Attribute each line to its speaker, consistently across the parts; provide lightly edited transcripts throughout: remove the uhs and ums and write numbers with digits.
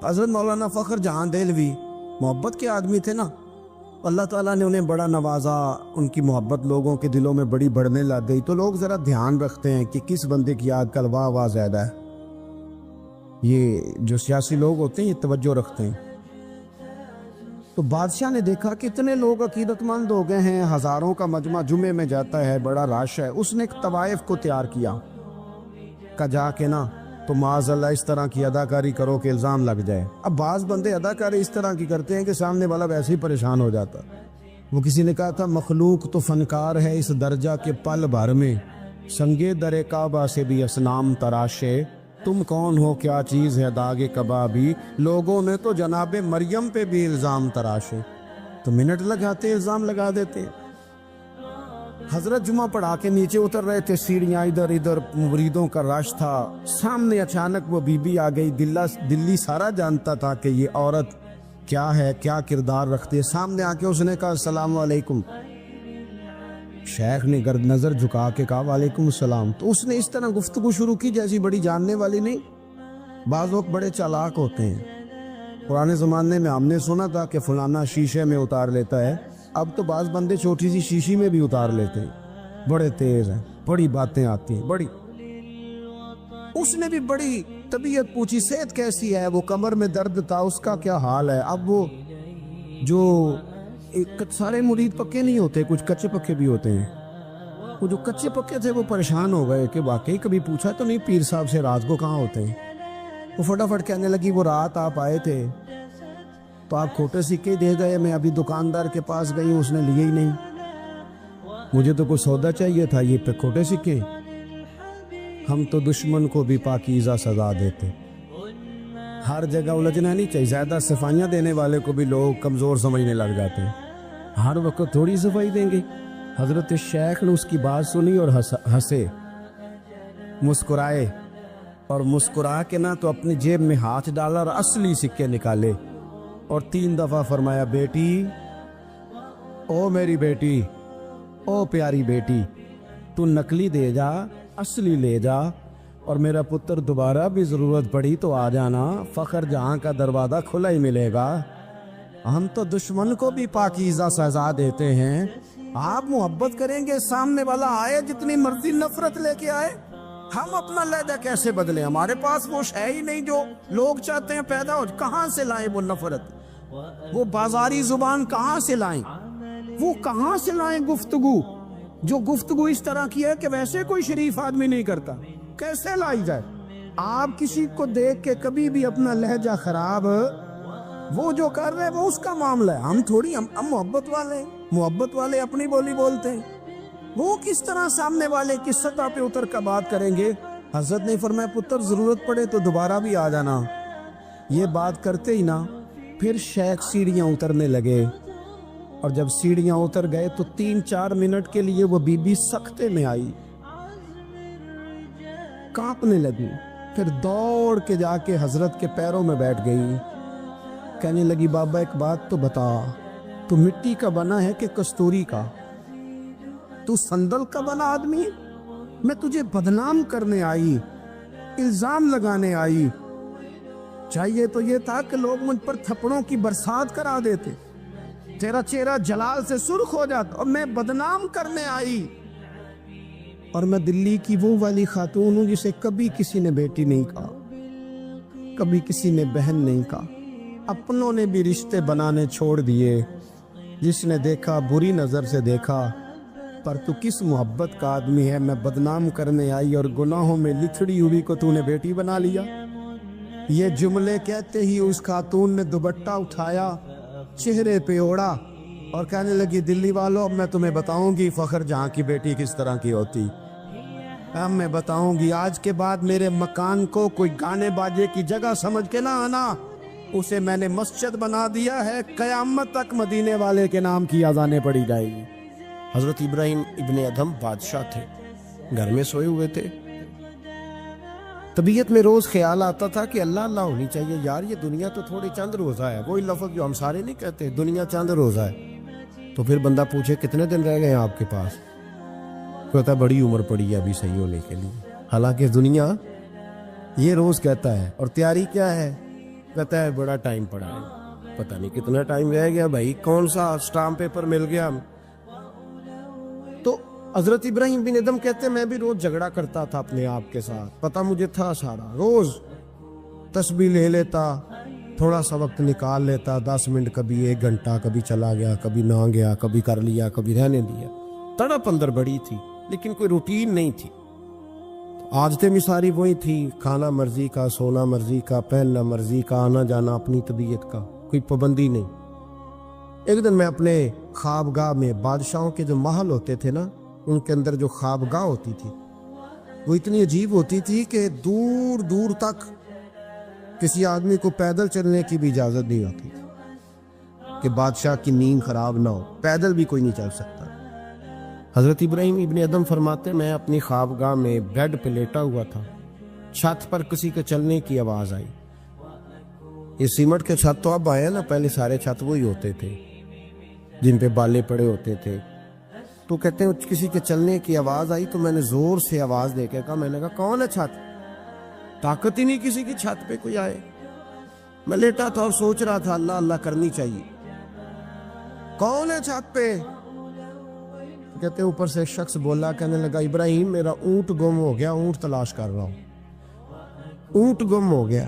Speaker 1: حضرت مولانا فخر جہاں دہلوی محبت کے آدمی تھے نا، اللہ تعالیٰ نے انہیں بڑا نوازا، ان کی محبت لوگوں کے دلوں میں بڑی بڑھنے لگ گئی، تو لوگ ذرا دھیان رکھتے ہیں کہ کس بندے کی آج کل واہ واہ زیادہ ہے۔ یہ جو سیاسی لوگ ہوتے ہیں یہ توجہ رکھتے ہیں۔ تو بادشاہ نے دیکھا کہ اتنے لوگ عقیدت مند ہو گئے ہیں، ہزاروں کا مجمع جمعے میں جاتا ہے، بڑا رش ہے، اس نے ایک طوائف کو تیار کیا کہ جا کے نا تو معاذ اللہ اس طرح کی اداکاری کرو کہ الزام لگ جائے۔ اب بعض بندے اداکاری اس طرح کی کرتے ہیں کہ سامنے والا ویسے ہی پریشان ہو جاتا۔ وہ کسی نے کہا تھا مخلوق تو فنکار ہے اس درجہ کے پل بھر میں، سنگے در کعبہ سے بھی اصنام تراشے، تم کون ہو کیا چیز ہے داغ کبابی، لوگوں نے تو جناب مریم پہ بھی الزام تراشے۔ تو منٹ لگاتے الزام لگا دیتے۔ حضرت جمعہ پڑھا کے نیچے اتر رہے تھے، سیڑھیاں ادھر ادھر، مریدوں کا رش تھا، سامنے اچانک وہ بی بی آ گئی۔ دلی سارا جانتا تھا کہ یہ عورت کیا ہے، کیا کردار رکھتی ہے۔ سامنے آ کے اس نے کہا السلام علیکم۔ شیخ نے گرد نظر جھکا کے کہا وعلیکم السلام۔ تو اس نے اس طرح گفتگو شروع کی جیسی بڑی جاننے والی نہیں۔ بعض لوگ بڑے چالاک ہوتے ہیں۔ پرانے زمانے میں ہم نے سنا تھا کہ فلانا شیشے میں اتار لیتا ہے، اب تو بعض بندے چھوٹی سی شیشی میں بھی اتار لیتے ہیں، بڑے تیز ہیں، بڑی باتیں آتی ہیں بڑی۔ اس نے بھی بڑی طبیعت پوچھی، صحت کیسی ہے، وہ کمر میں درد تھا، اس کا کیا حال ہے۔ اب وہ جو سارے مرید پکے نہیں ہوتے، کچھ کچے پکے بھی ہوتے ہیں، وہ جو کچے پکے تھے وہ پریشان ہو گئے کہ واقعی کبھی پوچھا تو نہیں پیر صاحب سے رات کو کہاں ہوتے ہیں۔ وہ فٹافٹ کہنے لگی وہ رات آپ آئے تھے تو آپ کھوٹے سکے دے گئے، میں ابھی دکاندار کے پاس گئی ہوں، اس نے لیے ہی نہیں، مجھے تو کوئی سودا چاہیے تھا، یہ پہ کھوٹے سکے۔ ہم تو دشمن کو بھی پاکیزہ سزا دیتے۔ ہر جگہ الجھنا نہیں چاہیے، زیادہ صفائیاں دینے والے کو بھی لوگ کمزور سمجھنے لگ جاتے ہیں، ہر وقت تھوڑی صفائی دیں گے۔ حضرت شیخ نے اس کی بات سنی اور ہنسے، مسکرائے، اور مسکرا کے نہ تو اپنی جیب میں ہاتھ ڈالا اور اصلی سکے نکالے اور 3 دفعہ فرمایا بیٹی، او میری بیٹی، او پیاری بیٹی، تو نقلی دے جا، اصلی لے جا، اور میرا پتر دوبارہ بھی ضرورت پڑی تو آ جانا، فخر جہاں کا دروازہ کھلا ہی ملے گا۔ ہم تو دشمن کو بھی پاکیزہ سزا دیتے ہیں، آپ محبت کریں گے سامنے والا آئے جتنی مرضی نفرت لے کے آئے، ہم اپنا لہجہ کیسے بدلیں؟ ہمارے پاس وہ ہے ہی نہیں جو لوگ چاہتے ہیں پیدا ہو، کہاں سے لائیں وہ نفرت، وہ بازاری زبان کہاں سے لائیں، وہ کہاں سے لائیں گفتگو جو گفتگو اس طرح کی ہے کہ ویسے کوئی شریف آدمی نہیں کرتا، کیسے لائی جائے؟ آپ کسی کو دیکھ کے کبھی بھی اپنا لہجہ خراب، وہ جو کر رہے وہ اس کا معاملہ ہے، ہم تھوڑی، ہم محبت والے ہیں، محبت والے اپنی بولی بولتے ہیں، وہ کس طرح سامنے والے کی سطح پہ اتر کر بات کریں گے؟ حضرت نے فرمایا پتر ضرورت پڑے تو دوبارہ بھی آ جانا۔ یہ بات کرتے ہی نا پھر شیخ سیڑھیاں اترنے لگے، اور جب سیڑھیاں اتر گئے تو 3-4 منٹ کے لیے وہ بی بی سکتے میں آئی، کانپنے لگی، پھر دوڑ کے جا کے حضرت کے پیروں میں بیٹھ گئی، کہنے لگی بابا ایک بات تو بتا، تو مٹی کا بنا ہے کہ کستوری کا؟ تو سندل کا بنا آدمی ہے؟ میں تجھے بدنام کرنے آئی، الزام لگانے آئی، چاہیے تو یہ تھا کہ لوگ مجھ پر تھپڑوں کی برسات کرا دیتے، تیرا چہرہ جلال سے سرخ ہو جاتا، اور میں بدنام کرنے آئی، اور میں دلی کی وہ والی خاتون ہوں جسے کبھی کسی نے بیٹی نہیں کہا، کبھی کسی نے بہن نہیں کہا، اپنوں نے بھی رشتے بنانے چھوڑ دیے، جس نے دیکھا بری نظر سے دیکھا، پر تو کس محبت کا آدمی ہے، میں بدنام کرنے آئی اور گناہوں میں لتھڑی ہوئی کو تو نے بیٹی بنا لیا۔ یہ جملے کہتے ہی اس خاتون نے دوپٹہ اٹھایا، چہرے پہ اوڑا، اور کہنے لگی دلی والوں اب میں تمہیں بتاؤں گی فخر جہاں کی بیٹی کس طرح کی ہوتی، اب میں بتاؤں گی، آج کے بعد میرے مکان کو کوئی گانے باجے کی جگہ سمجھ کے نہ آنا، اسے میں نے مسجد بنا دیا ہے، قیامت تک مدینے والے کے نام کی اذانیں پڑی جائے گی۔ حضرت ابراہیم ابن ادھم بادشاہ تھے، گھر میں سوئے ہوئے تھے، طبیعت میں روز خیال آتا تھا کہ اللہ اللہ ہونی چاہیے، یار یہ دنیا تو تھوڑی چند روزہ ہے، وہی لفظ جو ہم سارے نہیں کہتے، دنیا چند روزہ ہے۔ تو پھر بندہ پوچھے کتنے دن رہ گئے ہیں آپ کے پاس، کہتا ہے بڑی عمر پڑی ہے ابھی صحیح ہونے کے لیے، حالانکہ دنیا یہ روز کہتا ہے، اور تیاری کیا ہے کہتا ہے بڑا ٹائم پڑا ہے، پتہ نہیں کتنا ٹائم رہ گیا بھائی، کون سا اسٹامپ پیپر مل گیا۔ تو حضرت ابراہیم بن ادم کہتے ہیں میں بھی روز جھگڑا کرتا تھا اپنے آپ کے ساتھ، پتہ مجھے تھا سارا، روز تسبیح لے لیتا، تھوڑا سا وقت نکال لیتا، 10 منٹ، کبھی 1 گھنٹہ، کبھی چلا گیا، کبھی نہ گیا، کبھی کر لیا، کبھی رہنے دیا، تڑپ اندر بڑی تھی لیکن کوئی روٹین نہیں تھی۔ عادتیں بھی ساری وہی تھی، کھانا مرضی کا، سونا مرضی کا، پہننا مرضی کا، آنا جانا اپنی طبیعت کا، کوئی پابندی نہیں۔ ایک دن میں اپنے خوابگاہ میں، بادشاہوں کے جو محل ہوتے تھے نا، ان کے اندر جو خوابگاہ ہوتی تھی وہ اتنی عجیب ہوتی تھی کہ دور دور تک کسی آدمی کو پیدل چلنے کی بھی اجازت نہیں ہوتی تھی کہ بادشاہ کی نیند خراب نہ ہو، پیدل بھی کوئی نہیں چل سکتا۔ حضرت ابراہیم ابن ادم فرماتے میں اپنی خوابگاہ میں بیڈ پہ لیٹا ہوا تھا، چھت پر کسی کے چلنے کی آواز آئی۔ یہ سیمٹ کے چھت تو اب آئے نا، پہلے سارے چھت وہی ہوتے تھے جن پہ بالے پڑے ہوتے تھے۔ تو کہتے ہیں کسی کے چلنے کی آواز آئی تو میں نے زور سے آواز دے کے کہا، میں نے کہا کون ہے چھت؟ طاقت ہی نہیں کسی کی چھت پہ کوئی آئے۔ میں لیٹا تھا اور سوچ رہا تھا اللہ اللہ کرنی چاہیے، کون ہے چھت پہ؟ کہتے ہیں اوپر سے ایک شخص بولا، کہنے لگا ابراہیم میرا اونٹ گم ہو گیا، اونٹ تلاش کر رہا ہوں، اونٹ گم ہو گیا۔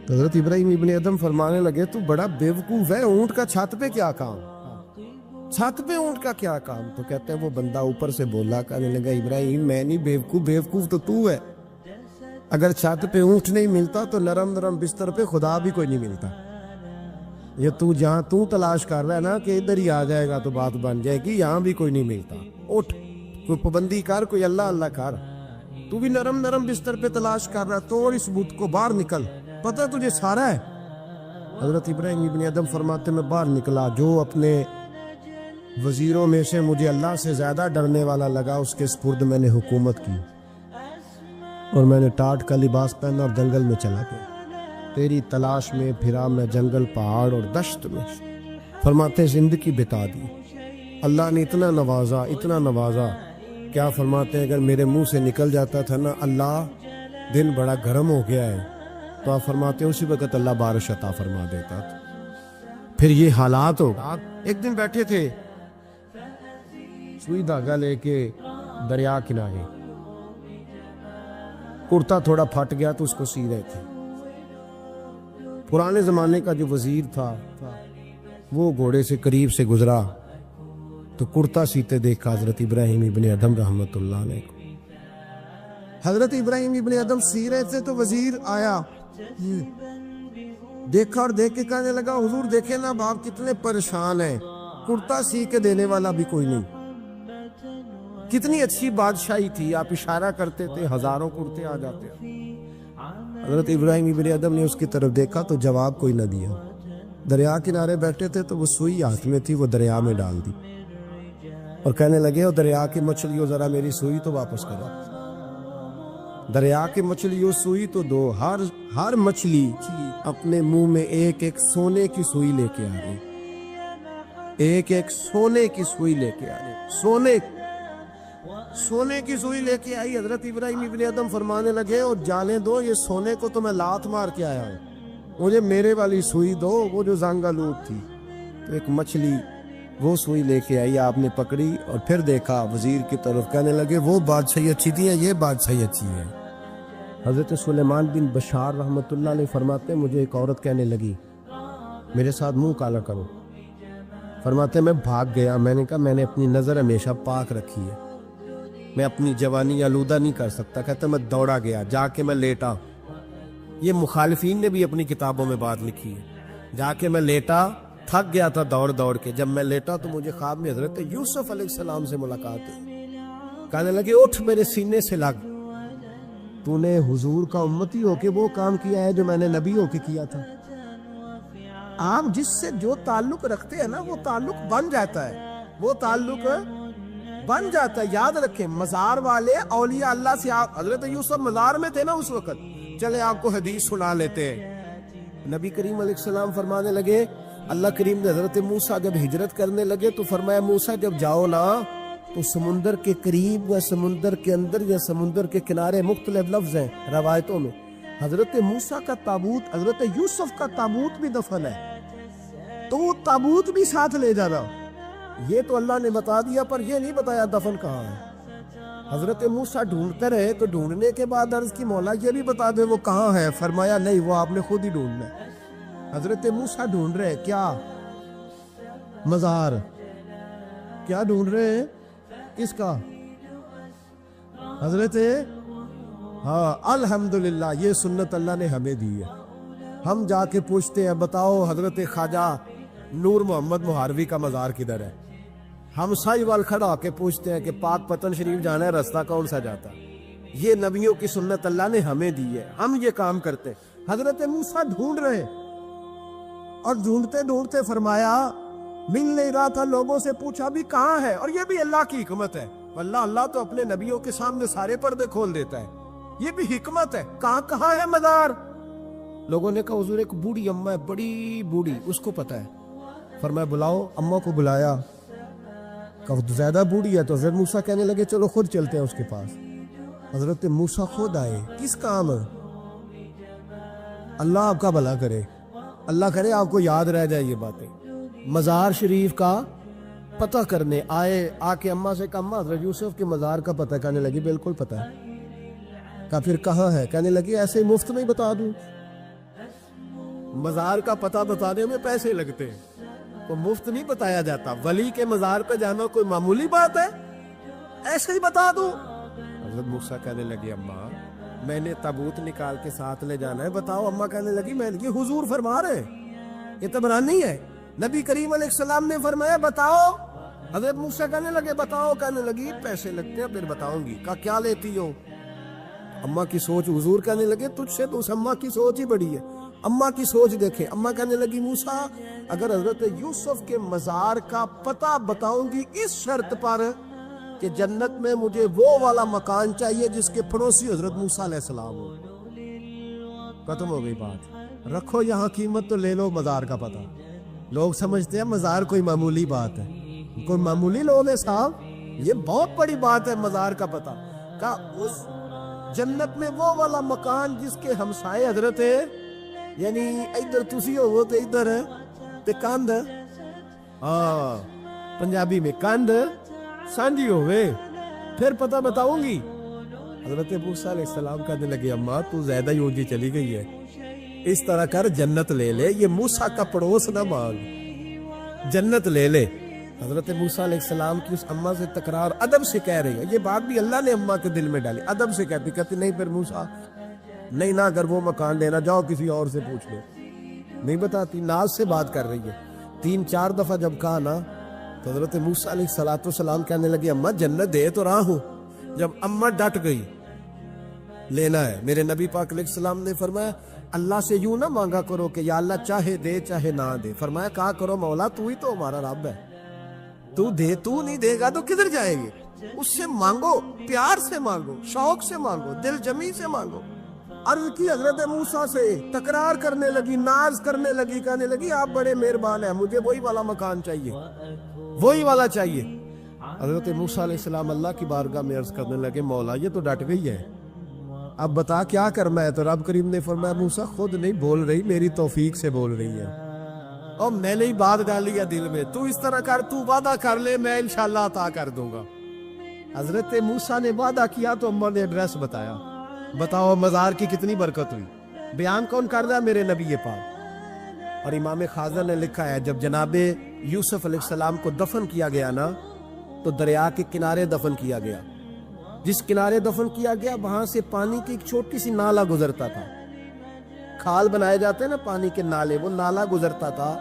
Speaker 1: تو حضرت ابراہیم ابن ادم فرمانے لگے تو بڑا بیوقوف ہے، اونٹ کا چھت پہ کیا کام؟ چھت پہ اونٹ کا کیا کام؟ تو کہتے ہیں وہ بندہ اوپر سے بولا، کہنے لگا ابراہیم میں نہیں بیوقوف، بیوقوف تو ہے، اگر چھت پہ اونٹ نہیں ملتا تو نرم نرم بستر پہ خدا بھی کوئی نہیں ملتا۔ یہ تو جہاں تو تلاش کر رہا ہے نا کہ ادھر ہی آ جائے گا تو بات بن جائے گی، یہاں بھی کوئی نہیں ملتا، اٹھ کوئی پابندی کر، کوئی اللہ اللہ کر، تو بھی نرم نرم بستر پہ تلاش کر رہا، توڑ اس بت کو، باہر نکل، پتہ تجھے سارا ہے۔ حضرت ابراہیم ابن ادم فرماتے میں باہر نکلا، جو اپنے وزیروں میں سے مجھے اللہ سے زیادہ ڈرنے والا لگا اس کے سپرد میں نے حکومت کی، اور میں نے ٹاٹ کا لباس پہنا اور جنگل میں چلا گیا، تیری تلاش میں پھرا میں جنگل، پہاڑ اور دشت میں۔ فرماتے زندگی بتا دی، اللہ نے اتنا نوازا، اتنا نوازا، کیا فرماتے ہیں اگر میرے منہ سے نکل جاتا تھا نا اللہ دن بڑا گرم ہو گیا ہے، تو آپ فرماتے ہیں اسی وقت اللہ بارش عطا فرما دیتا تھا۔ پھر یہ حالات ہوگا۔ ایک دن بیٹھے تھے سوئی دھاگا لے کے دریا کنارے، کرتا تھوڑا پھٹ گیا تو اس کو سی رہے تھے۔ پرانے زمانے کا جو وزیر تھا وہ گھوڑے سے قریب سے گزرا تو کرتا سیتے دیکھا حضرت ابراہیم ابن ادم رحمت اللہ علیہ کو۔ حضرت ابراہیم ابن ادم سی رہے تھے تو وزیر آیا، دیکھا اور دیکھ کے کہنے لگا حضور دیکھیں نا آپ کتنے پریشان ہیں، کرتا سی کے دینے والا بھی کوئی نہیں۔ کتنی اچھی بادشاہی تھی، آپ اشارہ کرتے تھے ہزاروں کرتے آ جاتے۔ حضرت ابراہیم ابن ادم نے اس کی طرف دیکھا تو جواب کوئی نہ دیا۔ دریا کنارے بیٹھے تھے تو وہ سوئی ہاتھ میں تھی، وہ دریا میں ڈال دی اور کہنے لگے او دریا کی مچھلیوں ذرا میری سوئی تو واپس کرو۔ دریا کی مچھلیوں سوئی تو دو، ہر مچھلی اپنے منہ میں ایک ایک سونے کی سوئی لے کے آ گئی، ایک ایک سونے کی سوئی لے کے آ گئی، سونے کی سوئی لے کے آئی۔ حضرت ابراہیم ابن ادم فرمانے لگے اور جانے دو، یہ سونے کو تو میں لات مار کے آیا ہوں، مجھے میرے والی سوئی دو، وہ جو زنگ آلود تھی۔ تو ایک مچھلی وہ سوئی لے کے آئی، آپ نے پکڑی اور پھر دیکھا وزیر کی طرف، کہنے لگے وہ بادشاہی اچھی تھی یہ بادشاہی اچھی ہے۔ حضرت سلیمان بن بشار رحمت اللہ علیہ فرماتے مجھے ایک عورت کہنے لگی میرے ساتھ منہ کالا کرو، فرماتے میں بھاگ گیا، میں نے کہا میں نے اپنی نظر ہمیشہ پاک رکھی ہے، میں اپنی جوانی آلودہ نہیں کر سکتا۔ کہتا میں دوڑا گیا، جا کے میں لیٹا، یہ مخالفین نے بھی اپنی کتابوں میں بات لکھی ہے، جا کے میں لیٹا، تھک گیا تھا دوڑ دوڑ کے، جب میں لیٹا تو مجھے خواب میں حضرت یوسف علیہ السلام سے ملاقات ہوئی، کہنے لگے اٹھ میرے سینے سے لگ، تو نے حضور کا امتی ہو کے وہ کام کیا ہے جو میں نے نبی ہو کے کیا تھا۔ آپ جس سے جو تعلق رکھتے ہیں نا وہ تعلق بن جاتا ہے، وہ تعلق بن جاتا ہے، یاد رکھیں۔ مزار والے اولیاء اللہ سے، حضرت یوسف مزار میں تھے نا اس وقت، چلے آپ کو حدیث سنا لیتے ہیں۔ نبی کریم علیہ السلام فرمانے لگے، اللہ کریم نے حضرت موسیٰ جب ہجرت کرنے لگے تو فرمایا موسیٰ جب جاؤ نا تو سمندر کے قریب یا سمندر کے اندر یا سمندر کے کنارے، مختلف لفظ ہیں روایتوں میں، حضرت موسیٰ کا تابوت، حضرت یوسف کا تابوت بھی دفن ہے، تو وہ تابوت بھی ساتھ لے جانا۔ یہ تو اللہ نے بتا دیا، پر یہ نہیں بتایا دفن کہاں ہے۔ حضرت موسیٰ ڈھونڈتے رہے، تو ڈھونڈنے کے بعد عرض کی مولا یہ بھی بتا دے وہ کہاں ہے، فرمایا نہیں، وہ آپ نے خود ہی ڈھونڈنا ہے۔ حضرت موسیٰ ڈھونڈ رہے کیا؟ مزار۔ کیا ڈھونڈ رہے ہیں؟ کس کا؟ حضرت ہاں الحمدللہ، یہ سنت اللہ نے ہمیں دی ہے۔ ہم جا کے پوچھتے ہیں بتاؤ حضرت خواجہ نور محمد مہاروی کا مزار کدھر ہے؟ ہم سائی وال کھڑا کے پوچھتے ہیں کہ پاک پتن شریف جانا ہے، راستہ کون سا جاتا ہے؟ یہ نبیوں کی سنت اللہ نے ہمیں دی ہے، ہم یہ کام کرتے۔ حضرت موسیٰ ڈھونڈ رہے، اور ڈھونڈتے ڈھونڈتے فرمایا مل نہیں رہا تھا، لوگوں سے پوچھا بھی کہاں ہے، اور یہ بھی اللہ کی حکمت ہے۔ اللہ تو اپنے نبیوں کے سامنے سارے پردے کھول دیتا ہے، یہ بھی حکمت ہے۔ کہاں ہے مزار؟ لوگوں نے کہا حضور ایک بوڑھی اماں ہے، بڑی بوڑھی، اس کو پتا ہے۔ فرمایا بلاؤ۔ اماں کو بلایا، کہا زیادہ بوڑھی ہے، تو حضرت موسیٰ کہنے لگے چلو خود چلتے ہیں اس کے پاس۔ حضرت موسیٰ خود آئے۔ کس کام؟ اللہ آپ کا بھلا کرے، اللہ کرے آپ کو یاد رہ جائے یہ باتیں۔ مزار شریف کا پتہ کرنے آئے، آ کے اماں سے کہا اماں حضرت یوسف کے مزار کا پتہ، کہنے لگی بالکل پتہ ہے۔ کہا پھر کہاں ہے؟ کہنے لگی ایسے ہی مفت میں بتا دوں، مزار کا پتہ بتانے میں پیسے لگتے ہیں، تو مفت نہیں بتایا جاتا۔ ولی کے مزار پہ جانا کوئی معمولی بات ہے؟ ایسے ہی بتا دوں۔ حضرت موسیٰ کہنے لگی اماں میں نے تابوت نکال کے ساتھ لے جانا ہے، بتاؤ۔ اماں کہنے لگی میں یہ حضور فرما رہے ہیں، یہ طبرانی ہے، نبی کریم علیہ السلام نے فرمایا بتاؤ۔ حضرت موسیٰ کہنے لگے بتاؤ، کہنے لگی پیسے لگتے ہیں پھر بتاؤں گی۔ کہا کیا لیتی ہو؟ اماں کی سوچ، حضور کہنے لگے تجھ سے تو اس اماں کی سوچ ہی بڑی ہے، اماں کی سوچ دیکھیں۔ اماں کہنے لگی موسیٰ اگر حضرت یوسف کے مزار کا پتہ بتاؤں گی اس شرط پر کہ جنت میں مجھے وہ والا مکان چاہیے جس کے پڑوسی حضرت موسیٰ علیہ السلام ہو۔ ختم ہو گئی بات۔ رکھو یہاں قیمت تو لے لو مزار کا پتہ۔ لوگ سمجھتے ہیں مزار کوئی معمولی بات ہے، کوئی معمولی لوگ ہے صاحب، یہ بہت بڑی بات ہے مزار کا پتہ۔ کہا اس جنت میں وہ والا مکان جس کے ہمسائے حضرت ہے، یعنی ادھر تسی ہو وہ تو ادھر ہے تے کاندھ، ہاں پنجابی میں کاندھ سانجی ہوئے، پھر پتہ بتاؤں گی۔ حضرت موسیٰ علیہ السلام کہنے لگے اماں تو زیادہ ہی اونچی چلی گئی ہے، اس طرح کر جنت لے لے، یہ موسیٰ کا پڑوس نہ مانگ، جنت لے لے۔ حضرت موسیٰ علیہ السلام کی اس اماں سے تکرار ادب سے کہہ رہی ہے، یہ بات بھی اللہ نے اماں کے دل میں ڈالی، ادب سے کہتی نہیں پھر موسیٰ نہیں، نہ اگر وہ مکان لینا جاؤ کسی اور سے پوچھ لو، نہیں بتاتی، ناز سے بات کر رہی ہے۔ 3-4 دفعہ جب کہا نا تو حضرت موسیٰ علیہ السلام کہنے لگے اماں جنت دے تو رہا ہوں۔ جب اماں ڈٹ گئی لینا ہے، میرے نبی پاک علیہ السلام نے فرمایا اللہ سے یوں نہ مانگا کرو کہ یا اللہ چاہے دے چاہے نہ دے، فرمایا کہا کرو مولا تو ہی تو ہمارا رب ہے، تو دے، تو نہیں دے گا تو کدھر جائے گی؟ اس سے مانگو، پیار سے مانگو، شوق سے مانگو، دل جمی سے مانگو۔ عرض کی حضرت موسیٰ سے، تکرار کرنے لگی، ناز کرنے لگی، کہنے لگی آپ بڑے مہربان ہیں، مجھے وہی والا مکان چاہیے، وہی والا چاہیے۔ حضرت موسیٰ علیہ السلام اللہ کی بارگاہ میں عرض کرنے لگے مولا یہ تو ڈٹ گئی ہے، اب بتا کیا کرنا ہے؟ تو رب کریم نے فرمایا موسیٰ خود نہیں بول رہی، میری توفیق سے بول رہی ہے، اور میں نے ہی بات ڈالی ہے دل میں، تو اس طرح کر، تو وعدہ کر لے میں انشاءاللہ عطا کر دوں گا۔ حضرت موسیٰ نے وعدہ کیا تو اماں نے ایڈریس بتایا، بتاؤ مزار کی کتنی برکت ہوئی۔ بیان کون کر رہا ہے؟ میرے نبی پاک۔ اور امام خازن نے لکھا ہے جب جناب یوسف علیہ السلام کو دفن کیا گیا نا تو دریا کے کنارے دفن کیا گیا، جس کنارے دفن کیا گیا وہاں سے پانی کی ایک چھوٹی سی نالا گزرتا تھا، کھال بنائے جاتے ہیں نا پانی کے نالے، وہ نالا گزرتا تھا،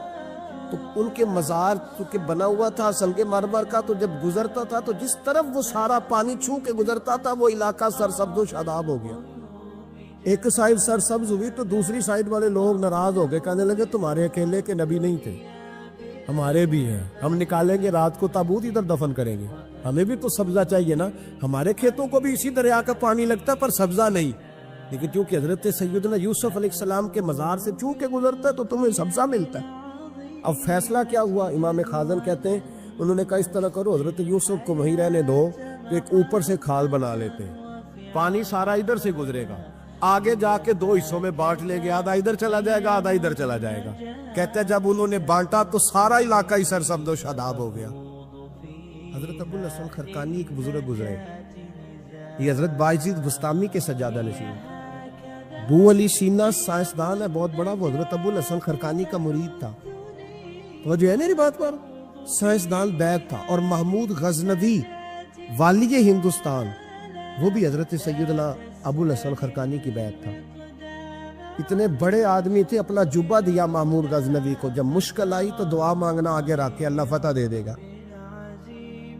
Speaker 1: تو ان کے مزار چونکہ بنا ہوا تھا سنگ مرمر کا، تو جب گزرتا تھا تو جس طرف وہ سارا پانی چھو کے گزرتا تھا وہ علاقہ سرسبز و شاداب ہو گیا۔ ایک سائیڈ سرسبز ہوئی تو دوسری سائیڈ والے لوگ ناراض ہو گئے، کہنے لگے تمہارے اکیلے کے نبی نہیں تھے، ہمارے بھی ہیں، ہم نکالیں گے رات کو تابوت ادھر دفن کریں گے، ہمیں بھی تو سبزہ چاہیے نا، ہمارے کھیتوں کو بھی اسی دریا کا پانی لگتا ہے پر سبزہ نہیں، لیکن چونکہ حضرت سیدنا یوسف علیہ السلام کے مزار سے چوں کے گزرتا ہے تو تمہیں سبزہ ملتا ہے۔ اب فیصلہ کیا ہوا؟ امام خازن کہتے ہیں انہوں نے کہا اس طرح کرو حضرت یوسف کو وہیں رہنے دو، تو ایک اوپر سے کھال بنا لیتے ہیں، پانی سارا ادھر سے گزرے گا، آگے جا کے دو حصوں میں بانٹ لیں گے, آدھا ادھر چلا جائے گا آدھا ادھر چلا جائے گا. کہتے ہیں جب انہوں نے بانٹا تو سارا علاقہ ہی سرسبد و شاداب ہو گیا. حضرت ابو الحسن خرقانی ایک بزرگ گزرے, یہ حضرت باعزید بستامی کے سجادہ نشین. بو علی سینا سائنسدان ہے بہت بڑا, وہ حضرت ابو الحسن خرقانی کا مرید تھا. توجہ ہے میری بات پر, سائنسدان بیگ تھا. اور محمود غزنوی والی ہندوستان, وہ بھی حضرت سیدنا ابو الحسن خرقانی کی بیگ تھا. اتنے بڑے آدمی تھے, اپنا جبہ دیا محمود غزنوی کو, جب مشکل آئی تو دعا مانگنا آگے رکھ کے اللہ فتح دے دے گا.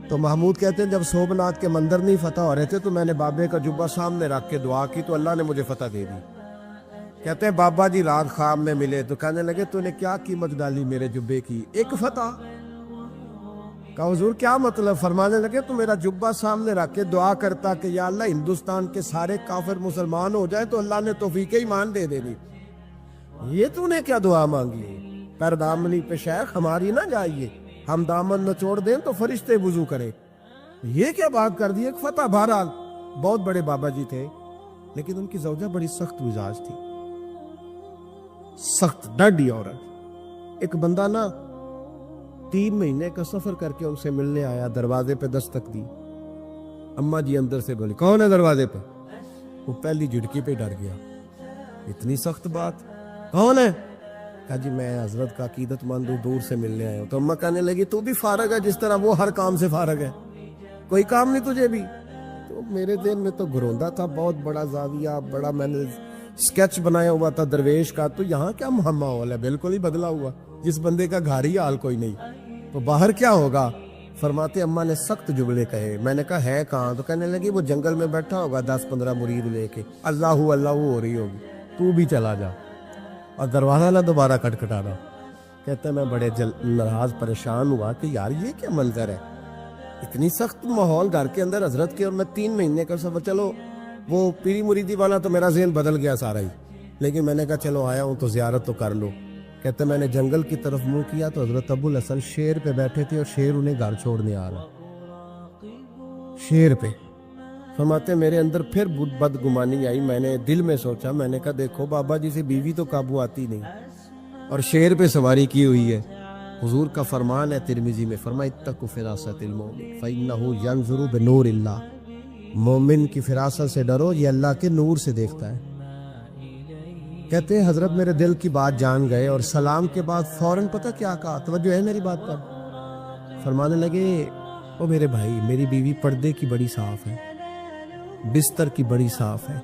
Speaker 1: تو محمود کہتے ہیں جب سومناتھ کے مندر نہیں فتح ہو رہے تھے تو میں نے بابے کا جبہ سامنے رکھ کے دعا کی تو اللہ نے مجھے فتح دے دی. کہتے ہیں بابا جی رات خواب میں ملے تو کہنے لگے تو نے کیا قیمت ڈالی میرے جبے کی, ایک فتح. کہا حضور کیا مطلب؟ فرمانے لگے تو میرا جبہ سامنے رکھ کے دعا کرتا کہ یا اللہ ہندوستان کے سارے کافر مسلمان ہو جائے تو اللہ نے توفیق ایمان دے دینی. یہ تو نے کیا دعا مانگی؟ پر دامنی پہ شیخ ہماری نہ جائیے, ہم دامن نہ چھوڑ دیں تو فرشتے وضو کریں. یہ کیا بات کر دی, ایک فتح. بہرحال بہت بڑے بابا جی تھے, لیکن ان کی زوجہ بڑی سخت مزاج تھی, سخت ڈاڈی عورت. ایک بندہ نا 3 مہینے کا سفر کر کے ان سے ملنے آیا, دروازے پہ دستک دی. اماں جی اندر سے بولی کون ہے دروازے پہ؟ وہ پہلی جھٹکی پہ ڈر گیا, اتنی سخت بات, کون ہے؟ کہا جی میں حضرت کا عقیدت مند ہوں, دور سے ملنے آیا ہوں. تو اماں کہنے لگی تو بھی فارغ ہے جس طرح وہ ہر کام سے فارغ ہے, کوئی کام نہیں تجھے بھی؟ تو میرے ذہن میں تو گھروندا تھا, بہت بڑا زاویہ, بڑا میں نے سکیچ بنایا ہوا تھا درویش کا, تو یہاں کیا ماحول ہے, بالکل ہی بدلا ہوا, جس بندے کا گھر ہی حال کوئی نہیں, تو باہر کیا ہوگا؟ فرماتے اماں نے سخت جملے کہے. میں نے کہا ہے کہاں؟ تو کہنے لگی وہ جنگل میں بیٹھا ہوگا 10-15 مرید لے کے, اللہ اللہ ہو رہی ہوگی, تو بھی چلا جا اور دروازہ نہ دوبارہ کھٹکھٹانا. کہتا ہے میں بڑے ناراض پریشان ہوا کہ یار یہ کیا منظر ہے, اتنی سخت ماحول گھر کے اندر حضرت کے, اور میں 3 مہینے کا سفر. چلو وہ پیری مریدی والا تو میرا ذہن بدل گیا سارا ہی, لیکن میں نے کہا چلو آیا ہوں تو زیارت تو کر لو. کہتے میں نے جنگل کی طرف منہ کیا تو حضرت ابو الحسن شیر پہ بیٹھے تھے, اور شیر انہیں گھر چھوڑنے آ رہا, شیر پہ. فرماتے میرے اندر پھر بدگمانی آئی, میں نے دل میں سوچا, میں نے کہا دیکھو بابا جی سے بیوی تو قابو آتی نہیں, اور شیر پہ سواری کی ہوئی ہے. حضور کا فرمان ہے ترمذی میں, فرمایا اتقوا فراست المومن فإنہ ینظر بنور اللہ, مومن کی فراست سے ڈرو, یہ اللہ کے نور سے دیکھتا ہے. کہتے ہیں حضرت میرے دل کی بات جان گئے, اور سلام کے بعد فوراً پتہ کیا کہا, توجہ ہے میری بات پر؟ فرمانے لگے او میرے بھائی, میری بیوی پردے کی بڑی صاف ہے, بستر کی بڑی صاف ہے,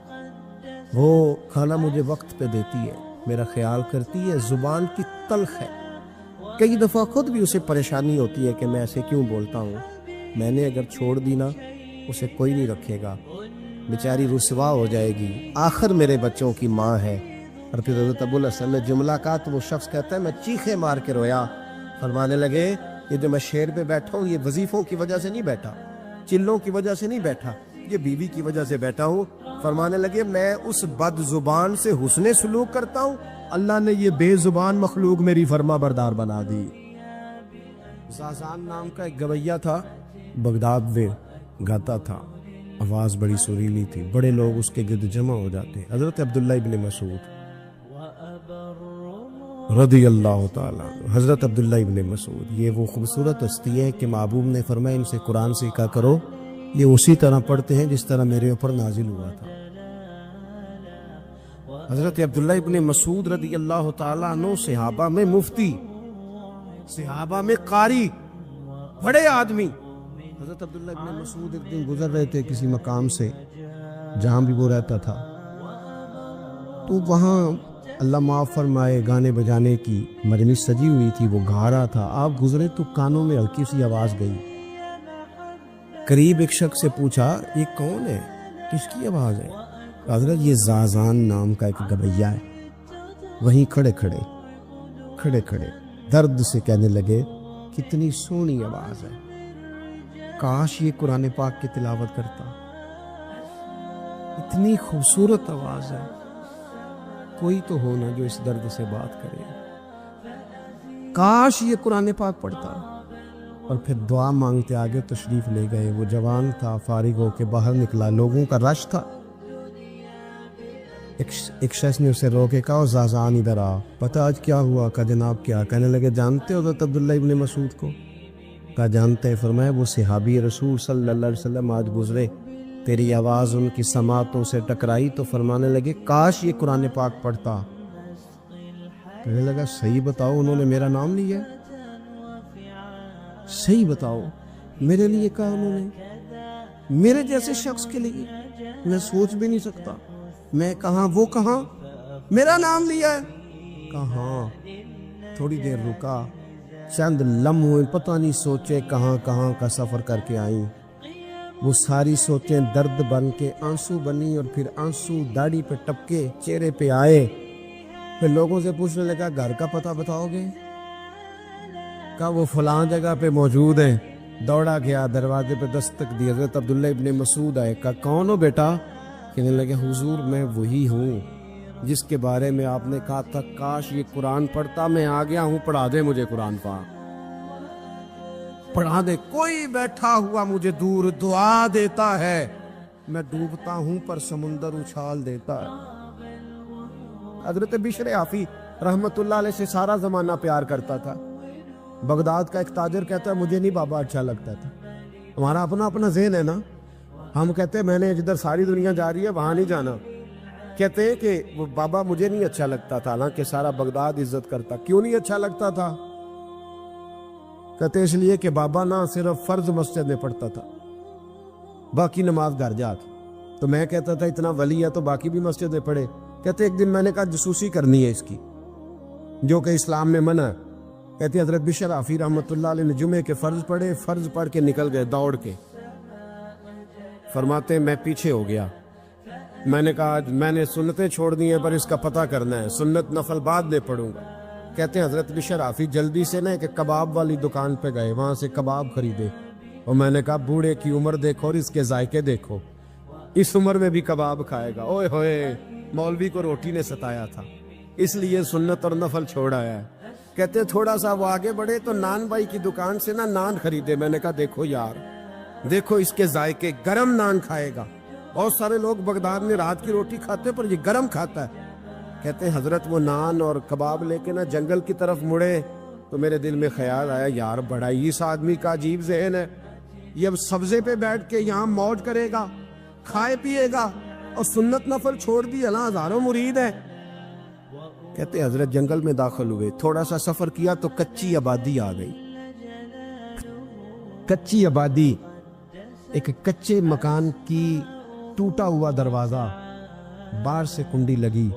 Speaker 1: وہ کھانا مجھے وقت پہ دیتی ہے, میرا خیال کرتی ہے, زبان کی تلخ ہے. کئی دفعہ خود بھی اسے پریشانی ہوتی ہے کہ میں ایسے کیوں بولتا ہوں, میں نے اگر چھوڑ دی نا اسے کوئی نہیں رکھے گا, بیچاری رسوا ہو جائے گی, آخر میرے بچوں کی ماں ہے. اور پھر حضرت ابو الحسن نے جملہ کہا تو وہ شخص کہتا ہے میں چیخے مار کے رویا. فرمانے لگے یہ جو میں شیر پہ بیٹھا ہوں یہ وظیفوں کی وجہ سے نہیں بیٹھا, چلوں کی وجہ سے نہیں بیٹھا, یہ بیوی کی وجہ سے بیٹھا ہوں. فرمانے لگے میں اس بد زبان سے حسن سلوک کرتا ہوں, اللہ نے یہ بے زبان مخلوق میری فرما بردار بنا دی. زازان نام کا ایک گویہ تھا, بغداد میں گاتا تھا, آواز بڑی سریلی تھی, بڑے لوگ اس کے گرد جمع ہو جاتے. حضرت عبداللہ ابن مسعود رضی اللہ تعالیٰ, حضرت عبداللہ ابن مسعود یہ وہ خوبصورت ہستی ہے کہ محبوب نے فرمایا ان سے قرآن سیکھا کرو, یہ اسی طرح پڑھتے ہیں جس طرح میرے اوپر نازل ہوا تھا. حضرت عبداللہ ابن مسعود رضی اللہ تعالیٰ عنہ صحابہ میں مفتی, صحابہ میں قاری, بڑے آدمی. حضرت عبداللہ ابن مسعود ایک دن گزر رہے تھے کسی مقام سے جہاں بھی وہ رہتا تھا, تو وہاں اللہ معاف فرمائے گانے بجانے کی مجلس سجی ہوئی تھی, وہ گا رہا تھا. آپ گزرے تو کانوں میں ہلکی سی آواز گئی. قریب ایک شخص سے پوچھا یہ کون ہے, کس کی آواز ہے؟ حضرت یہ زازان نام کا ایک گویہ ہے. وہیں کھڑے کھڑے درد سے کہنے لگے کتنی سونی آواز ہے, کاش یہ قرآن پاک کی تلاوت کرتا, اتنی خوبصورت آواز ہے, کوئی تو ہونا جو اس درد سے بات کرے, کاش یہ قرآن پاک پڑھتا. اور پھر دعا مانگتے آگے تشریف لے گئے. وہ جوان تھا, فارغ ہو کے باہر نکلا, لوگوں کا رش تھا. ایک شخص نے اسے روکے کہا زازان ادھر آ، پتہ آج کیا ہوا؟ کہا جناب کیا؟ کہنے لگے جانتے ہو حضرت عبداللہ ابن مسعود کو؟ کہا جانتے ہیں۔ فرمایا وہ صحابی رسول صلی اللہ علیہ وسلم آج گزرے، تیری آواز ان کی سماعتوں سے ٹکرائی تو فرمانے لگے کاش یہ قرآن پاک پڑھتا۔ کہنے لگا صحیح بتاؤ انہوں نے میرا نام لیا؟ صحیح بتاؤ، میرے لیے کہا انہوں نے؟ میرے جیسے شخص کے لیے؟ میں سوچ بھی نہیں سکتا۔ میں کہاں وہ کہاں میرا نام لیا ہے؟ کہاں؟ تھوڑی دیر رکا، چند لمحے پتہ نہیں سوچے کہاں کہاں کا سفر کر کے آئیں۔ وہ ساری سوچیں درد بن کے آنسو بنی، اور پھر آنسو داڑھی پہ ٹپکے چہرے پہ آئے۔ پھر لوگوں سے پوچھنے لگا گھر کا پتہ بتاؤ گے؟ کہا وہ فلاں جگہ پہ موجود ہیں۔ دوڑا گیا، دروازے پہ دستک دی، حضرت عبداللہ ابن مسعود آئے۔ کہا کون ہو بیٹا؟ کہنے لگے حضور میں وہی ہوں جس کے بارے میں آپ نے کہا تھا کاش یہ قرآن پڑھتا، میں آ گیا ہوں، پڑھا دے مجھے قرآن پاک، پڑھا دے۔ کوئی بیٹھا ہوا مجھے دور دعا دیتا ہے، میں ڈوبتا ہوں پر سمندر اچھال دیتا ہے۔ حضرت بشر حافی رحمت اللہ علیہ سے سارا زمانہ پیار کرتا تھا۔ بغداد کا ایک تاجر کہتا ہے مجھے نہیں بابا اچھا لگتا تھا۔ ہمارا اپنا ذہن ہے نا، ہم کہتے ہیں میں نے جدھر ساری دنیا جا رہی ہے وہاں نہیں جانا۔ کہتے ہیں کہ وہ بابا مجھے نہیں اچھا لگتا تھا، حالانکہ سارا بغداد عزت کرتا۔ کیوں نہیں اچھا لگتا تھا؟ کہتے اس لیے کہ بابا نہ صرف فرض مسجد میں پڑھتا تھا، باقی نماز گھر جا کے۔ تو میں کہتا تھا اتنا ولی ہے تو باقی بھی مسجد میں پڑھے۔ کہتے ایک دن میں نے کہا جاسوسی کرنی ہے اس کی، جو کہ اسلام میں منع ہے۔ کہتے حضرت بشر حافی رحمۃ اللہ علیہ نے جمعے کے فرض پڑھے، فرض پڑھ کے نکل گئے دوڑ کے۔ فرماتے میں پیچھے ہو گیا، میں نے کہا میں نے سنتیں چھوڑ دی ہیں پر اس کا پتہ کرنا ہے، سنت نفل بعد میں پڑھوں گا۔ کہتے ہیں حضرت بشر حافی جلدی سے نا کہ کباب والی دکان پہ گئے، وہاں سے کباب خریدے، اور میں نے کہا بوڑھے کی عمر دیکھو اور اس کے ذائقے دیکھو، اس عمر میں بھی کباب کھائے گا۔ اوئے ہوئے، مولوی کو روٹی نے ستایا تھا، اس لیے سنت اور نفل چھوڑ آیا ہے۔ کہتے تھوڑا سا وہ آگے بڑھے تو نان بھائی کی دکان سے نا نان خریدے۔ میں نے کہا دیکھو یار، دیکھو اس کے ذائقے، گرم نان کھائے گا۔ بہت سارے لوگ بغداد میں رات کی روٹی کھاتے پر یہ گرم کھاتا ہے۔ کہتے ہیں حضرت وہ نان اور کباب لے کے نا جنگل کی طرف مڑے تو میرے دل میں خیال آیا یار بڑا ہی اس آدمی کا عجیب ذہن ہے، یہ اب سبزے پہ بیٹھ کے یہاں موج کرے گا، کھائے پیے گا، اور سنت نفل چھوڑ دی، اللہ ہزاروں مرید ہے۔ کہتے حضرت جنگل میں داخل ہوئے، تھوڑا سا سفر کیا تو کچی آبادی آ گئی۔ کچی آبادی، ایک کچے مکان کی ٹوٹا ہوا دروازہ، باہر سے کنڈی لگی۔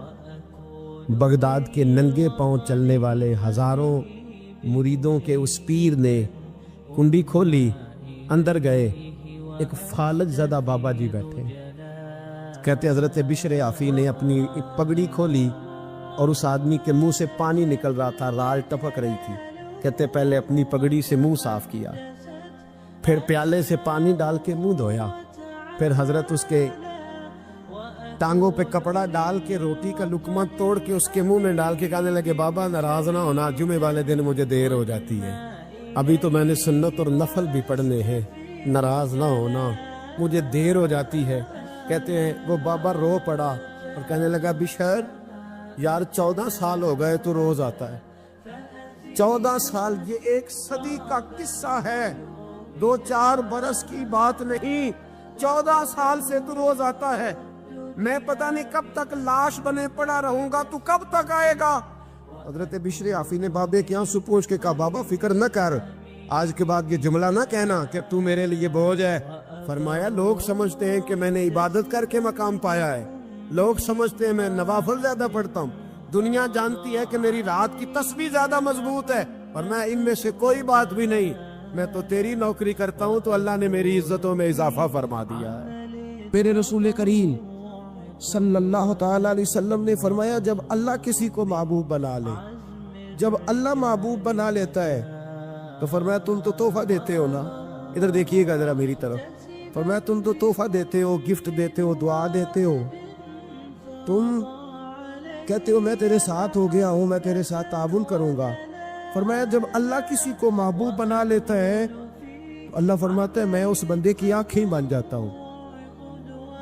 Speaker 1: بغداد کے ننگے پاؤں چلنے والے ہزاروں مریدوں کے اس پیر نے کنڈی کھولی، اندر گئے، ایک فالج زدہ بابا جی بیٹھے۔ کہتے حضرت بشر حافی نے اپنی پگڑی کھولی اور اس آدمی کے منہ سے پانی نکل رہا تھا، رال ٹپک رہی تھی۔ کہتے پہلے اپنی پگڑی سے منہ صاف کیا، پھر پیالے سے پانی ڈال کے منہ دھویا، پھر حضرت اس کے ٹانگوں پہ کپڑا ڈال کے روٹی کا لقمہ توڑ کے اس کے منہ میں ڈال کے کہنے لگے بابا ناراض نہ ہونا، جمعے والے دن مجھے دیر ہو جاتی ہے، ابھی تو میں نے سنت اور نفل بھی پڑھنے ہیں، ناراض نہ ہونا، مجھے دیر ہو جاتی ہے۔ کہتے ہیں وہ بابا رو پڑا اور کہنے لگا بشر یار 14 سال ہو گئے تو روز آتا ہے، 14 سال، یہ 1 صدی کا قصہ ہے، 2-4 برس کی بات نہیں، 14 سال سے تو روز آتا ہے، میں پتہ نہیں کب تک لاش بنے پڑا رہوں گا، تو کب تک آئے گا؟ حضرت بشر حافی نے بابے کے آنسو پوچھ کے کہا بابا فکر نہ کر، آج کے بعد یہ جملہ نہ کہنا کہ تو میرے لیے بوجھ ہے۔ فرمایا لوگ سمجھتے ہیں کہ میں نے عبادت کر کے مقام پایا ہے، لوگ سمجھتے ہیں میں نوافل زیادہ پڑھتا ہوں، دنیا جانتی ہے کہ میری رات کی تسبیح زیادہ مضبوط ہے، اور میں ان میں سے کوئی بات بھی نہیں، میں تو تیری نوکری کرتا ہوں تو اللہ نے میری عزتوں میں اضافہ فرما دیا ہے۔ میرے رسول کریم صلی اللہ تعالی علیہ وسلم نے فرمایا جب اللہ کسی کو محبوب بنا لے، جب اللہ محبوب بنا لیتا ہے تو فرمایا تم تو تحفہ دیتے ہو نا، ادھر دیکھیے گا ذرا میری طرف، فرمایا تم تو تحفہ دیتے ہو، گفٹ دیتے ہو، دعا دیتے ہو، تم کہتے ہو میں تیرے ساتھ ہو گیا ہوں، میں تیرے ساتھ تعاون کروں گا۔ فرمایا جب اللہ کسی کو محبوب بنا لیتا ہے تو اللہ فرماتا ہے میں اس بندے کی آنکھیں بن جاتا ہوں،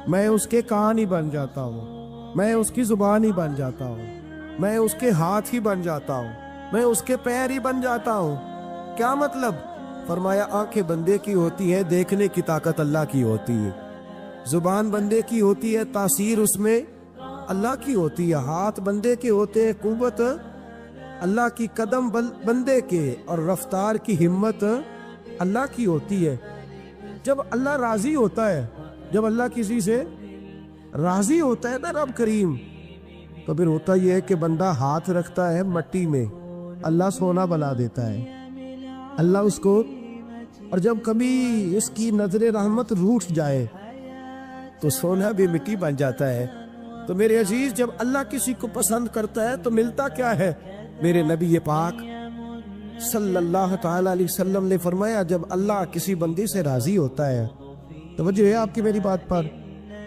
Speaker 1: میں اس کے کان ہی بن جاتا ہوں، میں اس کی زبان ہی بن جاتا ہوں، میں اس کے ہاتھ ہی بن جاتا ہوں، میں اس کے پیر ہی بن جاتا ہوں۔ کیا مطلب؟ فرمایا آنکھیں بندے کی ہوتی ہیں، دیکھنے کی طاقت اللہ کی ہوتی ہے، زبان بندے کی ہوتی ہے، تاثیر اس میں اللہ کی ہوتی ہے، ہاتھ بندے کے ہوتے ہیں، قوت اللہ کی، قدم بندے کے، اور رفتار کی ہمت اللہ کی ہوتی ہے۔ جب اللہ راضی ہوتا ہے، جب اللہ کسی سے راضی ہوتا ہے نا رب کریم، تو پھر ہوتا یہ ہے کہ بندہ ہاتھ رکھتا ہے مٹی میں، اللہ سونا بنا دیتا ہے، اللہ اس کو، اور جب کبھی اس کی نظر رحمت روٹھ جائے تو سونا بھی مٹی بن جاتا ہے۔ تو میرے عزیز، جب اللہ کسی کو پسند کرتا ہے تو ملتا کیا ہے؟ میرے نبی پاک صلی اللہ تعالی علیہ وسلم نے فرمایا، جب اللہ کسی بندے سے راضی ہوتا ہے، توجہ ہے آپ کی میری بات پر،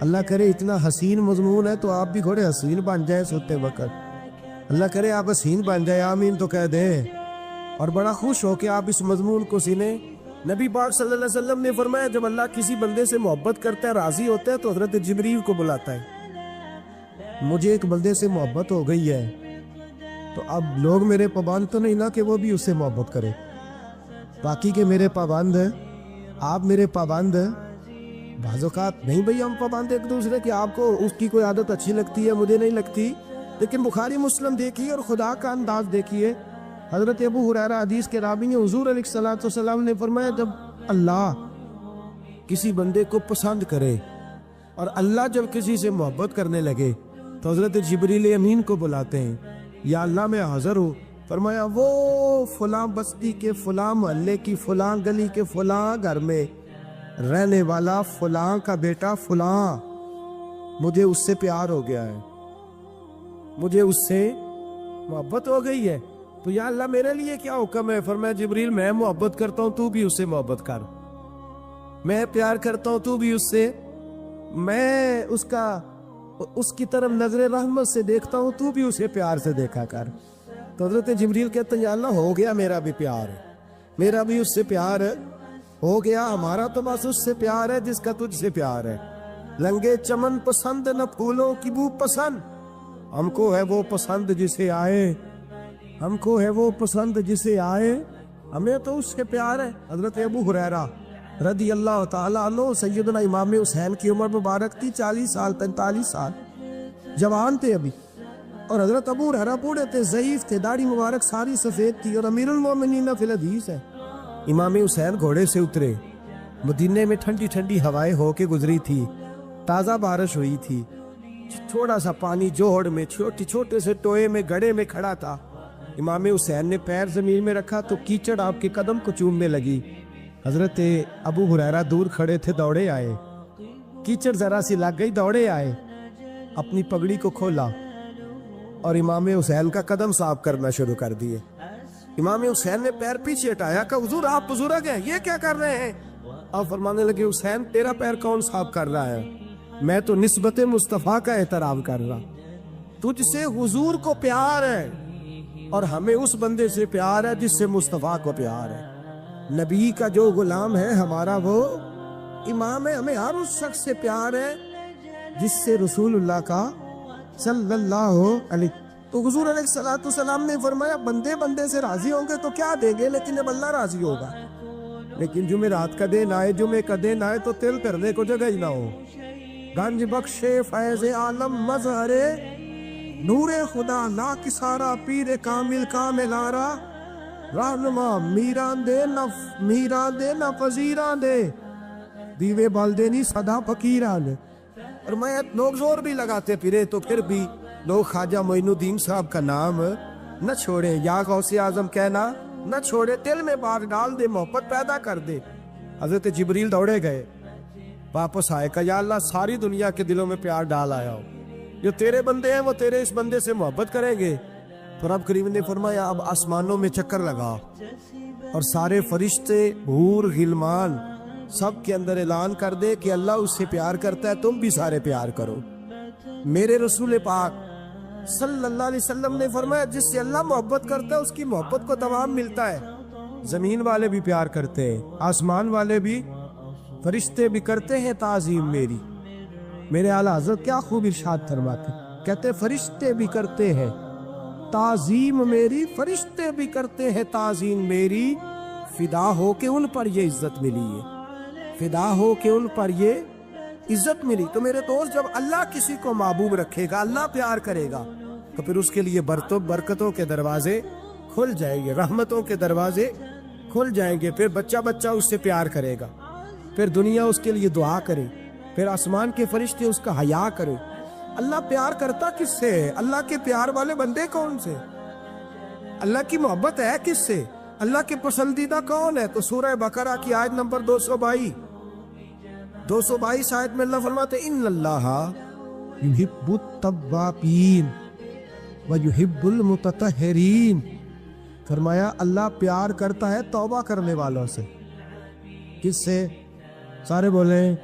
Speaker 1: اللہ کرے اتنا حسین مضمون ہے تو آپ بھی گھوڑے حسین بن جائے سوتے وقت، اللہ کرے آپ حسین بن جائے، آمین تو کہہ دیں، اور بڑا خوش ہو کہ آپ اس مضمون کو سنیں۔ نبی پاک صلی اللہ علیہ وسلم نے فرمایا، جب اللہ کسی بندے سے محبت کرتا ہے، راضی ہوتا ہے، تو حضرت جبریل کو بلاتا ہے، مجھے ایک بندے سے محبت ہو گئی ہے، تو اب لوگ میرے پابند تو نہیں نا کہ وہ بھی اس سے محبت کرے، باقی کے میرے پابند ہیں، آپ میرے پابند ہیں، بعض اوقات نہیں بھئی ہم پابند ایک دوسرے کی، آپ کو اس کی کوئی عادت اچھی لگتی ہے، مجھے نہیں لگتی، لیکن بخاری مسلم دیکھیے اور خدا کا انداز دیکھیے۔ حضرت ابو ہریرہ حدیث کے راوی ہیں، حضور علیہ الصلوۃ والسلام نے فرمایا، جب اللہ کسی بندے کو پسند کرے اور اللہ جب کسی سے محبت کرنے لگے تو حضرت جبریل امین کو بلاتے ہیں، یا اللہ میں حاضر ہوں، فرمایا وہ فلاں بستی کے فلاں محلے کی فلاں گلی کے فلاں گھر میں رہنے والا فلاں کا بیٹا فلاں، مجھے اس سے پیار ہو گیا ہے، مجھے اس سے محبت ہو گئی ہے، تو یا اللہ میرے لیے کیا حکم ہے؟ فرمایا جبریل میں محبت کرتا ہوں، تو بھی اس سے محبت کر، میں پیار کرتا ہوں، تو بھی اس سے، میں اس کی طرف نظر رحمت سے دیکھتا ہوں، تو بھی اسے پیار سے دیکھا کر۔ تو حضرت جبریل کہتے ہیں، یا اللہ ہو گیا میرا بھی پیار ہے، میرا بھی اس سے پیار ہے، ہو گیا، ہمارا تو بس اس سے پیار ہے جس کا تجھ سے پیار ہے۔ لنگے چمن پسند نہ پھولوں کی بو پسند، ہم کو ہے وہ پسند جسے آئے، ہم کو ہے وہ پسند جسے آئے، ہمیں تو اس سے پیار ہے۔ حضرت ابو ہریرہ رضی اللہ تعالیٰ عنہ، سیدنا امام حسین کی عمر مبارک تھی 40 سال 43 سال، جوان تھے ابھی، اور حضرت ابو ہریرہ بوڑھے تھے، ضعیف تھے، داڑھی مبارک ساری سفید تھی، اور امیر المومنین فی الحدیث ہے۔ امام حسین گھوڑے سے اترے، مدینے میں ٹھنڈی ٹھنڈی ہوائیں ہو کے گزری تھی، تازہ بارش ہوئی تھی، تھوڑا سا پانی جوہڑ میں چھوٹے سے ٹوئے میں گڑھے میں کھڑا تھا، امام حسین نے پیر زمین میں رکھا تو کیچڑ آپ کے قدم کو چومنے لگی، حضرت ابو ہریرہ دور کھڑے تھے، دوڑے آئے، کیچڑ ذرا سی لگ گئی، دوڑے آئے، اپنی پگڑی کو کھولا اور امام حسین کا قدم صاف کرنا شروع کر دیے۔ امام حسین نے پیر پیچھے ہٹایا کہ حضور آپ بزرگ ہیں، یہ کیا کر رہے ہیں؟ آپ فرمانے لگے، حسین تیرا پیر کون صاف کر رہا ہے؟ میں تو نسبت مصطفیٰ کا احترام کر رہا، تجھ سے حضور کو پیار ہے اور ہمیں اس بندے سے پیار ہے جس سے مصطفیٰ کو پیار ہے، نبی کا جو غلام ہے ہمارا وہ امام ہے، ہمیں ہر اس شخص سے پیار ہے جس سے رسول اللہ کا صلی اللہ علیہ، تو حضور علیہ الصلوۃ والسلام نے فرمایا، بندے سے راضی ہوں گے تو کیا دیں گے، لیکن جب اللہ راضی ہوگا، لیکن جمعرات کا دن آئے، جمعے کا دن آئے تو تل کرنے کو جگہ ہی نہ ہو، گنج بخشے فیض عالم مظہر نور خدا لا کسارا، پیر کامل کامل آرا، رہنما میران دے نہ فزیران دے، دیوے بالدے نہیں صدا فقیران دے۔ اور میں لوگ زور بھی لگاتے پھرے تو پھر بھی لوگ خواجہ معین الدین صاحب کا نام نہ چھوڑے، یا غوث اعظم کہنا نہ چھوڑے، دل میں بات ڈال دے، محبت پیدا کر دے۔ حضرت جبریل دوڑے گئے، واپس آئے، کہا یا اللہ ساری دنیا کے دلوں میں پیار ڈال آیا ہو، جو تیرے بندے ہیں وہ تیرے اس بندے سے محبت کریں گے۔ تو رب کریم نے فرمایا، اب آسمانوں میں چکر لگا اور سارے فرشتے، حور، غلمان سب کے اندر اعلان کر دے کہ اللہ اس سے پیار کرتا ہے، تم بھی سارے پیار کرو۔ میرے رسول پاک صلی اللہ علیہ وسلم نے فرمایا، جس سے اللہ محبت کرتا ہے اس کی محبت کو دوام ملتا ہے۔ زمین والے بھی پیار کرتے ہیں، آسمان والے بھی، فرشتے بھی کرتے ہیں تعظیم میری۔ میرے اعلیٰ حضرت کیا خوب ارشاد فرماتے،
Speaker 2: کہتے فرشتے بھی کرتے ہیں تعظیم میری، فرشتے بھی کرتے ہیں تعظیم میری، فدا ہو کے ان پر یہ عزت ملی ہے، فدا ہو کے ان پر یہ عزت ملی۔ تو میرے دوست، جب اللہ کسی کو محبوب رکھے گا، اللہ پیار کرے گا، تو پھر اس کے لیے برکتوں کے دروازے کھل جائیں گے، رحمتوں کے دروازے کھل جائیں گے، پھر بچہ بچہ اس سے پیار کرے گا، پھر دنیا اس کے لیے دعا کرے، پھر آسمان کے فرشتے اس کا حیا کرے۔ اللہ پیار کرتا کس سے ہے؟ اللہ کے پیار والے بندے کون سے؟ اللہ کی محبت ہے کس سے؟ اللہ کے پسندیدہ کون ہے؟ تو سورہ بقرہ کی آیت نمبر 222 آیت میں اللہ فرماتے ان اللہ یحب التوابین ویحب المتطہرین، فرمایا اللہ پیار کرتا ہے توبہ کرنے والوں سے۔ کس سے؟ سارے بولیں،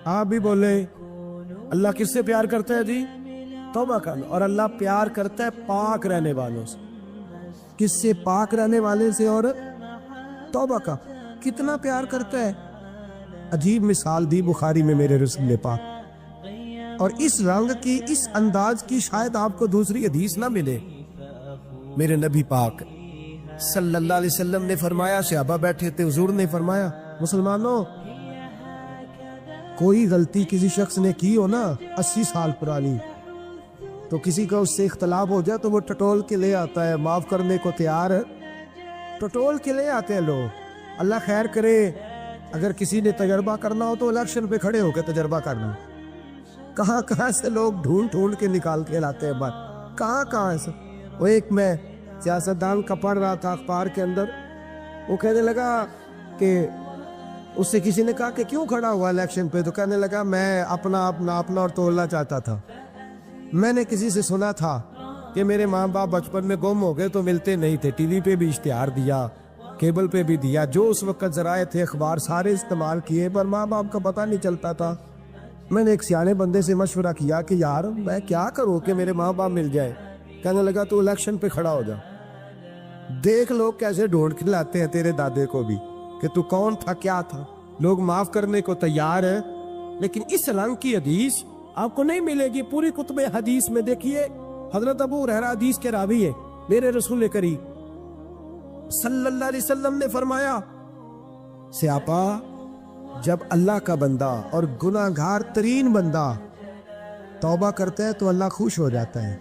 Speaker 2: آپ بھی بولیں، اللہ کس سے پیار کرتا ہے جی؟ توبہ کرنا۔ اور اللہ پیار کرتا ہے پاک رہنے والوں سے۔ کس سے؟ پاک رہنے والے سے اور توبہ کا۔ کتنا پیار کرتا ہے؟ عجیب مثال دی بخاری میں میرے رسول پاک، اور اس رنگ کی، اس انداز کی شاید آپ کو دوسری حدیث نہ ملے۔ میرے نبی پاک صلی اللہ علیہ وسلم نے فرمایا، صحابہ بیٹھے تھے، حضور نے فرمایا مسلمانوں، کوئی غلطی کسی شخص نے کی ہو نا 80 سال پرانی، تو کسی کا اس سے اختلاف ہو جائے تو وہ ٹٹول کے لے آتا ہے، معاف کرنے کو تیار ہے، ٹٹول کے لے آتے ہیں لوگ۔ اللہ خیر کرے، اگر کسی نے تجربہ کرنا ہو تو الیکشن پہ کھڑے ہو کے تجربہ کرنا، کہاں کہاں سے لوگ ڈھونڈ کے نکال کے لاتے ہیں بات، کہاں سے۔ وہ ایک میں سیاستدان کا پڑھ رہا تھا اخبار کے اندر، وہ کہنے لگا کہ اس سے کسی نے کہا کہ کیوں کھڑا ہوا الیکشن پہ، تو کہنے لگا میں اپنا اور تولنا چاہتا تھا۔ میں نے کسی سے سنا تھا کہ میرے ماں باپ بچپن میں گم ہو گئے تو ملتے نہیں تھے، ٹی وی پہ بھی اشتہار دیا، کیبل پہ بھی دیا، جو اس وقت ذرائع تھے اخبار سارے استعمال کیے، پر ماں باپ کا پتہ نہیں چلتا تھا۔ میں نے ایک سیانے بندے سے مشورہ کیا کہ یار میں کیا کروں کہ میرے ماں باپ مل جائے۔ کہنے لگا تو الیکشن پہ کھڑا ہو جا، دیکھ لوگ کیسے ڈھونڈ کے لاتے ہیں تیرے دادے کو بھی کہ تو کون تھا، کیا تھا۔ لوگ معاف کرنے کو تیار ہیں، لیکن اس رنگ کی حدیث آپ کو نہیں ملے گی۔ پوری کتب حدیث میں دیکھیے، حضرت ابو ہریرہ حدیث کے راوی ہے، میرے رسول کریم صلی اللہ علیہ وسلم نے فرمایا، سیاپا جب اللہ کا بندہ اور گناہ گار ترین بندہ توبہ کرتا ہے تو اللہ خوش ہو جاتا ہے۔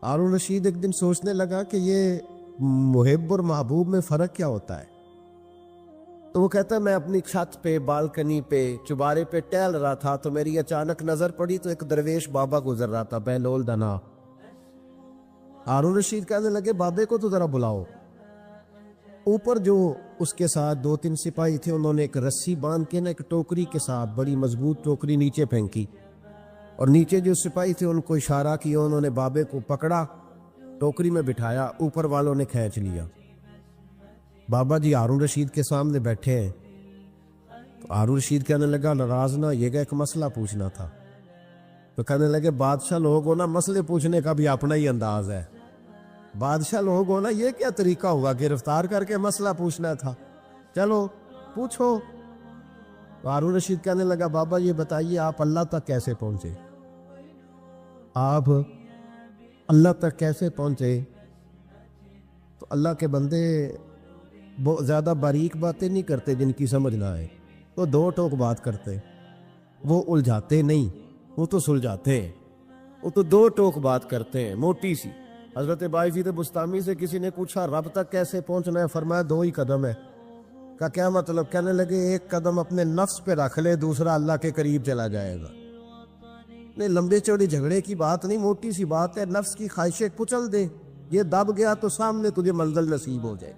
Speaker 2: ہارون رشید ایک دن سوچنے لگا کہ یہ محب اور محبوب میں فرق کیا ہوتا ہے، تو وہ کہتا ہے میں اپنی چھت پہ، بالکنی پہ، چبارے پہ ٹہل رہا تھا تو میری اچانک نظر پڑی تو ایک درویش بابا گزر رہا تھا، بہلول دنا۔ ہارون رشید کہنے لگے بابے کو تو ذرا بلاؤ۔ اوپر جو اس کے ساتھ 2-3 سپاہی تھے، انہوں نے ایک رسی باندھ کے نا ایک ٹوکری کے ساتھ، بڑی مضبوط ٹوکری نیچے پھینکی، اور نیچے جو سپاہی تھے ان کو اشارہ کیا، انہوں نے بابے کو پکڑا، ٹوکری میں بٹھایا، اوپر والوں نے کھینچ لیا۔ بابا جی ہارون رشید کے سامنے بیٹھے ہیں، تو ہارون رشید کہنے لگا ناراض نہ یہ گا، ایک مسئلہ پوچھنا تھا۔ تو کہنے لگے بادشاہ لوگ ہو نا، مسئلے پوچھنے کا بھی اپنا ہی انداز ہے، بادشاہ لوگ ہو نا، یہ کیا طریقہ ہوا، گرفتار کر کے مسئلہ پوچھنا تھا، چلو پوچھو۔ تو ہارون رشید کہنے لگا بابا یہ بتائیے آپ اللہ تک کیسے پہنچے، آپ اللہ تک کیسے پہنچے؟ تو اللہ کے بندے بہت زیادہ باریک باتیں نہیں کرتے جن کی سمجھ نہ آئے، تو دو ٹوک بات کرتے، وہ الجھاتے نہیں، وہ تو سلجھاتے ہیں، وہ تو دو ٹوک بات کرتے ہیں موٹی سی۔ حضرت باعزید بستامی سے کسی نے پوچھا رب تک کیسے پہنچنا ہے، فرمایا 2 ہی قدم ہے۔ کا کیا مطلب؟ کہنے لگے ایک قدم اپنے نفس پہ رکھ لے، دوسرا اللہ کے قریب چلا جائے گا۔ نہیں لمبے چوڑی جھگڑے کی بات نہیں، موٹی سی بات ہے، نفس کی خواہشیں کچل دے، یہ دب گیا تو سامنے تجھے منزل نصیب ہو جائے۔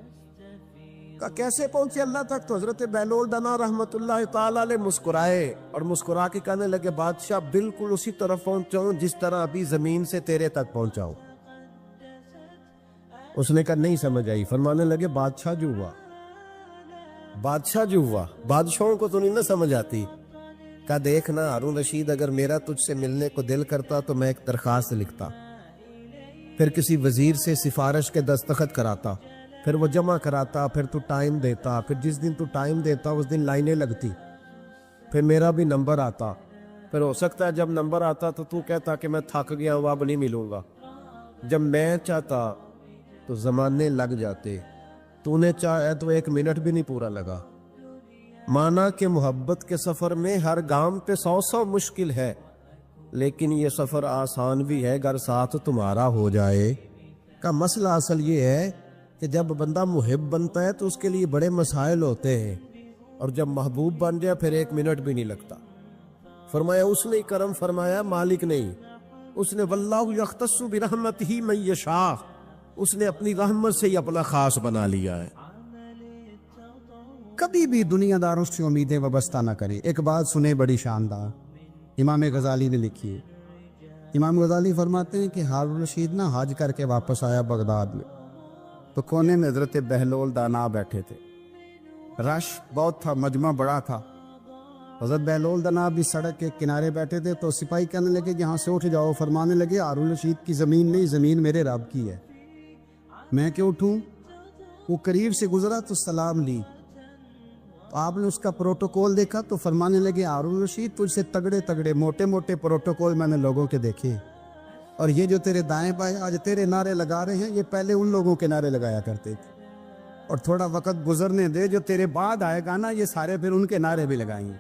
Speaker 2: کا کیسے پہنچے اللہ تک؟ تو حضرت بہلول دنا رحمت اللہ تعالی علیہ مسکرائے اور مسکرا کے کہنے لگے بادشاہ بالکل اسی طرف پہنچاؤں جس طرح ابھی زمین سے تیرے تک پہنچاؤں۔ اس نے کہا نہیں سمجھ آئی۔ فرمانے لگے بادشاہ جو ہوا، بادشاہوں کو تو نہیں نہ سمجھ آتی۔ کہا دیکھنا ہارون رشید، اگر میرا تجھ سے ملنے کو دل کرتا تو میں ایک درخواست لکھتا، پھر کسی وزیر سے سفارش کے دستخط کراتا، پھر وہ جمع کراتا، پھر تو ٹائم دیتا، پھر جس دن تو ٹائم دیتا اس دن لائنیں لگتی، پھر میرا بھی نمبر آتا،
Speaker 1: پھر ہو سکتا ہے جب نمبر آتا تو تو کہتا کہ میں تھک گیا ہوں اب نہیں ملوں گا. جب میں چاہتا تو زمانے لگ جاتے, تو نے چاہے تو 1 منٹ بھی نہیں پورا لگا. مانا کہ محبت کے سفر میں ہر گام پہ 100 مشکل ہے, لیکن یہ سفر آسان بھی ہے گر ساتھ تمہارا ہو جائے. کا مسئلہ اصل یہ ہے کہ جب بندہ محب بنتا ہے تو اس کے لیے بڑے مسائل ہوتے ہیں, اور جب محبوب بن جائے پھر 1 منٹ بھی نہیں لگتا. فرمایا اس نے کرم فرمایا, مالک نہیں. اس نے واللہ یختص برحمتہ من یشاء, اس نے اپنی رحمت سے ہی اپنا خاص بنا لیا ہے.
Speaker 2: کبھی بھی دنیا داروں سے امیدیں وابستہ نہ کریں. ایک بات سنیں بڑی شاندار, امام غزالی نے لکھی ہے. امام غزالی فرماتے ہیں کہ ہارون رشید نہ حج کر کے واپس آیا بغداد میں,
Speaker 1: تو کونے میں حضرت بہلول دانا بیٹھے تھے. رش بہت تھا, مجمع بڑا تھا.
Speaker 2: حضرت بہلول دانا بھی سڑک کے کنارے بیٹھے تھے. تو سپاہی کہنے لگے یہاں سے اٹھ جاؤ. فرمانے لگے ہارون رشید کی زمین نہیں, زمین میرے رب کی ہے, میں کیوں اٹھوں. وہ قریب سے گزرا تو سلام لی. آپ نے اس کا پروٹوکول دیکھا تو فرمانے لگے ہارون رشید تجھ سے تگڑے تگڑے موٹے موٹے پروٹوکول میں نے لوگوں کے دیکھے, اور یہ جو تیرے دائیں بائیں آج تیرے نعرے لگا رہے ہیں یہ پہلے ان لوگوں کے نعرے لگایا کرتے تھے. اور تھوڑا وقت گزرنے دے, جو تیرے بعد آئے گا نا یہ سارے پھر ان کے نعرے بھی لگائیں گے.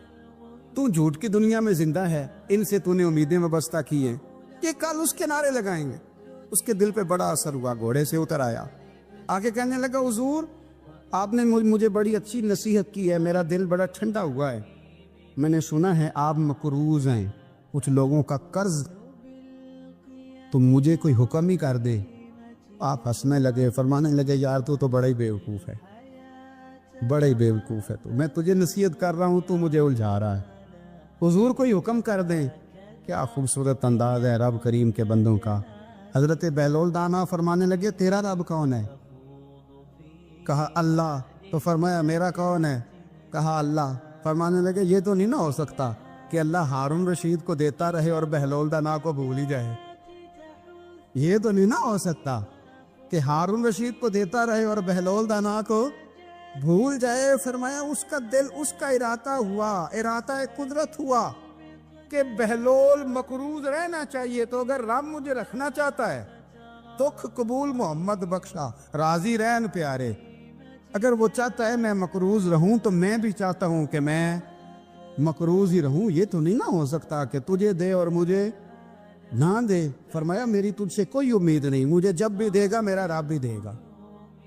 Speaker 2: تو جھوٹ کی دنیا میں زندہ ہے, ان سے تو نے امیدیں وابستہ کی ہیں, یہ کل اس کے نعرے لگائیں گے. اس کے دل پہ بڑا اثر ہوا, گھوڑے سے اتر آیا, آگے کہنے لگا حضور آپ نے مجھے بڑی اچھی نصیحت کی ہے, میرا دل بڑا ٹھنڈا ہوا ہے. میں نے سنا ہے آپ مقروض ہیں کچھ لوگوں کا قرض, تو مجھے کوئی حکم ہی کر دے. آپ ہنسنے لگے, فرمانے لگے یار تو بڑا ہی بیوقوف ہے, بڑا ہی بیوقوف ہے. تو میں تجھے نصیحت کر رہا ہوں, تو مجھے الجھا رہا ہے. حضور کوئی حکم کر دیں. کیا خوبصورت انداز ہے رب کریم کے بندوں کا. حضرت بہلول دانا فرمانے لگے تیرا رب کون ہے. کہا اللہ. تو فرمایا میرا کون ہے. کہا اللہ. فرمانے لگے یہ تو نہیں نہ ہو سکتا کہ اللہ ہارون رشید کو دیتا رہے اور بہلول دانا کو بھول ہی جائے. یہ تو نہیں نہ ہو سکتا کہ ہارون رشید کو دیتا رہے اور بہلول دانا کو بھول جائے. فرمایا اس کا دل, اس کا ارادہ ہوا, ارادہ قدرت ہوا کہ بہلول مقروض رہنا چاہیے. تو اگر رب مجھے رکھنا چاہتا ہے دکھ قبول محمد بخشا, راضی رہن پیارے. اگر وہ چاہتا ہے میں مقروض رہوں تو میں بھی چاہتا ہوں کہ میں مقروض ہی رہوں. یہ تو نہیں نہ ہو سکتا کہ تجھے دے اور مجھے نہ دے. فرمایا میری تجھ سے کوئی امید نہیں, مجھے جب بھی دے گا میرا رب بھی دے گا,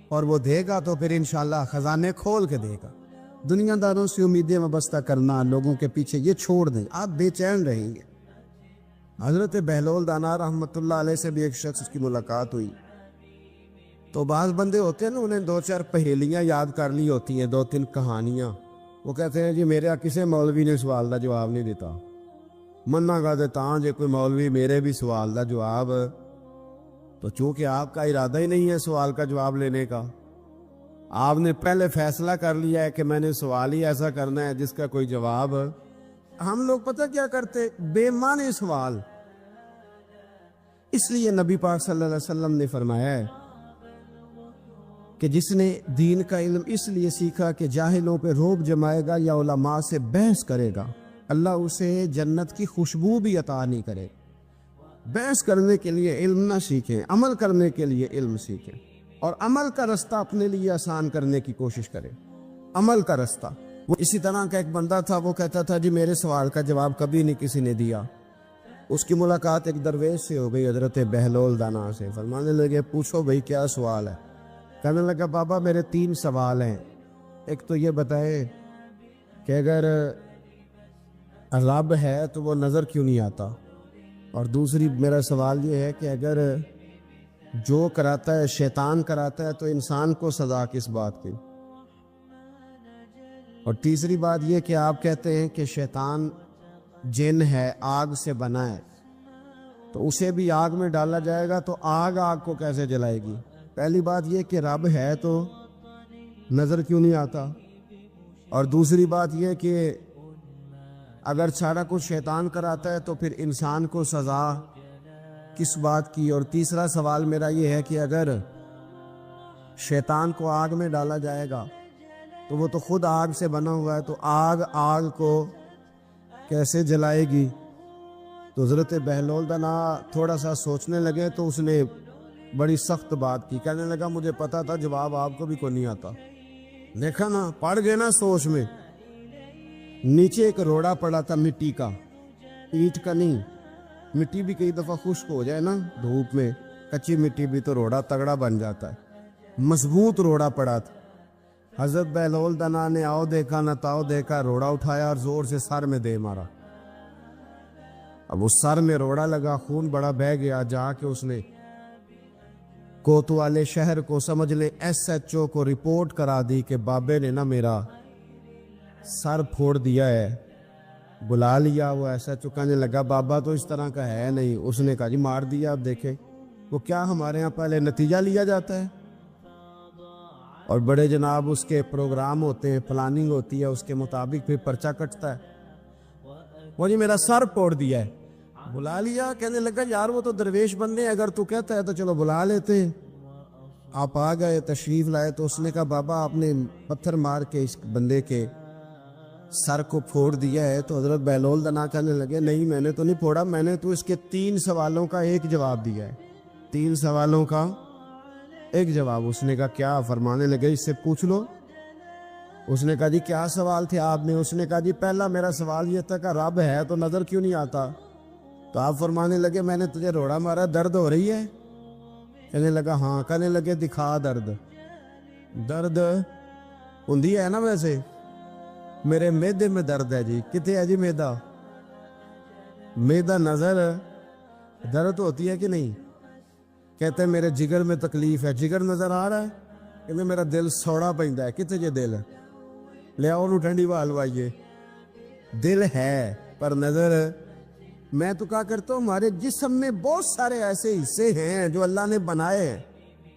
Speaker 2: اور وہ دے گا تو پھر انشاءاللہ خزانے کھول کے دے گا. دنیا داروں سے امیدیں وابستہ کرنا, لوگوں کے پیچھے, یہ چھوڑ دیں, آپ بے چین رہیں گے. حضرت بہلول دانا رحمۃ اللہ علیہ سے بھی ایک شخص کی ملاقات ہوئی. تو بعض بندے ہوتے ہیں نا, انہیں 2-4 پہیلیاں یاد کر لی ہوتی ہیں, 2-3 کہانیاں. وہ کہتے ہیں جی میرے کسی مولوی نے سوال دا جواب نہیں دیتا, منا گا دیتا ہاں جی کوئی مولوی میرے بھی سوال دا جواب. تو چونکہ آپ کا ارادہ ہی نہیں ہے سوال کا جواب لینے کا, آپ نے پہلے فیصلہ کر لیا ہے کہ میں نے سوال ہی ایسا کرنا ہے جس کا کوئی جواب. ہم لوگ پتہ کیا کرتے, بے معنی سوال. اس لیے نبی پاک صلی اللہ علیہ وسلم نے فرمایا ہے کہ جس نے دین کا علم اس لیے سیکھا کہ جاہلوں پہ رعب جمائے گا یا علماء سے بحث کرے گا, اللہ اسے جنت کی خوشبو بھی عطا نہیں کرے. بحث کرنے کے لیے علم نہ سیکھیں, عمل کرنے کے لیے علم سیکھیں, اور عمل کا رستہ اپنے لیے آسان کرنے کی کوشش کریں. عمل کا رستہ. وہ اسی طرح کا ایک بندہ تھا, وہ کہتا تھا جی میرے سوال کا جواب کبھی نہیں کسی نے دیا. اس کی ملاقات ایک درویش سے ہو گئی, حضرت بہلول دانا سے. فرمانے لگے پوچھو بھئی کیا سوال ہے. کہنے لگا بابا میرے 3 سوال ہیں. ایک تو یہ بتائے کہ اگر رب ہے تو وہ نظر کیوں نہیں آتا, اور دوسری میرا سوال یہ ہے کہ اگر جو کراتا ہے شیطان کراتا ہے تو انسان کو سزا کس بات کی, اور تیسری بات یہ کہ آپ کہتے ہیں کہ شیطان جن ہے, آگ سے بنا ہے, تو اسے بھی آگ میں ڈالا جائے گا تو آگ کو کیسے جلائے گی. پہلی بات یہ کہ رب ہے تو نظر کیوں نہیں آتا, اور دوسری بات یہ کہ اگر سارا کچھ شیطان کراتا ہے تو پھر انسان کو سزا کس بات کی. اور تیسرا سوال میرا یہ ہے کہ اگر شیطان کو آگ میں ڈالا جائے گا تو وہ تو خود آگ سے بنا ہوا ہے, تو آگ کو کیسے جلائے گی.
Speaker 1: تو حضرت بہلول دنا تھوڑا سا سوچنے لگے تو اس نے بڑی سخت بات کی. کہنے لگا مجھے پتا تھا جواب آپ کو بھی کوئی نہیں آتا. دیکھا نا, پڑ گئے نا سوچ میں. نیچے ایک روڑا پڑا تھا مٹی کا, اینٹ کا نہیں. مٹی بھی کئی دفعہ خشک ہو جائے نا دھوپ میں, کچی مٹی بھی تو روڑا تگڑا بن جاتا ہے. مضبوط روڑا پڑا تھا. حضرت بہلول دنا نے آؤ دیکھا نہ تاؤ دیکھا, روڑا اٹھایا اور زور سے سر میں دے مارا. اب اس سر میں روڑا لگا, خون بڑا بہہ گیا. جا کے اس نے کوتوالے شہر کو, سمجھ لے SHO کو رپورٹ کرا دی کہ بابے نے نا میرا سر پھوڑ دیا ہے. بلا لیا وہ SHO, کہنے لگا بابا تو اس طرح کا ہے نہیں. اس نے کہا جی مار دیا. اب دیکھیں وہ کیا ہمارے ہاں پہلے نتیجہ لیا جاتا ہے اور بڑے جناب اس کے پروگرام ہوتے ہیں, پلاننگ ہوتی ہے, اس کے مطابق پھر پرچہ کٹتا ہے. وہ جی میرا سر پھوڑ دیا ہے. بلا لیا. کہنے لگا یار وہ تو درویش بندے ہیں, اگر تو کہتا ہے تو چلو بلا لیتے. آپ آ گئے, تشریف لائے. تو اس نے کہا بابا آپ نے پتھر مار کے اس بندے کے سر کو پھوڑ دیا ہے. تو حضرت بہلول دنا کہنے لگے نہیں میں نے تو نہیں پھوڑا, میں نے تو اس کے 3 سوالوں کا ایک جواب دیا ہے. 3 سوالوں کا ایک جواب. اس نے کہا کیا؟ فرمانے لگے اس سے پوچھ لو. اس نے کہا جی کیا سوال تھے آپ نے؟ اس نے کہا جی پہلا میرا سوال یہ تھا کہ رب ہے تو نظر کیوں نہیں آتا؟ تو آپ فرمانے لگے میں نے تجھے روڑا مارا, درد ہو رہی ہے؟ کہنے لگا ہاں. کہنے لگے دکھا درد. درد ہوندی ہے نا ویسے, میرے میدے میں درد ہے جی. کتے ہے جی میدا؟ میدا نظر درد ہوتی ہے کہ نہیں؟ کہتے ہیں میرے جگر میں تکلیف ہے. جگر نظر آ رہا ہے؟ کہتے میرا دل سوڑا پیندا ہے. کتے جے دل لے آؤ نو ٹھنڈی وال وائیے. دل ہے پر نظر. میں تو کہا کرتا ہوں ہمارے جسم میں بہت سارے ایسے حصے ہیں جو اللہ نے بنائے ہیں,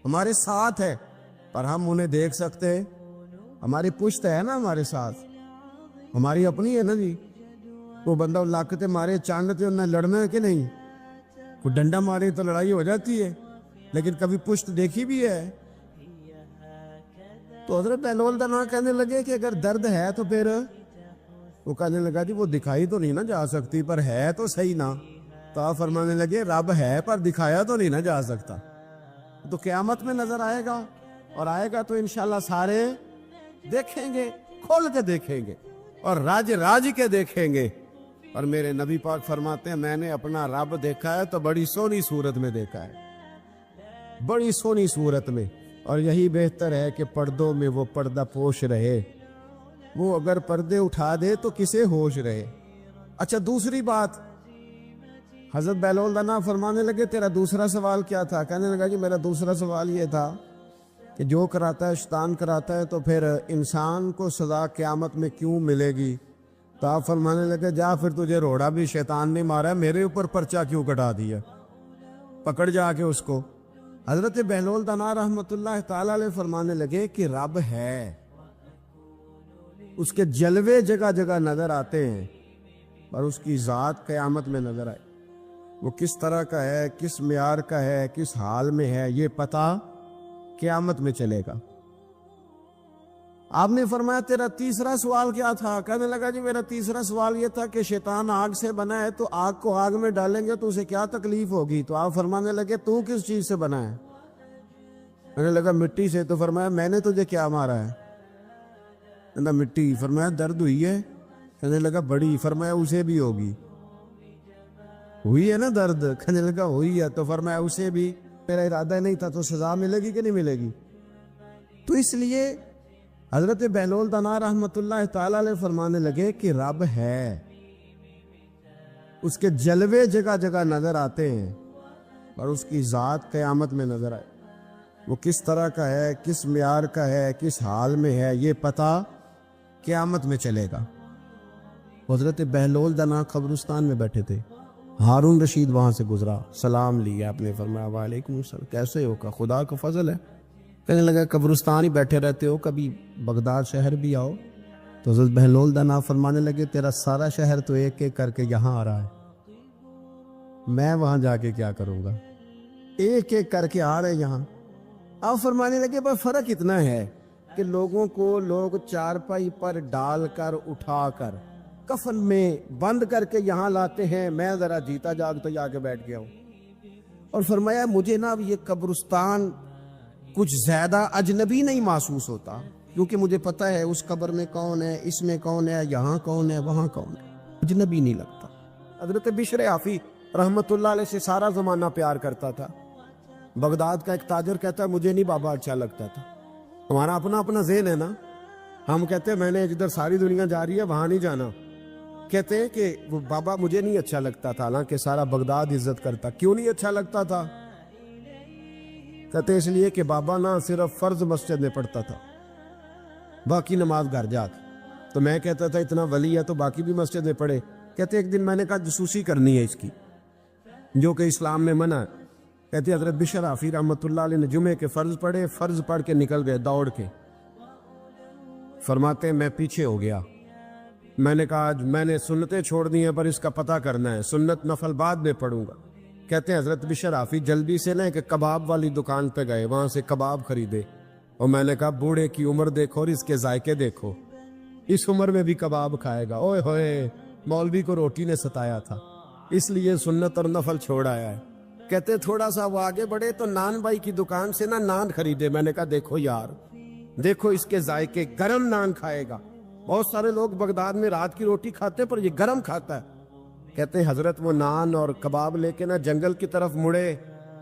Speaker 1: ہمارے ساتھ ہے پر ہم انہیں دیکھ سکتے ہیں. ہماری پشت ہے نا ہمارے ساتھ, ہماری اپنی ہے نا جی. وہ بندہ لاکتے مارے چاندتے انہیں لڑنا ہے کہ نہیں؟ کوئی ڈنڈا مارے تو لڑائی ہو جاتی ہے, لیکن کبھی پشت دیکھی بھی ہے. تو حضرت بہلول دنا کہنے لگے کہ اگر درد ہے تو پھر, وہ کہنے لگا جی وہ دکھائی تو نہیں نہ جا سکتی پر ہے تو صحیح نا. تو آپ فرمانے لگے رب ہے پر دکھایا تو نہیں نہ جا سکتا. تو قیامت میں نظر آئے گا, اور آئے گا تو انشاءاللہ سارے دیکھیں گے, کھول کے دیکھیں گے اور راج راج کے دیکھیں گے. اور میرے نبی پاک فرماتے ہیں میں نے اپنا رب دیکھا ہے تو بڑی سونی صورت میں دیکھا ہے, بڑی سونی صورت میں. اور یہی بہتر ہے کہ پردوں میں وہ پردہ پوش رہے. وہ اگر پردے اٹھا دے تو کسے ہوش رہے. اچھا دوسری بات, حضرت بہلول دنا فرمانے لگے تیرا دوسرا سوال کیا تھا؟ کہنے لگا جی میرا دوسرا سوال یہ تھا کہ جو کراتا ہے شیطان کراتا ہے تو پھر انسان کو سزا قیامت میں کیوں ملے گی؟ تو آپ فرمانے لگے جا پھر تجھے روڑا بھی شیطان نے مارا ہے, میرے اوپر پرچہ کیوں کٹا دیا؟ پکڑ جا کے اس کو. حضرت بہلول دنا رحمت اللہ تعالی علیہ فرمانے لگے کہ رب ہے, اس کے جلوے جگہ جگہ نظر آتے ہیں پر اس کی ذات قیامت میں نظر آئے. وہ کس طرح کا ہے, کس معیار کا ہے, کس حال میں ہے, یہ پتہ قیامت میں چلے گا. آپ نے فرمایا تیرا تیسرا سوال کیا تھا؟ کہنے لگا جی میرا تیسرا سوال یہ تھا کہ شیطان آگ سے بنا ہے تو آگ کو آگ میں ڈالیں گے تو اسے کیا تکلیف ہوگی؟ تو آپ فرمانے لگے تو کس چیز سے بنا ہے؟ کہنے لگا مٹی سے. تو فرمایا میں نے تجھے کیا مارا ہے؟ کہنا مٹی. فرمایا درد ہوئی ہے؟ کہنے لگا بڑی. فرمایا اسے بھی ہوگی. ہوئی ہے نا درد؟ کہنے لگا ہوئی ہے. تو فرمایا اسے بھی. میرا ارادہ نہیں تھا تو سزا ملے گی کہ نہیں ملے گی؟ تو اس لیے حضرت بہلول دنا رحمت اللہ تعالی علیہ فرمانے لگے کہ رب ہے, اس کے جلوے جگہ جگہ نظر آتے ہیں اور اس کی ذات قیامت میں نظر آئے. وہ کس طرح کا ہے, کس معیار کا ہے, کس حال میں ہے, یہ پتہ قیامت میں چلے گا. حضرت بہلول دنا قبرستان میں بیٹھے تھے, ہارون رشید وہاں سے گزرا, سلام لیا آپ نے, فرمایا وعلیکم السلام, کیسے ہو؟ کا خدا کا فضل ہے. کہنے لگا قبرستان ہی بیٹھے رہتے ہو, کبھی بغداد شہر بھی آؤ. تو حضرت بہلول دنا فرمانے لگے تیرا سارا شہر تو ایک ایک کر کے یہاں آ رہا ہے, میں وہاں جا کے کیا کروں گا؟ ایک ایک کر کے آ رہے یہاں. آپ فرمانے لگے پر فرق اتنا ہے کہ لوگوں کو لوگ چارپائی پر ڈال کر اٹھا کر کفن میں بند کر کے یہاں لاتے ہیں، میں ذرا جیتا جاگتا جا کے بیٹھ گیا ہوں۔ اور فرمایا مجھے نا یہ قبرستان کچھ زیادہ اجنبی نہیں محسوس ہوتا، کیونکہ مجھے پتہ ہے اس قبر میں کون ہے، اس میں کون ہے، یہاں کون ہے، وہاں کون ہے، اجنبی نہیں لگتا۔ حضرت بشر حافی رحمت اللہ علیہ سے سارا زمانہ پیار کرتا تھا۔ بغداد کا ایک تاجر کہتا ہے مجھے نہیں بابا اچھا لگتا تھا۔ ہمارا اپنا اپنا ذہن ہے نا، ہم کہتے ہیں میں نے جدھر ساری دنیا جا رہی ہے وہاں نہیں جانا، کہتے ہیں کہ وہ بابا مجھے نہیں اچھا لگتا تھا، حالانکہ سارا بغداد عزت کرتا۔ کیوں نہیں اچھا لگتا تھا؟ کہتے اس لیے کہ بابا نہ صرف فرض مسجد میں پڑھتا تھا، باقی نماز گھر جا کے۔ تو میں کہتا تھا اتنا ولی ہے تو باقی بھی مسجد میں پڑھے۔ کہتے ایک دن میں نے کہا جسوسی کرنی ہے اس کی، جو کہ اسلام میں منع ہے۔ کہتے حضرت بشر حافی رحمۃ اللہ علیہ نے جمعے کے فرض پڑھے، فرض پڑھ کے نکل گئے دوڑ کے۔ فرماتے میں پیچھے ہو گیا، میں نے کہا آج میں نے سنتیں چھوڑ دی ہیں پر اس کا پتہ کرنا ہے، سنت نفل بعد میں پڑھوں گا۔ کہتے ہیں حضرت بشر حافی جلدی سے نا کہ کباب والی دکان پہ گئے، وہاں سے کباب خریدے، اور میں نے کہا بوڑھے کی عمر دیکھو اور اس کے ذائقے دیکھو، اس عمر میں بھی کباب کھائے گا۔ اوئے ہوئے، مولوی کو روٹی نے ستایا تھا، اس لیے سنت اور نفل چھوڑ آیا ہے۔ کہتے تھوڑا سا وہ آگے بڑھے تو نان بھائی کی دکان سے نا نان خریدے، میں نے کہا دیکھو یار، دیکھو اس کے ذائقے، گرم نان کھائے گا۔ بہت سارے لوگ بغداد میں رات کی روٹی کھاتے پر یہ گرم کھاتا ہے۔ کہتے ہیں حضرت وہ نان اور کباب لے کے نا جنگل کی طرف مڑے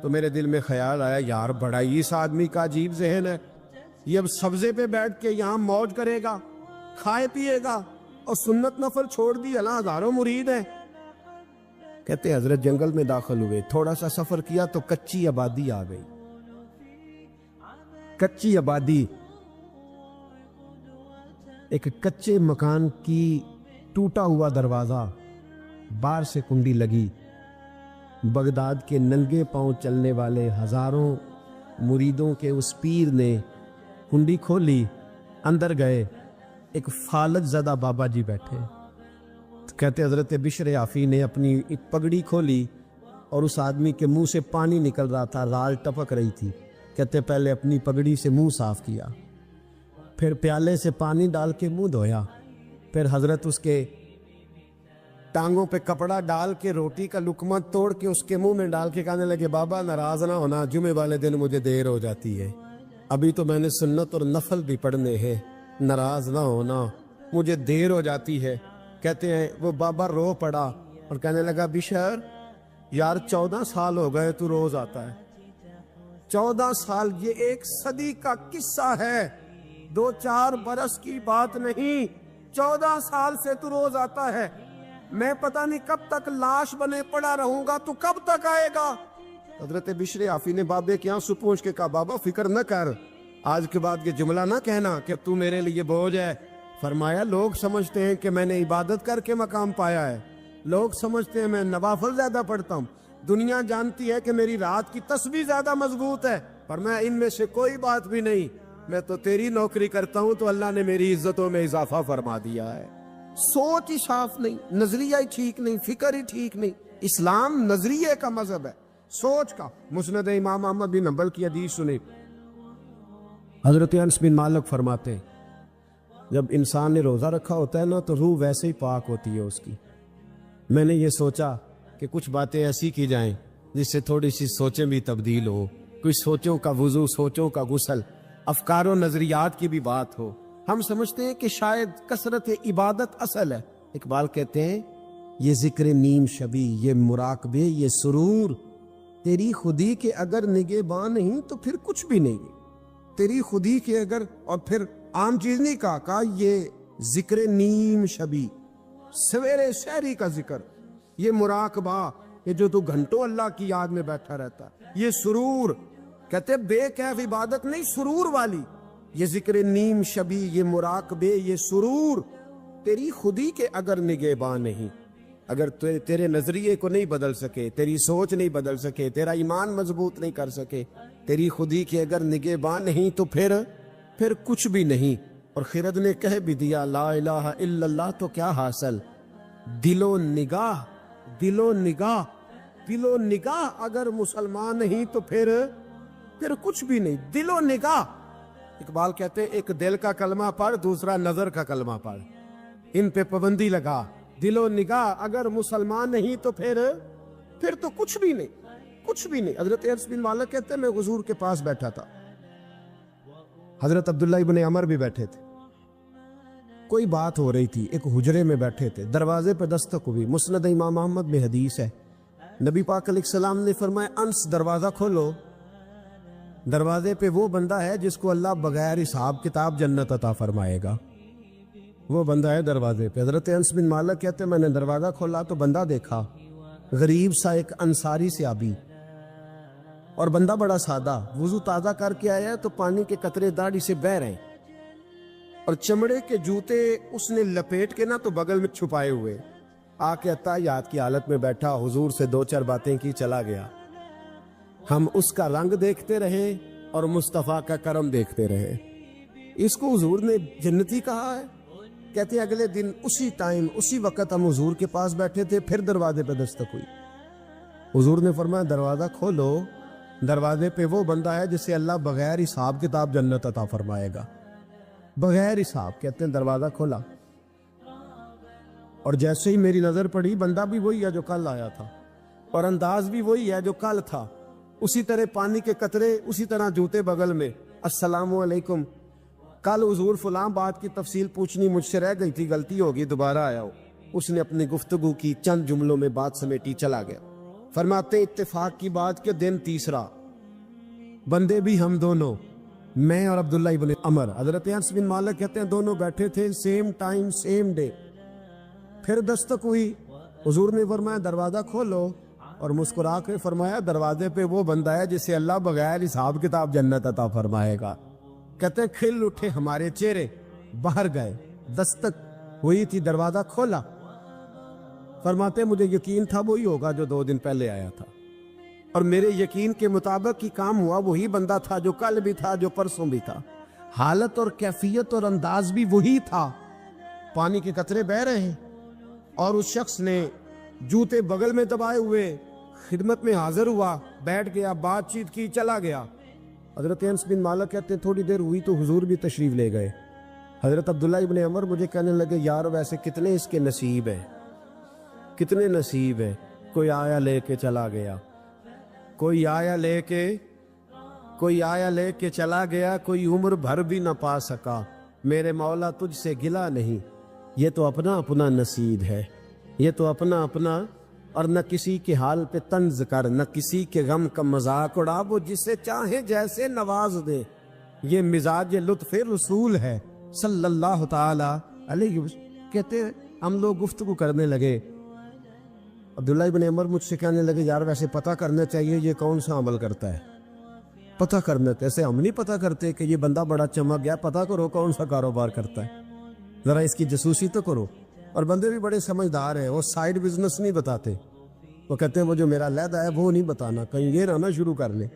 Speaker 1: تو میرے دل میں خیال آیا یار بڑا ہی اس آدمی کا عجیب ذہن ہے، یہ اب سبزے پہ بیٹھ کے یہاں موج کرے گا، کھائے پیے گا، اور سنت نفل چھوڑ دی، اللہ ہزاروں مرید ہیں۔ کہتے حضرت جنگل میں داخل ہوئے، تھوڑا سا سفر کیا تو کچی آبادی آ گئی۔ کچی آبادی، ایک کچے مکان کی ٹوٹا ہوا دروازہ، باہر سے کنڈی لگی۔ بغداد کے ننگے پاؤں چلنے والے ہزاروں مریدوں کے اس پیر نے کنڈی کھولی، اندر گئے، ایک فالج زدہ بابا جی بیٹھے۔ کہتے حضرت بشر حافی نے اپنی ایک پگڑی کھولی اور اس آدمی کے منہ سے پانی نکل رہا تھا، رال ٹپک رہی تھی۔ کہتے پہلے اپنی پگڑی سے منہ صاف کیا، پھر پیالے سے پانی ڈال کے منہ دھویا، پھر حضرت اس کے ٹانگوں پہ کپڑا ڈال کے روٹی کا لقمہ توڑ کے اس کے منہ میں ڈال کے کہنے لگے بابا ناراض نہ ہونا، جمعے والے دن مجھے دیر ہو جاتی ہے، ابھی تو میں نے سنت اور نفل بھی پڑھنے ہیں، ناراض نہ ہونا، مجھے دیر ہو جاتی ہے۔ کہتے ہیں وہ بابا رو پڑا اور کہنے لگا بشر یار 14 سال ہو گئے تو روز آتا ہے، 14 سال، یہ 1 صدی کا قصہ ہے، 2-4 برس کی بات نہیں، 14 سال سے تو روز آتا ہے، میں پتہ نہیں کب تک لاش بنے پڑا رہوں گا، تو کب تک آئے گا؟ حضرت بشر حافی نے بابے کے آنسو پوچھ کے کہا بابا فکر نہ کر، آج کے بعد یہ جملہ نہ کہنا کہ تو میرے لیے بوجھ ہے۔ فرمایا لوگ سمجھتے ہیں کہ میں نے عبادت کر کے مقام پایا ہے، لوگ سمجھتے ہیں میں نوافل زیادہ پڑھتا ہوں، دنیا جانتی ہے کہ میری رات کی تسبیح زیادہ مضبوط ہے، پر میں ان میں سے کوئی بات بھی نہیں، میں تو تیری نوکری کرتا ہوں تو اللہ نے میری عزتوں میں اضافہ فرما دیا ہے۔ سوچ ہی صاف نہیں، نظریہ ہی ٹھیک نہیں، فکر ہی ٹھیک نہیں۔ اسلام نظریے کا مذہب ہے، سوچ کا۔ مسند امام احمد بن حنبل کی حدیث سنی، حضرت انس بن مالک فرماتے ہیں جب انسان نے روزہ رکھا ہوتا ہے نا تو روح ویسے ہی پاک ہوتی ہے اس کی۔ میں نے یہ سوچا کہ کچھ باتیں ایسی کی جائیں جس سے تھوڑی سی سوچیں بھی تبدیل ہو، کچھ سوچوں کا وضو، سوچوں کا غسل، افکار و نظریات کی بھی بات ہو۔ ہم سمجھتے ہیں کہ شاید کثرت عبادت اصل ہے۔ اقبال کہتے ہیں یہ ذکر نیم شبی، یہ مراقبے، یہ سرور، تیری خودی کے اگر نگہباں نہیں تو پھر کچھ بھی نہیں، تیری خودی کے اگر، اور پھر عام چیز نہیں کہا یہ ذکر نیم شبی، سویرے شہری کا ذکر، یہ مراقبہ، یہ جو تو گھنٹوں اللہ کی یاد میں بیٹھا رہتا ہے، یہ سرور، کہتے بے کیف عبادت نہیں، سرور والی، یہ ذکر نیم شبی، یہ مراقبے، یہ سرور، تیری خودی کے اگر نگہباں نہیں، اگر تیرے نظریے کو نہیں بدل سکے، تیری سوچ نہیں بدل سکے، تیرا ایمان مضبوط نہیں کر سکے، تیری خودی کے اگر نگہباں نہیں تو پھر کچھ بھی نہیں۔ اور خرد نے کہہ بھی دیا لا الہ الا اللہ تو کیا حاصل؟ دل و نگاہ، دل و نگاہ، دل و نگاہ اگر مسلمان نہیں تو پھر کچھ بھی نہیں، دل و نگاہ۔ اقبال کہتے ہیں ایک دل کا کلمہ پڑھ، دوسرا نظر کا کلمہ پڑھ، ان پہ پابندی لگا، دل و نگاہ اگر مسلمان نہیں تو پھر تو کچھ بھی نہیں. حضرت انس بن مالک کہتے ہیں میں حضور کے پاس بیٹھا تھا, حضرت عبداللہ ابن عمر بھی بیٹھے تھے, کوئی بات ہو رہی تھی, ایک حجرے میں بیٹھے تھے, دروازے پہ دستک ہوئی. مسند امام احمد میں حدیث ہے, نبی پاک علیہ السلام نے فرمایا انس دروازہ کھولو, دروازے پہ وہ بندہ ہے جس کو اللہ بغیر حساب کتاب جنت عطا فرمائے گا, وہ بندہ ہے دروازے پہ. حضرت انس بن مالک کہتے ہیں میں نے دروازہ کھولا تو بندہ دیکھا, غریب سا ایک انصاری صحابی, اور بندہ بڑا سادہ, وضو تازہ کر کے آیا ہے تو پانی کے قطرے داڑھی سے بہہ رہے ہیں, اور چمڑے کے جوتے اس نے لپیٹ کے تو بغل میں چھپائے ہوئے, آ کے عطیات کی حالت میں بیٹھا, حضور سے 2-4 باتیں کی, چلا گیا. ہم اس کا رنگ دیکھتے رہے اور مصطفیٰ کا کرم دیکھتے رہے. اس کو حضور نے جنتی کہا ہے. کہتے ہیں اگلے دن اسی ٹائم اسی وقت ہم حضور کے پاس بیٹھے تھے, پھر دروازے پہ دستک ہوئی. حضور نے فرمایا دروازہ کھولو, دروازے پہ وہ بندہ ہے جسے اللہ بغیر حساب کتاب جنت عطا فرمائے گا, بغیر حساب. کہتے ہیں دروازہ کھولا اور جیسے ہی میری نظر پڑی, بندہ بھی وہی ہے جو کل آیا تھا, اور انداز بھی وہی ہے جو کل تھا, اسی طرح پانی کے قطرے, اسی طرح جوتے بغل میں, السلام علیکم, کل حضور فلاں بات کی تفصیل پوچھنی مجھ سے رہ گئی تھی, غلطی ہوگی, دوبارہ آیا ہو. اس نے اپنی گفتگو کی, چند جملوں میں بات سمیٹی, چلا گیا. فرماتے اتفاق کی بات کہ دن تیسرا, بندے بھی ہم دونوں, میں اور عبداللہ ابن عمر. حضرت انس بن مالک کہتے ہیں دونوں بیٹھے تھے, سیم ٹائم سیم ڈے. پھر دستک ہوئی, حضور نے فرمایا دروازہ کھولو, اور مسکرا کے فرمایا دروازے پہ وہ بندہ ہے جسے اللہ بغیر حساب کتاب جنت عطا فرمائے گا. کہتے ہیں کھل اٹھے ہمارے چہرے, باہر گئے, دستک ہوئی تھی, دروازہ کھولا. فرماتے مجھے یقین تھا وہی ہوگا جو 2 دن پہلے آیا تھا, اور میرے یقین کے مطابق ہی کام ہوا, وہی بندہ تھا جو کل بھی تھا, جو پرسوں بھی تھا, حالت اور کیفیت اور انداز بھی وہی تھا. پانی کے قطرے بہ رہے ہیں, اور اس شخص نے جوتے بغل میں دبائے ہوئے خدمت میں حاضر ہوا, بیٹھ گیا, بات چیت کی, چلا گیا. حضرت انس بن مالک کہتے ہیں تھوڑی دیر ہوئی تو حضور بھی تشریف لے گئے. حضرت عبداللہ ابن عمر مجھے کہنے لگے یار ویسے کتنے اس کے نصیب ہیں, کتنے نصیب ہیں, کوئی آیا لے کے چلا گیا, کوئی آیا لے کے چلا گیا, کوئی عمر بھر بھی نہ پا سکا. میرے مولا تجھ سے گلا نہیں, یہ تو اپنا اپنا نصیب ہے, یہ تو اپنا اپنا. اور نہ کسی کے حال پہ طنز کر, نہ کسی کے غم کا مذاق اڑا, وہ جسے چاہے جیسے نواز دے. یہ مزاج لطف رسول ہے صلی اللہ تعالی علیہ وسلم. کہتے ہیں ہم لوگ گفتگو کرنے لگے. عبداللہ ابن عمر مجھ سے کہنے لگے یار ویسے پتہ کرنا چاہیے یہ کون سا عمل کرتا ہے, پتہ کرنا. ایسے ہم نہیں پتہ کرتے کہ یہ بندہ بڑا چمک گیا, پتہ کرو کون سا کاروبار کرتا ہے, ذرا اس کی جاسوسی تو کرو. اور بندے بھی بڑے سمجھدار ہیں, وہ سائیڈ بزنس نہیں بتاتے, وہ کہتے ہیں وہ جو میرا علیحدہ ہے وہ نہیں بتانا, کہیں یہ نہ شروع کر لیں.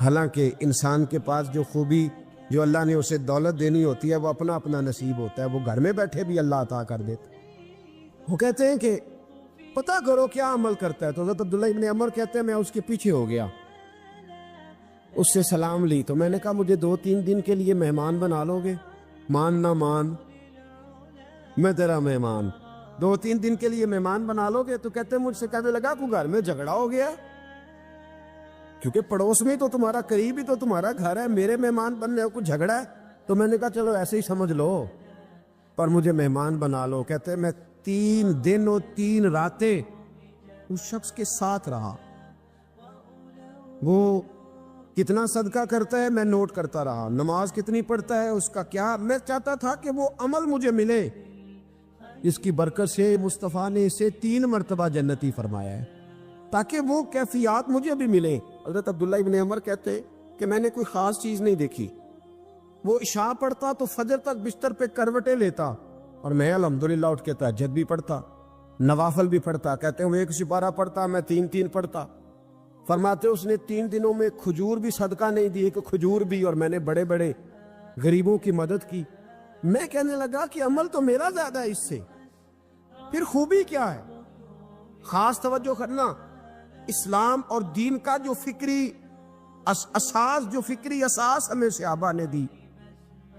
Speaker 1: حالانکہ انسان کے پاس جو خوبی, جو اللہ نے اسے دولت دینی ہوتی ہے, وہ اپنا اپنا نصیب ہوتا ہے, وہ گھر میں بیٹھے بھی اللہ عطا کر دیتا. وہ کہتے ہیں کہ پتہ کرو کیا عمل کرتا ہے. تو حضرت عبداللہ ابن عمر کہتے ہیں میں اس کے پیچھے ہو گیا, اس سے سلام لی. تو میں نے کہا مجھے 2-3 دن کے لیے مہمان بنا لو گے, مان نہ مان میں تیرا مہمان, 2-3 دن کے لیے مہمان بنا لو گے. تو کہتے ہیں مجھ سے کہنے لگا کوئی گھر میں جھگڑا ہو گیا, کیونکہ پڑوس میں تو تمہارا قریب ہی تو تمہارا گھر ہے, میرے مہمان بننے کو جھگڑا ہے. تو میں نے کہا چلو ایسے ہی سمجھ لو, پر مجھے مہمان بنا لو. کہتے ہیں میں 3 دن اور 3 راتیں اس شخص کے ساتھ رہا. وہ کتنا صدقہ کرتا ہے میں نوٹ کرتا رہا, نماز کتنی پڑھتا ہے اس کا کیا. میں چاہتا تھا کہ وہ عمل مجھے ملے, اس کی برکت سے مصطفیٰ نے اسے 3 مرتبہ جنتی فرمایا ہے, تاکہ وہ کیفیات مجھے بھی ملیں. حضرت عبداللہ ابن عمر کہتے کہ میں نے کوئی خاص چیز نہیں دیکھی. وہ عشاء پڑھتا تو فجر تک بستر پہ کروٹیں لیتا, اور میں الحمدللہ اٹھ کے تہجد بھی پڑھتا, نوافل بھی پڑھتا. کہتے ہیں وہ 1 سپارہ پڑھتا, میں 3 پڑھتا. فرماتے اس نے 3 دنوں میں کھجور بھی صدقہ نہیں دی, کہ کھجور بھی, اور میں نے بڑے بڑے غریبوں کی مدد کی. میں کہنے لگا کہ عمل تو میرا زیادہ ہے اس سے, پھر خوبی کیا ہے. خاص توجہ کرنا, اسلام اور دین کا جو فکری اساس ہمیں صحابہ نے دی,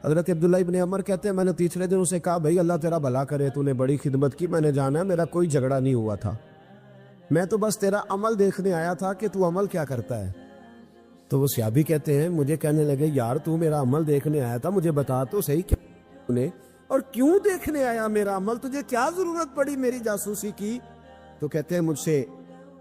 Speaker 1: حضرت عبداللہ ابن عمر کہتے ہیں میں نے تیسرے دن اسے کہا بھائی اللہ تیرا بھلا کرے، تو نے بڑی خدمت کی، میں نے جانا ہے میرا کوئی جھگڑا نہیں ہوا تھا، میں تو بس تیرا عمل دیکھنے آیا تھا کہ تو عمل کیا کرتا ہے۔ تو وہ صحابی کہتے ہیں مجھے کہنے لگے یار تو میرا عمل دیکھنے آیا تھا، مجھے بتا تو صحیح کیا نے اور کیوں دیکھنے آیا میرا عمل، تجھے کیا ضرورت پڑی میری جاسوسی کی؟ تو کہتے ہیں مجھ سے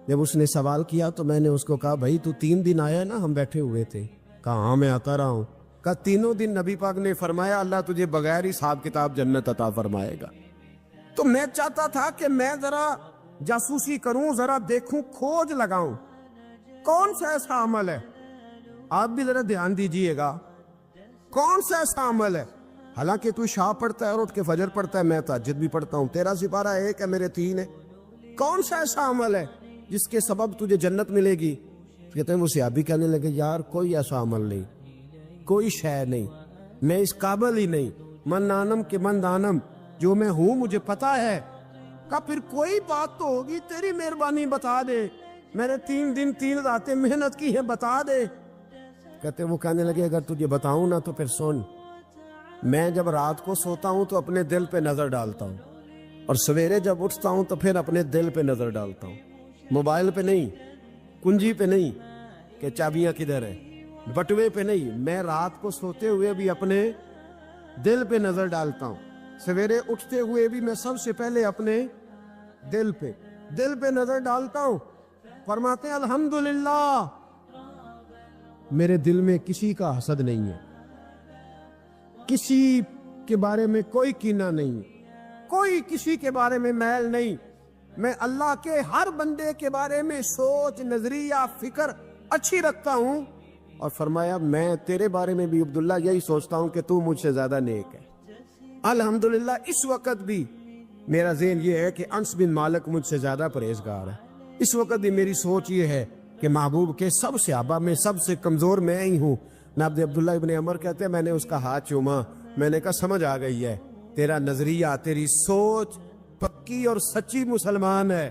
Speaker 1: جب اس نے سوال کیا تو میں نے اس کو کہا بھائی تو 3 دن آیا نا، ہم بیٹھے ہوئے تھے، کہا ہاں میں آتا رہا ہوں، کہا تینوں دن نبی پاک نے فرمایا اللہ تجھے بغیر حساب کتاب جنت عطا فرمائے گا۔ تو میں چاہتا تھا کہ میں ذرا جاسوسی کروں، ذرا دیکھوں، کھوج لگاؤں کون سا ایسا عمل ہے، آپ بھی ذرا دھیان دیجئے گا کون سا ایسا عمل ہے، حالانکہ تو شاہ پڑھتا ہے اور اٹھ کے فجر پڑھتا ہے، میں تہجد بھی پڑھتا ہوں، تیرا سپارہ 1 ہے میرے 3 ہے، کون سا ایسا عمل ہے جس کے سبب تجھے جنت ملے گی؟ کہتے ہیں وہ صحابی کہنے لگے یار کوئی ایسا عمل نہیں، کوئی شے نہیں، میں اس قابل ہی نہیں، من نانم کے من دانم، جو میں ہوں مجھے پتا ہے۔ کہا پھر کوئی بات تو ہوگی، تیری مہربانی بتا دے، میں نے 3 دن 3 راتیں محنت کی ہے، بتا دے۔ کہتے وہ کہنے لگے اگر تجھے بتاؤں نا تو پھر سن، میں جب رات کو سوتا ہوں تو اپنے دل پہ نظر ڈالتا ہوں، اور سویرے جب اٹھتا ہوں تو پھر اپنے دل پہ نظر ڈالتا ہوں، موبائل پہ نہیں، کنجی پہ نہیں کہ چابیاں کدھر ہیں، بٹوے پہ نہیں، میں رات کو سوتے ہوئے بھی اپنے دل پہ نظر ڈالتا ہوں، سویرے اٹھتے ہوئے بھی میں سب سے پہلے اپنے دل پہ نظر ڈالتا ہوں۔ فرماتے ہیں الحمدللہ میرے دل میں کسی کا حسد نہیں ہے، کسی کے بارے میں کوئی کینہ نہیں ہے، کوئی کسی کے بارے میں میل نہیں، میں اللہ کے ہر بندے کے بارے میں سوچ، نظریہ، فکر اچھی رکھتا ہوں، اور فرمایا میں تیرے بارے میں بھی عبداللہ یہی سوچتا ہوں کہ تو مجھ سے زیادہ نیک ہے۔ الحمدللہ اس وقت بھی میرا ذہن یہ ہے کہ انس بن مالک مجھ سے زیادہ پرہیزگار ہے، اس وقت بھی میری سوچ یہ ہے کہ محبوب کے سب صحابہ میں سب سے کمزور میں ہی ہوں۔ نابد عبداللہ ابن عمر کہتے ہیں میں نے اس کا ہاتھ چوما، میں نے کہا سمجھ آ گئی ہے، تیرا نظریہ، تیری سوچ پکی اور سچی مسلمان ہے،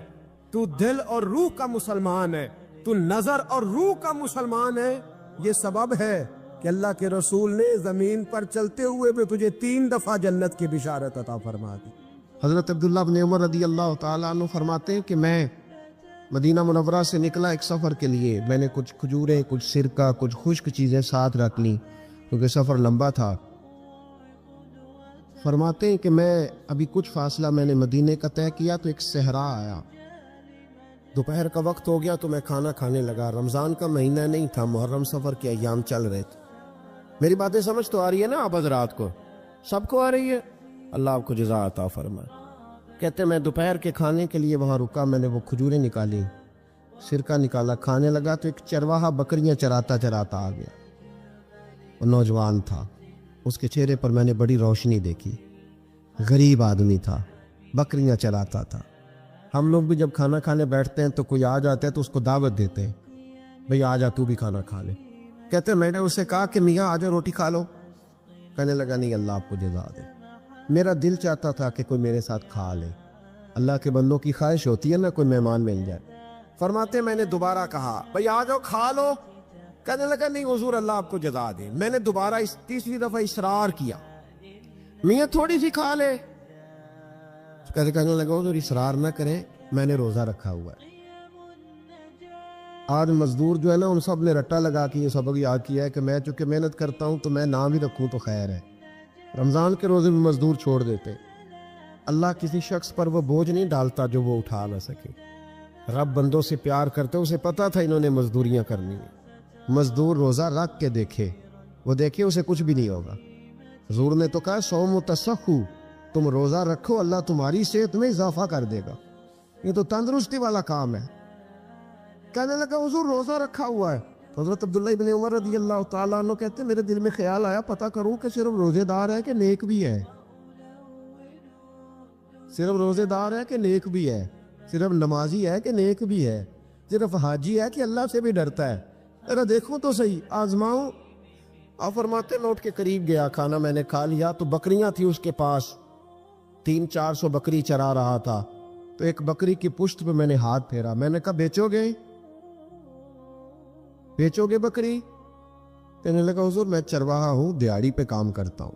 Speaker 1: تو دل اور روح کا مسلمان ہے، تو نظر اور روح کا مسلمان ہے، یہ سبب ہے کہ اللہ کے رسول نے زمین پر چلتے ہوئے بھی تجھے 3 دفعہ جنت کی بشارت عطا فرما دی۔ حضرت عبداللہ بن عمر رضی اللہ تعالیٰ عنہ فرماتے ہیں کہ میں مدینہ منورہ سے نکلا ایک سفر کے لیے، میں نے کچھ کھجوریں، کچھ سرکہ، کچھ خشک چیزیں ساتھ رکھ لیں کیونکہ سفر لمبا تھا۔ فرماتے ہیں کہ میں ابھی کچھ فاصلہ میں نے مدینے کا طے کیا تو ایک صحرا آیا، دوپہر کا وقت ہو گیا تو میں کھانا کھانے لگا، رمضان کا مہینہ نہیں تھا، محرم سفر کے ایام چل رہے تھے۔ میری باتیں سمجھ تو آ رہی ہے نا آپ حضرات کو؟ سب کو آ رہی ہے؟ اللہ آپ کو جزا عطا فرمائے۔ کہتے میں دوپہر کے کھانے کے لیے وہاں رکا، میں نے وہ کھجوریں نکالی، سرکہ نکالا، کھانے لگا تو ایک چرواہا بکریاں چراتا چراتا آ گیا، وہ نوجوان تھا، اس کے چہرے پر میں نے بڑی روشنی دیکھی، غریب آدمی تھا، بکریاں چراتا تھا۔ ہم لوگ بھی جب کھانا کھانے بیٹھتے ہیں تو کوئی آ جاتا ہے تو اس کو دعوت دیتے ہیں، بھئی آ جا تو بھی کھانا کھا لے۔ کہتے میں نے اسے کہا کہ میاں آ جا روٹی کھا لو، کہنے لگا نہیں اللہ آپ کو جزا دے۔ میرا دل چاہتا تھا کہ کوئی میرے ساتھ کھا لے، اللہ کے بندوں کی خواہش ہوتی ہے نا کوئی مہمان مل جائے۔ فرماتے میں نے دوبارہ کہا بھئی آ جاؤ کھا لو، کہنے لگا نہیں حضور اللہ آپ کو جزا دے۔ میں نے دوبارہ 3 دفعہ اصرار کیا، میاں تھوڑی سی کھا لے، کہنے لگا حضور اصرار نہ کریں، میں نے روزہ رکھا ہوا ہے۔ آج مزدور جو ہے نا ان سب نے رٹا لگا کے یہ سبق یاد کیا ہے کہ میں چونکہ محنت کرتا ہوں تو میں نہ بھی رکھوں تو خیر ہے۔ رمضان کے روزے بھی مزدور چھوڑ دیتے۔ اللہ کسی شخص پر وہ بوجھ نہیں ڈالتا جو وہ اٹھا نہ سکے۔ رب بندوں سے پیار کرتے، اسے پتا تھا انہوں نے مزدوریاں کرنی ہیں۔ مزدور روزہ رکھ کے دیکھے، وہ دیکھے اسے کچھ بھی نہیں ہوگا۔ حضور نے تو کہا صوم تسخو، تم روزہ رکھو اللہ تمہاری صحت میں اضافہ کر دے گا، یہ تو تندرستی والا کام ہے۔ کہنے لگا حضور روزہ رکھا ہوا ہے۔ حضرت عبداللہ ابن عمر رضی اللہ تعالیٰ عنہ کہتے ہیں میرے دل میں خیال آیا پتہ کروں کہ صرف روزے دار ہے کہ نیک بھی ہے، صرف روزے دار ہے کہ نیک بھی ہے، صرف نمازی ہے کہ نیک بھی ہے، صرف حاجی ہے کہ اللہ سے بھی ڈرتا ہے، ذرا دیکھوں تو صحیح، آزماؤں۔ آپ فرماتے لوٹ کے قریب گیا، کھانا میں نے کھا لیا تو بکریاں تھی اس کے پاس، 300-400 بکری چرا رہا تھا، تو ایک بکری کی پشت پہ میں نے ہاتھ پھیرا، میں نے کہا بیچو گے بکری؟ کہنے لگا حضور میں چرواہا ہوں، دیہاڑی پہ کام کرتا ہوں،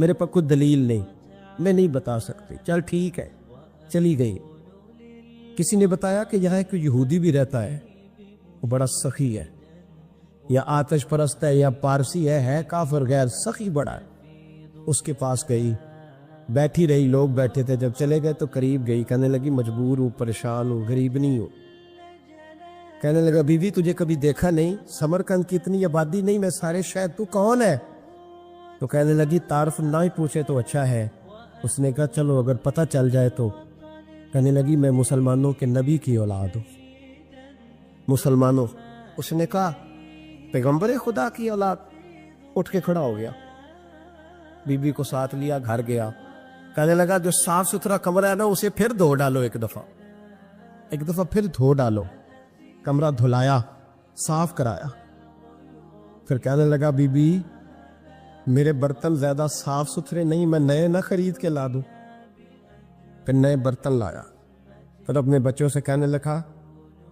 Speaker 3: میرے پاس کوئی دلیل نہیں، میں نہیں بتا سکتی۔ چل ٹھیک ہے، چلی گئی۔ کسی نے بتایا کہ یہاں کوئی یہودی بھی رہتا ہے، وہ بڑا سخی ہے، یا آتش پرست ہے، یا پارسی ہے کافر غیر، سخی بڑا ہے۔ اس کے پاس گئی، بیٹھی رہی، لوگ بیٹھے تھے، جب چلے گئے تو قریب گئی، کہنے لگی مجبور ہوں، پریشان ہوں، غریب نہیں ہوں۔ کہنے لگا بیوی تجھے کبھی دیکھا نہیں، سمرقند کی اتنی آبادی نہیں، میں سارے شہر، تو کون ہے؟ تو کہنے لگی تعارف نہ ہی پوچھے تو اچھا ہے۔ اس نے کہا چلو اگر پتہ چل جائے تو۔ کہنے لگی میں مسلمانوں کے نبی کی اولاد ہوں۔ مسلمانوں؟ اس نے کہا پیغمبر خدا کی اولاد۔ اٹھ کے کھڑا ہو گیا، بی بی کو ساتھ لیا، گھر گیا۔ کہنے لگا جو صاف ستھرا کمرہ ہے نا اسے پھر دھو ڈالو، ایک دفعہ پھر دھو ڈالو۔ کمرہ دھلایا، صاف کرایا۔ پھر کہنے لگا بی بی میرے برتن زیادہ صاف ستھرے نہیں، میں نئے نہ خرید کے لا دوں۔ پھر نئے برتن لایا، پھر اپنے بچوں سے کہنے لگا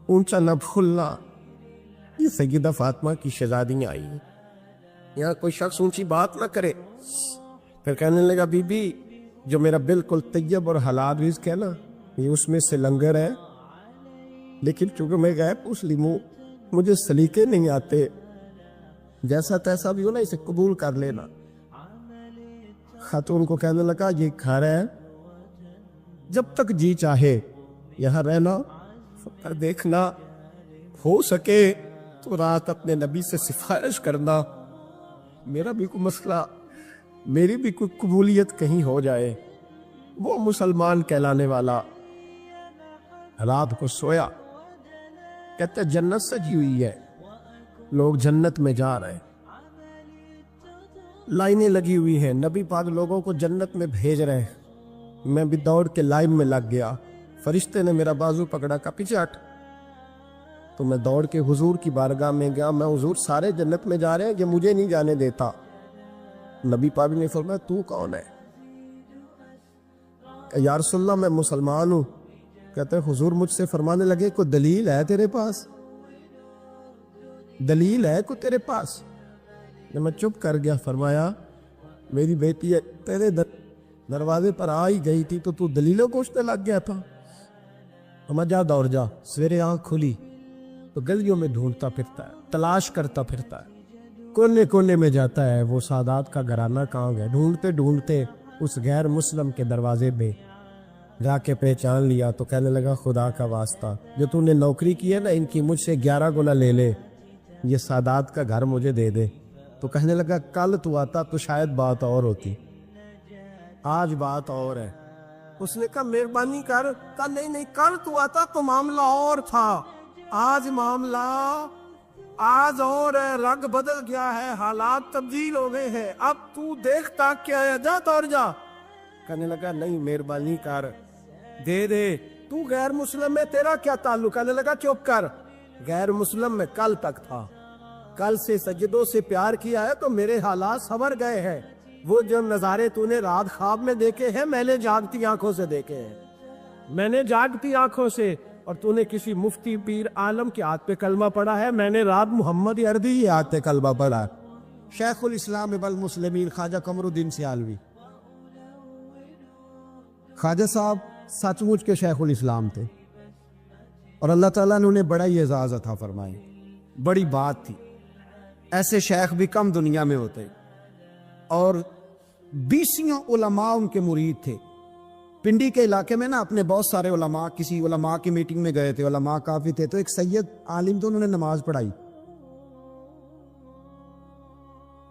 Speaker 3: اونچا نہ بھولنا، یہ سیدہ فاطمہ کی شہزادیاں آئی ہیں، یہاں کوئی شخص اونچی بات نہ کرے۔ پھر کہنے لگا بی بی جو میرا بالکل طیب اور حلال رزق ہے نا، یہ اس میں سے لنگر ہے، لیکن چونکہ میں غیر مسلم ہوں، مجھے سلیقے نہیں آتے، جیسا تیسا بھی ہو نا اسے قبول کر لینا۔ خاتون کو کہنے لگا یہ گھر ہے، جب تک جی چاہے یہاں رہنا، پر دیکھنا ہو سکے تو رات اپنے نبی سے سفارش کرنا، میرا بھی کوئی مسئلہ، میری بھی کوئی قبولیت کہیں ہو جائے۔ وہ مسلمان کہلانے والا رات کو سویا، کہتے جنت سجی ہوئی ہے، لوگ جنت میں جا رہے، لائنیں لگی ہوئی ہیں، نبی پاک لوگوں کو جنت میں بھیج رہے ہیں۔ میں بھی دوڑ کے لائن میں لگ گیا، فرشتے نے میرا بازو پکڑا، کا پیچھے ہٹ۔ تو میں دوڑ کے حضور کی بارگاہ میں گیا، میں حضور سارے جنت میں جا رہے ہیں، یہ مجھے نہیں جانے دیتا۔ نبی پاک نے فرمایا تو کون ہے؟ کہ یا رسول اللہ میں مسلمان ہوں۔ کہتے ہیں حضور مجھ سے فرمانے لگے کوئی دلیل ہے تیرے پاس؟ دلیل ہے کوئی تیرے پاس؟ میں چپ کر گیا۔ فرمایا میری بیٹی ہے تیرے دروازے پر آ ہی گئی تھی تو دلیلوں کوشنے لگ گیا تھا۔ جا دوڑ جا۔ سویرے آنکھ کھلی تو گلیوں میں ڈھونڈتا پھرتا ہے، تلاش کرتا پھرتا ہے، کونے کونے میں جاتا ہے وہ سادات کا گھرانہ کہاں گیا۔ ڈھونڈتے ڈھونڈتے اس غیر مسلم کے دروازے پہ جا کے پہچان لیا تو کہنے لگا خدا کا واسطہ جو تو نے نوکری کی ہے نا ان کی مجھ سے 11 گنا لے لے، یہ سادات کا گھر مجھے دے دے۔ تو کہنے لگا کل تو آتا تو شاید بات اور ہوتی، آج بات اور ہے۔ اس نے کہا مہربانی کر۔ کہا نہیں کل تو آتا تو معاملہ اور تھا، آج معاملہ آج اور ہے، رنگ بدل گیا ہے، حالات تبدیل ہو گئے ہیں، اب تو دیکھتا کیا ہے، جا توڑ جا۔ کہنے لگا نہیں مہربانی کر، دے دے، تو غیر مسلم میں تیرا کیا تعلق؟ کہنے لگا چپ کر، غیر مسلم میں کل تک تھا، کل سے سجدوں سے پیار کیا ہے تو میرے حالات سنور گئے ہیں۔ وہ جو نظارے تو نے رات خواب میں دیکھے ہیں میں نے جاگتی آنکھوں سے دیکھے ہیں، میں نے جاگتی آنکھوں سے، اور تو نے کسی مفتی پیر عالم کے ہاتھ پہ کلمہ پڑھا ہے، میں نے رات محمد اردی کے ہاتھ پہ کلمہ پڑھا۔ شیخ الاسلام ابن المسلمین خواجہ قمر الدین سیالوی، خواجہ صاحب سچ مچ کے شیخ الاسلام تھے، اور اللہ تعالیٰ نے انہیں بڑا ہی اعزاز عطا فرمائے، بڑی بات تھی، ایسے شیخ بھی کم دنیا میں ہوتے، اور 20 علماء ان کے مرید تھے۔ پنڈی کے علاقے میں نا اپنے بہت سارے علماء، کسی علماء کی میٹنگ میں گئے تھے، علماء کافی تھے، تو ایک سید عالم تو انہوں نے نماز پڑھائی،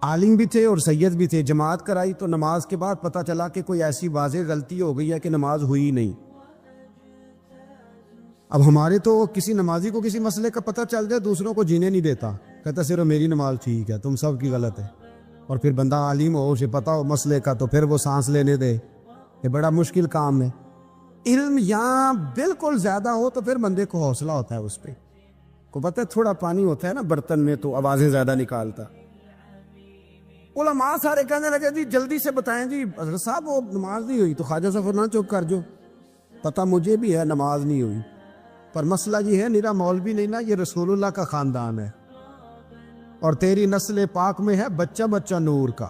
Speaker 3: عالم بھی تھے اور سید بھی تھے، جماعت کرائی، تو نماز کے بعد پتہ چلا کہ کوئی ایسی واضح غلطی ہو گئی ہے کہ نماز ہوئی نہیں۔ اب ہمارے تو کسی نمازی کو کسی مسئلے کا پتہ چل جائے دوسروں کو جینے نہیں دیتا، کہتا صرف میری نماز ٹھیک ہے، تم سب کی غلط ہے، اور پھر بندہ عالم ہو، اسے پتہ ہو مسئلے کا، تو پھر وہ سانس لینے دے، یہ بڑا مشکل کام ہے۔ علم یہاں بالکل زیادہ ہو تو پھر بندے کو حوصلہ ہوتا ہے، اس پہ کو پتہ ہے تھوڑا پانی ہوتا ہے نا برتن میں تو آوازیں زیادہ نکالتا۔ علماء سارے کہنے لگے جی جلدی سے بتائیں جی حضرت صاحب وہ نماز نہیں ہوئی، تو خواجہ صاحب نہ چپ کر جو، پتہ مجھے بھی ہے نماز نہیں ہوئی، پر مسئلہ یہ ہے میرا مولوی نہیں نا، یہ رسول اللہ کا خاندان ہے، اور تیری نسل پاک میں ہے بچہ بچہ نور کا،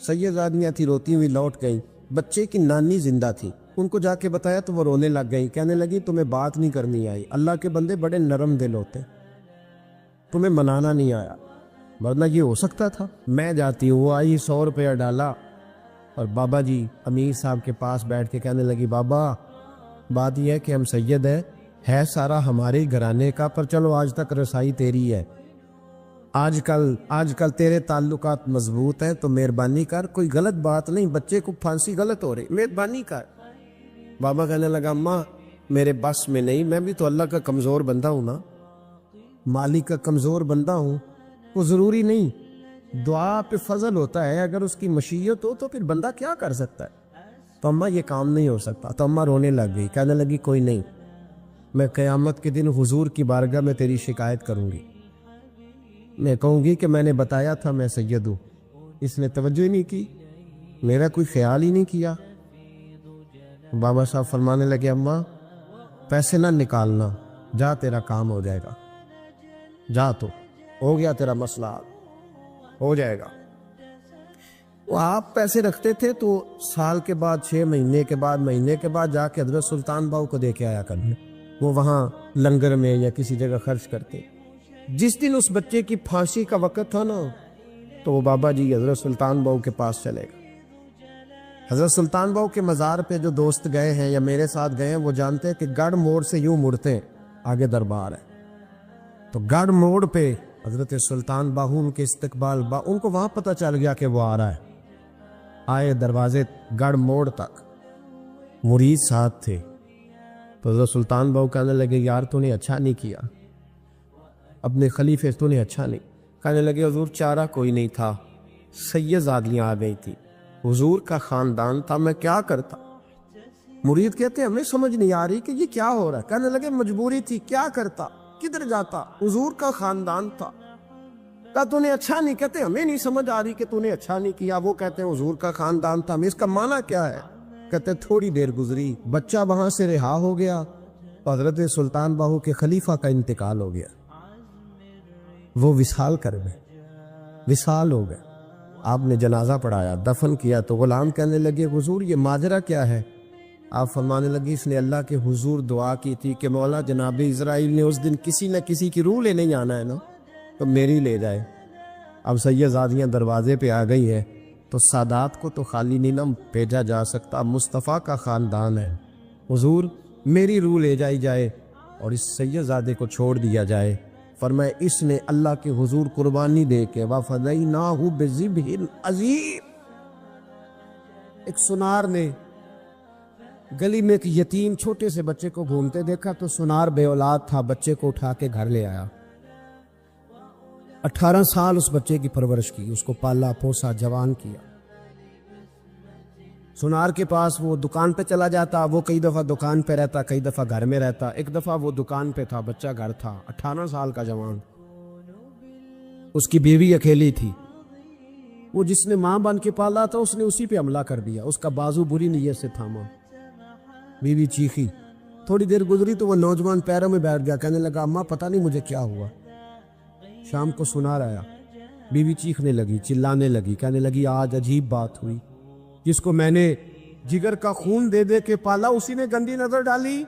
Speaker 3: سید آدمیاں تھی روتی ہوئی لوٹ گئیں. بچے کی نانی زندہ تھی. ان کو جا کے بتایا تو وہ رونے لگ گئی. کہنے لگی تمہیں بات نہیں کرنی آئی. اللہ کے بندے بڑے نرم دل ہوتے, تمہیں منانا نہیں آیا, ورنہ یہ ہو سکتا تھا. میں جاتی ہوں. وہ آئی, 100 روپیہ ڈالا اور بابا جی امیر صاحب کے پاس بیٹھ کے کہنے لگی بابا بات یہ ہے کہ ہم سید ہے سارا ہمارے گھرانے کا, پر چلو آج تک رسائی تیری ہے. آج کل تیرے تعلقات مضبوط ہیں تو مہربانی کر, کوئی غلط بات نہیں, بچے کو پھانسی غلط ہو رہی, مہربانی کر. بابا کہنے لگا اماں میرے بس میں نہیں, میں بھی تو اللہ کا کمزور بندہ ہوں نا, مالک کا کمزور بندہ ہوں. وہ ضروری نہیں, دعا پہ فضل ہوتا ہے, اگر اس کی مشیت ہو تو پھر بندہ کیا کر سکتا ہے. تو اماں یہ کام نہیں ہو سکتا. تو اماں رونے لگ گئی, کہنے لگی کوئی نہیں, میں قیامت کے دن حضور کی بارگاہ میں تیری شکایت کروں گی. میں کہوں گی کہ میں نے بتایا تھا میں سید ہوں, اس نے توجہ ہی نہیں کی, میرا کوئی خیال ہی نہیں کیا. بابا صاحب فرمانے لگے اماں پیسے نہ نکالنا, جا تیرا کام ہو جائے گا, جا تو ہو گیا تیرا مسئلہ ہو جائے گا. وہ آپ پیسے رکھتے تھے تو سال کے بعد 6 مہینے کے بعد مہینے کے بعد جا کے حضرت سلطان باؤ کو دے کے آیا کرنے, وہ وہاں لنگر میں یا کسی جگہ خرچ کرتے. جس دن اس بچے کی پھانسی کا وقت تھا نا تو وہ بابا جی حضرت سلطان باؤ کے پاس چلے گئے. حضرت سلطان باؤ کے مزار پہ جو دوست گئے ہیں یا میرے ساتھ گئے ہیں وہ جانتے ہیں کہ گڑھ موڑ سے یوں مڑتے ہیں, آگے دربار ہے, تو گڑھ موڑ پہ حضرت سلطان باہو ان کے استقبال ان کو وہاں پتہ چل گیا کہ وہ آ رہا ہے. آئے دروازے گڑھ موڑ تک, مرید ساتھ تھے. تو حضرت سلطان باہو کہنے لگے یار تو نے اچھا نہیں کیا, اپنے خلیفے تو نے اچھا نہیں. کہنے لگے حضور چارہ کوئی نہیں تھا, سید آدمیاں آ گئی تھی, حضور کا خاندان تھا, میں کیا کرتا. مرید کہتے ہیں ہمیں سمجھ نہیں آ رہی کہ یہ کیا ہو رہا ہے. کہنے لگے مجبوری تھی, کیا کرتا, کدھر جاتا, حضور کا خاندان تھا. کہا تو نے اچھا نہیں. کہتے ہمیں نہیں سمجھ آ رہی کہ تو نے اچھا نہیں کیا. وہ کہتے ہیں حضور کا خاندان تھا, ہمیں اس کا معنی کیا ہے. کہتے تھوڑی دیر گزری, بچہ وہاں سے رہا ہو گیا, حضرت سلطان باہو کے خلیفہ کا انتقال ہو گیا, وہ وصال کر گئے, وصال ہو گئے. آپ نے جنازہ پڑھایا, دفن کیا, تو غلام کہنے لگے حضور یہ ماجرا کیا ہے. آپ فرمانے لگی اس نے اللہ کے حضور دعا کی تھی کہ مولا جناب اسرائیل نے اس دن کسی نہ کسی کی روح لینے جانا ہے نا, تو میری لے جائے. اب سید زادیاں دروازے پہ آ گئی ہے تو سادات کو تو خالی نہیں نہ بھیجا جا سکتا, مصطفیٰ کا خاندان ہے, حضور میری روح لے جائی جائے اور اس سید زادے کو چھوڑ دیا جائے. فرمایا اس نے اللہ کے حضور قربانی دے کے وَفَدَيْنَاهُ بِذِبْحٍ عَظِيمٍ. ایک سنار نے گلی میں ایک یتیم چھوٹے سے بچے کو گھومتے دیکھا تو سنار بے اولاد تھا, بچے کو اٹھا کے گھر لے آیا. 18 سال اس بچے کی پرورش کی, اس کو پالا پوسا جوان کیا. سنار کے پاس وہ دکان پہ چلا جاتا, وہ کئی دفعہ دکان پہ رہتا, کئی دفعہ گھر میں رہتا. ایک دفعہ وہ دکان پہ تھا, بچہ گھر تھا, 18 سال کا جوان. اس کی بیوی اکیلی تھی, وہ جس نے ماں بن کے پالا تھا اس نے اسی پہ حملہ کر دیا, اس کا بازو بری نیت سے تھاما. بیوی چیخی, تھوڑی دیر گزری تو وہ نوجوان پیروں میں بیٹھ گیا, کہنے لگا اماں پتہ نہیں مجھے کیا ہوا. شام کو سنار آیا, بیوی چیخنے لگی, چلانے لگی, کہنے لگی آج عجیب بات ہوئی, جس کو میں نے جگر کا خون دے دے کے پالا اسی نے گندی نظر ڈالی.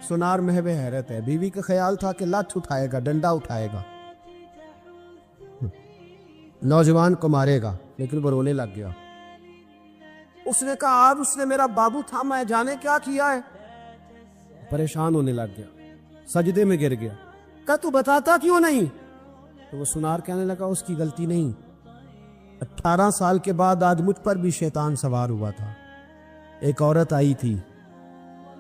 Speaker 3: سنار محو حیرت ہے. بیوی کا خیال تھا کہ لٹھ اٹھائے گا, ڈنڈا اٹھائے گا, نوجوان کو مارے گا, لیکن وہ رونے لگ گیا. اس نے کہا آج اس نے میرا بابو تھا, میں جانے کیا کیا ہے. پریشان ہونے لگ گیا, سجدے میں گر گیا. کہا تو بتاتا کیوں نہیں. تو وہ سنار کہنے لگا اس کی غلطی نہیں, 18 سال کے بعد آج مجھ پر بھی شیطان سوار ہوا تھا. ایک عورت آئی تھی,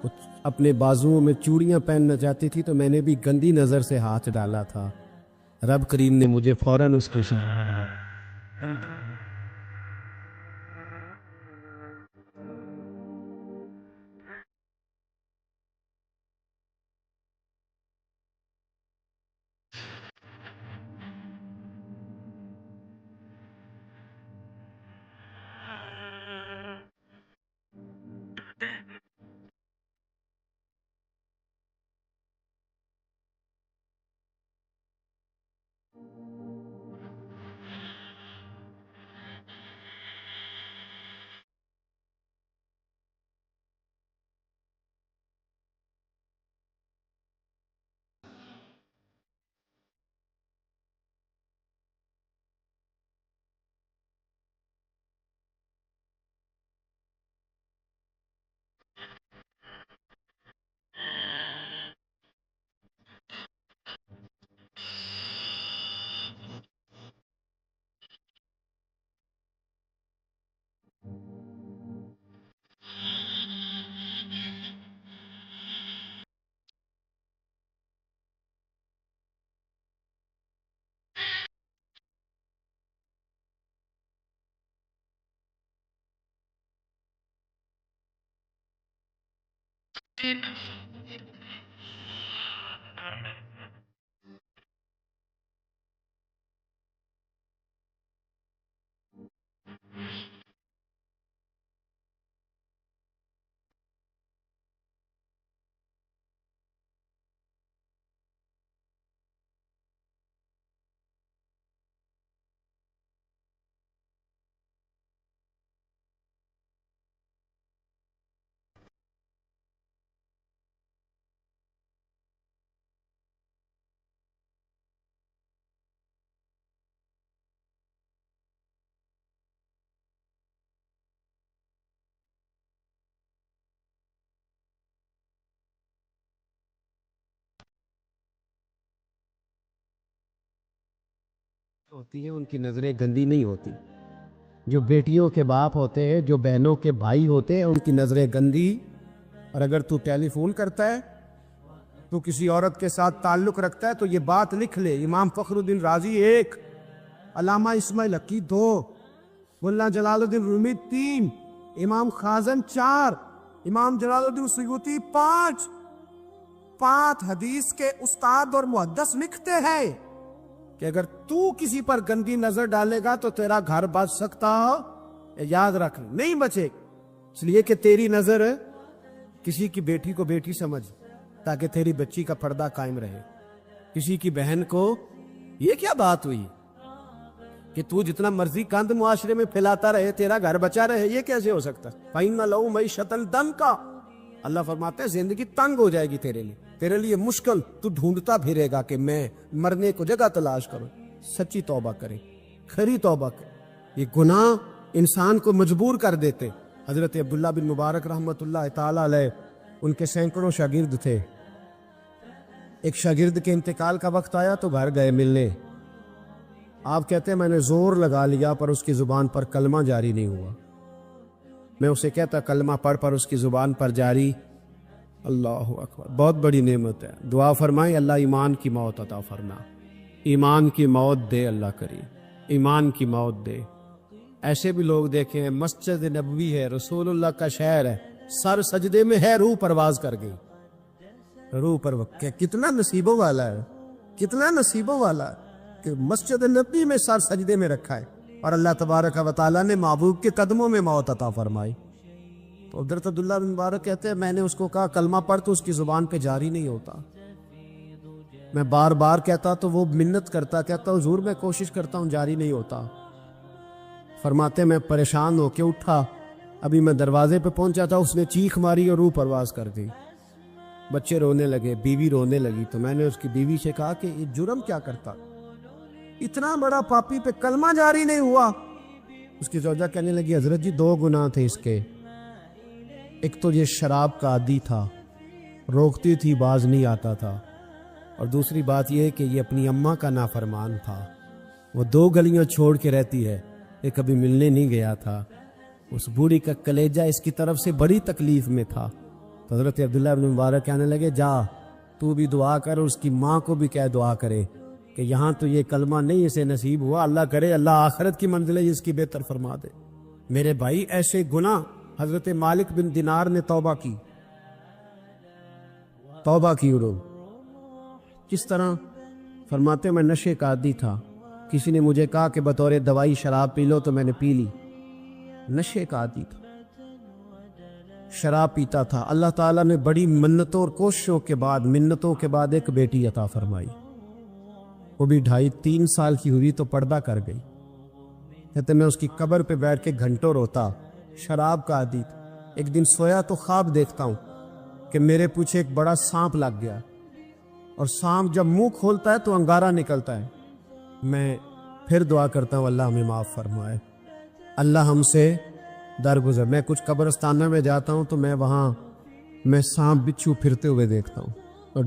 Speaker 3: کچھ اپنے بازوؤں میں چوڑیاں پہننا چاہتی تھی, تو میں نے بھی گندی نظر سے ہاتھ ڈالا تھا. رب کریم نے مجھے فوراً اس کو ہوتی ہے ان کی نظریں گندی نہیں ہوتی. جو بیٹیوں کے باپ ہوتے ہیں, جو بہنوں کے بھائی ہوتے ہیں, ان کی نظریں گندی. اور اگر تو ٹیلی فون کرتا ہے, تو کسی عورت کے ساتھ تعلق رکھتا ہے, تو یہ بات لکھ لے, امام فخر الدین رازی 1, علامہ اسماعیل حقی 2, ملا جلال الدین رومی 3, امام خازن 4, امام جلال الدین سیوطی 5 حدیث کے استاد اور محدث لکھتے ہیں کہ اگر تو کسی پر گندی نظر ڈالے گا تو تیرا گھر بچ سکتا ہو, یاد رکھ, نہیں بچے. اس لیے کہ تیری نظر کسی کی بیٹی کو بیٹی سمجھ, تاکہ تیری بچی کا پردہ قائم رہے. کسی کی بہن کو, یہ کیا بات ہوئی کہ تو جتنا مرضی گند معاشرے میں پھیلاتا رہے تیرا گھر بچا رہے, یہ کیسے ہو سکتا؟ فَإِنَّ لَهُ مَعِيشَةً ضَنْكَ, اللہ فرماتے ہیں زندگی تنگ ہو جائے گی تیرے لیے مشکل. تو ڈھونڈتا پھرے گا کہ میں مرنے کو جگہ تلاش کروں. سچی توبہ کرے, کھری توبہ کرے. یہ گناہ انسان کو مجبور کر دیتے. حضرت عبداللہ بن مبارک رحمۃ اللہ تعالی علیہ, ان کے سینکڑوں شاگرد تھے. ایک شاگرد کے انتقال کا وقت آیا تو گھر گئے ملنے. آپ کہتے ہیں میں نے زور لگا لیا پر اس کی زبان پر کلمہ جاری نہیں ہوا. میں اسے کہتا کلمہ پڑھ پر اس کی زبان پر جاری. اللہ اکبر, بہت بڑی نعمت ہے. دعا فرمائیں اللہ ایمان کی موت عطا فرما, ایمان کی موت دے اللہ کریم, ایمان کی موت دے. ایسے بھی لوگ دیکھیں, مسجد نبوی ہے, رسول اللہ کا شہر ہے, سر سجدے میں ہے, روح پرواز کر گئی. روح پر کتنا نصیبوں والا ہے, کتنا نصیبوں والا ہے کہ مسجد نبوی میں سر سجدے میں رکھا ہے, اور اللہ تبارک و تعالیٰ نے محبوب کے قدموں میں موت عطا فرمائی. تو حضرت عبداللہ بن مبارک کہتے ہیں میں نے اس کو کہا کلمہ پڑھ, تو اس کی زبان پہ جاری نہیں ہوتا. میں بار بار کہتا تو وہ منت کرتا, کہتا حضور میں کوشش کرتا ہوں جاری نہیں ہوتا. فرماتے میں پریشان ہو کے اٹھا, ابھی میں دروازے پہ پہنچا تھا, اس نے چیخ ماری اور روح پرواز کر دی. بچے رونے لگے, بیوی رونے لگی. تو میں نے اس کی بیوی سے کہا کہ یہ جرم کیا کرتا, اتنا بڑا پاپی پہ کلمہ جاری نہیں ہوا. اس کی زوجہ کہنے لگی حضرت جی 2 گناہ تھے اس کے. ایک تو یہ شراب کا عادی تھا, روکتی تھی باز نہیں آتا تھا, اور دوسری بات یہ کہ یہ اپنی اماں کا نافرمان تھا. وہ 2 گلیاں چھوڑ کے رہتی ہے, یہ کبھی ملنے نہیں گیا تھا. اس بوڑھی کا کلیجہ اس کی طرف سے بڑی تکلیف میں تھا. تو حضرت عبداللہ بن مبارک کہنے لگے جا تو بھی دعا کر, اس کی ماں کو بھی کہہ دعا کرے کہ یہاں تو یہ کلمہ نہیں اسے نصیب ہوا, اللہ کرے اللہ آخرت کی منزلیں اس کی بہتر فرما دے. میرے بھائی ایسے گناہ حضرت مالک بن دینار نے توبہ کی. انہوں کس طرح؟ فرماتے میں نشے کا عادی تھا, کسی نے مجھے کہا کہ بطور دوائی شراب پی لو تو میں نے پی لی. نشے کا عادی تھا, شراب پیتا تھا. اللہ تعالیٰ نے بڑی منتوں اور کوششوں کے بعد, منتوں کے بعد ایک بیٹی عطا فرمائی. وہ بھی 2.5-3 سال کی ہوئی تو پردہ کر گئی. کہتے میں اس کی قبر پہ بیٹھ کے گھنٹوں روتا. شراب کا عادی تھا. ایک دن سویا تو خواب دیکھتا ہوں کہ میرے پیچھے ایک بڑا سانپ لگ گیا, اور سانپ جب منہ کھولتا ہے تو انگارہ نکلتا ہے. میں پھر دعا کرتا ہوں اللہ ہمیں معاف فرمائے, اللہ ہم سے درگزر. میں کچھ قبرستانوں میں جاتا ہوں تو میں وہاں میں سانپ بچھو پھرتے ہوئے دیکھتا ہوں, اور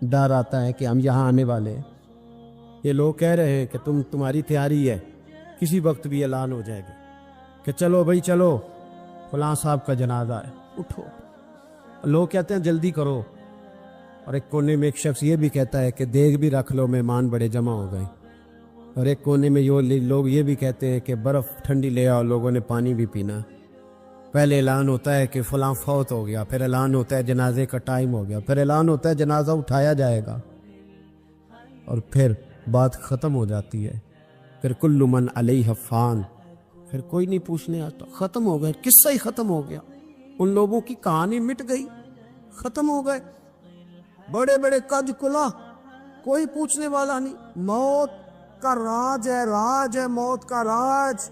Speaker 3: ڈر آتا ہے کہ ہم یہاں آنے والے ہیں. یہ لوگ کہہ رہے ہیں کہ تمہاری تیاری ہے, کسی وقت بھی اعلان ہو جائے گا کہ چلو بھائی چلو فلاں صاحب کا جنازہ ہے, اٹھو. لوگ کہتے ہیں جلدی کرو, اور ایک کونے میں ایک شخص یہ بھی کہتا ہے کہ دیگ بھی رکھ لو, مہمان بڑے جمع ہو گئے. اور ایک کونے میں لوگ یہ بھی کہتے ہیں کہ برف ٹھنڈی لے آؤ, لوگوں نے پانی بھی پینا. پہلے اعلان ہوتا ہے کہ فلاں فوت ہو گیا، پھر اعلان ہوتا ہے جنازے کا ٹائم ہو گیا، پھر اعلان ہوتا ہے جنازہ اٹھایا جائے گا، اور پھر بات ختم ہو جاتی ہے. پھر کل من علیہ فان، پھر کوئی نہیں پوچھنے آتا. ختم ہو گئے، قصہ ہی ختم ہو گیا. ان لوگوں کی کہانی مٹ گئی، ختم ہو گئے. بڑے بڑے قد کلا، کوئی پوچھنے والا نہیں. موت کا راج ہے موت کا راج.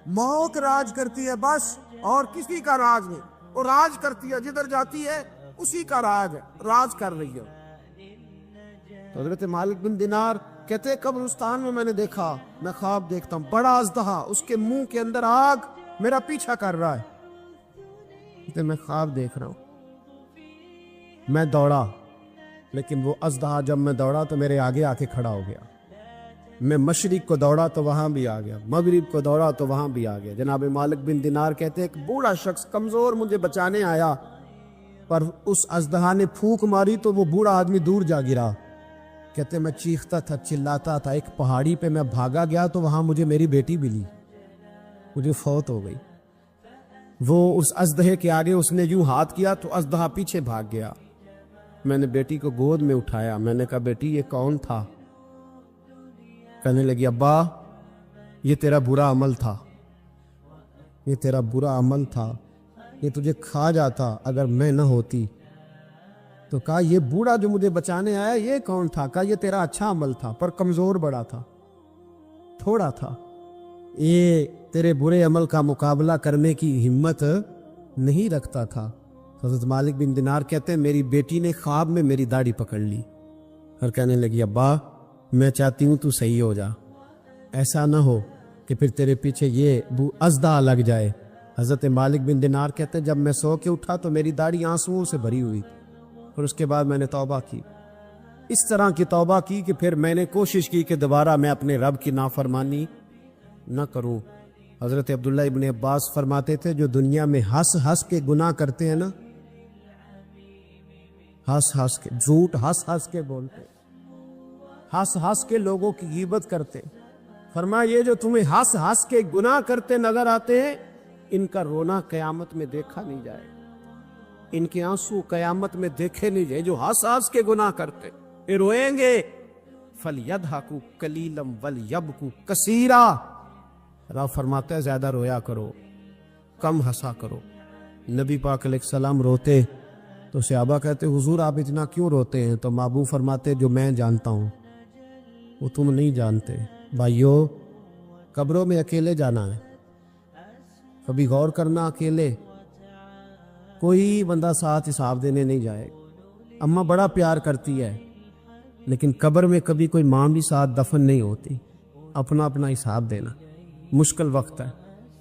Speaker 3: موت راج کرتی ہے بس، اور کسی کا راج نہیں. وہ راج کرتی ہے، جدھر جاتی ہے اسی کا راج ہے، راج کر رہی ہے. تو حضرت مالک بن دینار کہتے قبرستان میں نے دیکھا، میں خواب دیکھتا ہوں، بڑا اژدہا، اس کے منہ کے اندر آگ میرا پیچھا کر رہا ہے. کہتے میں خواب دیکھ رہا ہوں. میں دوڑا، لیکن وہ اژدہا جب میں دوڑا تو میرے آگے آ کے کھڑا ہو گیا. میں مشرق کو دوڑا تو وہاں بھی آ گیا، مغرب کو دوڑا تو وہاں بھی آ گیا. جناب مالک بن دینار کہتے ایک بوڑھا شخص کمزور مجھے بچانے آیا، پر اس اژدہا نے پھونک ماری تو وہ بوڑھا آدمی دور جا گرا. کہتے میں چیختا تھا، چلاتا تھا. ایک پہاڑی پہ میں بھاگا گیا تو وہاں مجھے میری بیٹی ملی، مجھے فوت ہو گئی. وہ اس اژدہے کے آگے اس نے یوں ہاتھ کیا تو اژدہا پیچھے بھاگ گیا. میں نے بیٹی کو گود میں اٹھایا، میں نے کہا بیٹی یہ کون تھا؟ کہنے لگی ابا یہ تیرا برا عمل تھا، یہ تیرا برا عمل تھا، یہ تجھے کھا جاتا اگر میں نہ ہوتی. تو کہا یہ بوڑھا جو مجھے بچانے آیا یہ کون تھا؟ کہا یہ تیرا اچھا عمل تھا، پر کمزور بڑا تھا، تھوڑا تھا، یہ تیرے برے عمل کا مقابلہ کرنے کی ہمت نہیں رکھتا تھا. حضرت مالک بن دینار کہتے ہیں میری بیٹی نے خواب میں میری داڑھی پکڑ لی اور کہنے لگی ابا میں چاہتی ہوں تو صحیح ہو جا، ایسا نہ ہو کہ پھر تیرے پیچھے یہ اژدہا لگ جائے. حضرت مالک بن دینار کہتے ہیں جب میں سو کے اٹھا تو میری داڑھی آنسوؤں سے بھری ہوئی، اور اس کے بعد میں نے توبہ کی. اس طرح کی توبہ کی کہ پھر میں نے کوشش کی کہ دوبارہ میں اپنے رب کی نافرمانی نہ کروں. حضرت عبداللہ ابن عباس فرماتے تھے جو دنیا میں ہنس ہنس کے گناہ کرتے ہیں نا، ہنس ہنس کے جھوٹ ہنس ہنس کے بولتے، ہنس ہنس کے لوگوں کی غیبت کرتے، فرمایا یہ جو تمہیں ہنس ہنس کے گناہ کرتے نظر آتے ہیں ان کا رونا قیامت میں دیکھا نہیں جائے، ان کے آنسو قیامت میں دیکھے نہیں جائے. جو ہنس ہنس کے گناہ کرتے یہ روئیں گے. فَلْيَضْحَكُوا قَلِيلًا وَلْيَبْكُوا كَثِيرًا. رب فرماتا ہے زیادہ رویا کرو، کم ہنسا کرو. نبی پاک علیہ السلام روتے تو صحابہ کہتے حضور آپ اتنا کیوں روتے ہیں؟ تو محبوب فرماتے جو میں جانتا ہوں وہ تم نہیں جانتے. بھائیو قبروں میں اکیلے جانا ہے، کبھی غور کرنا، اکیلے کوئی بندہ ساتھ حساب دینے نہیں جائے. اماں بڑا پیار کرتی ہے لیکن قبر میں کبھی کوئی ماں بھی ساتھ دفن نہیں ہوتی. اپنا اپنا حساب دینا، مشکل وقت ہے،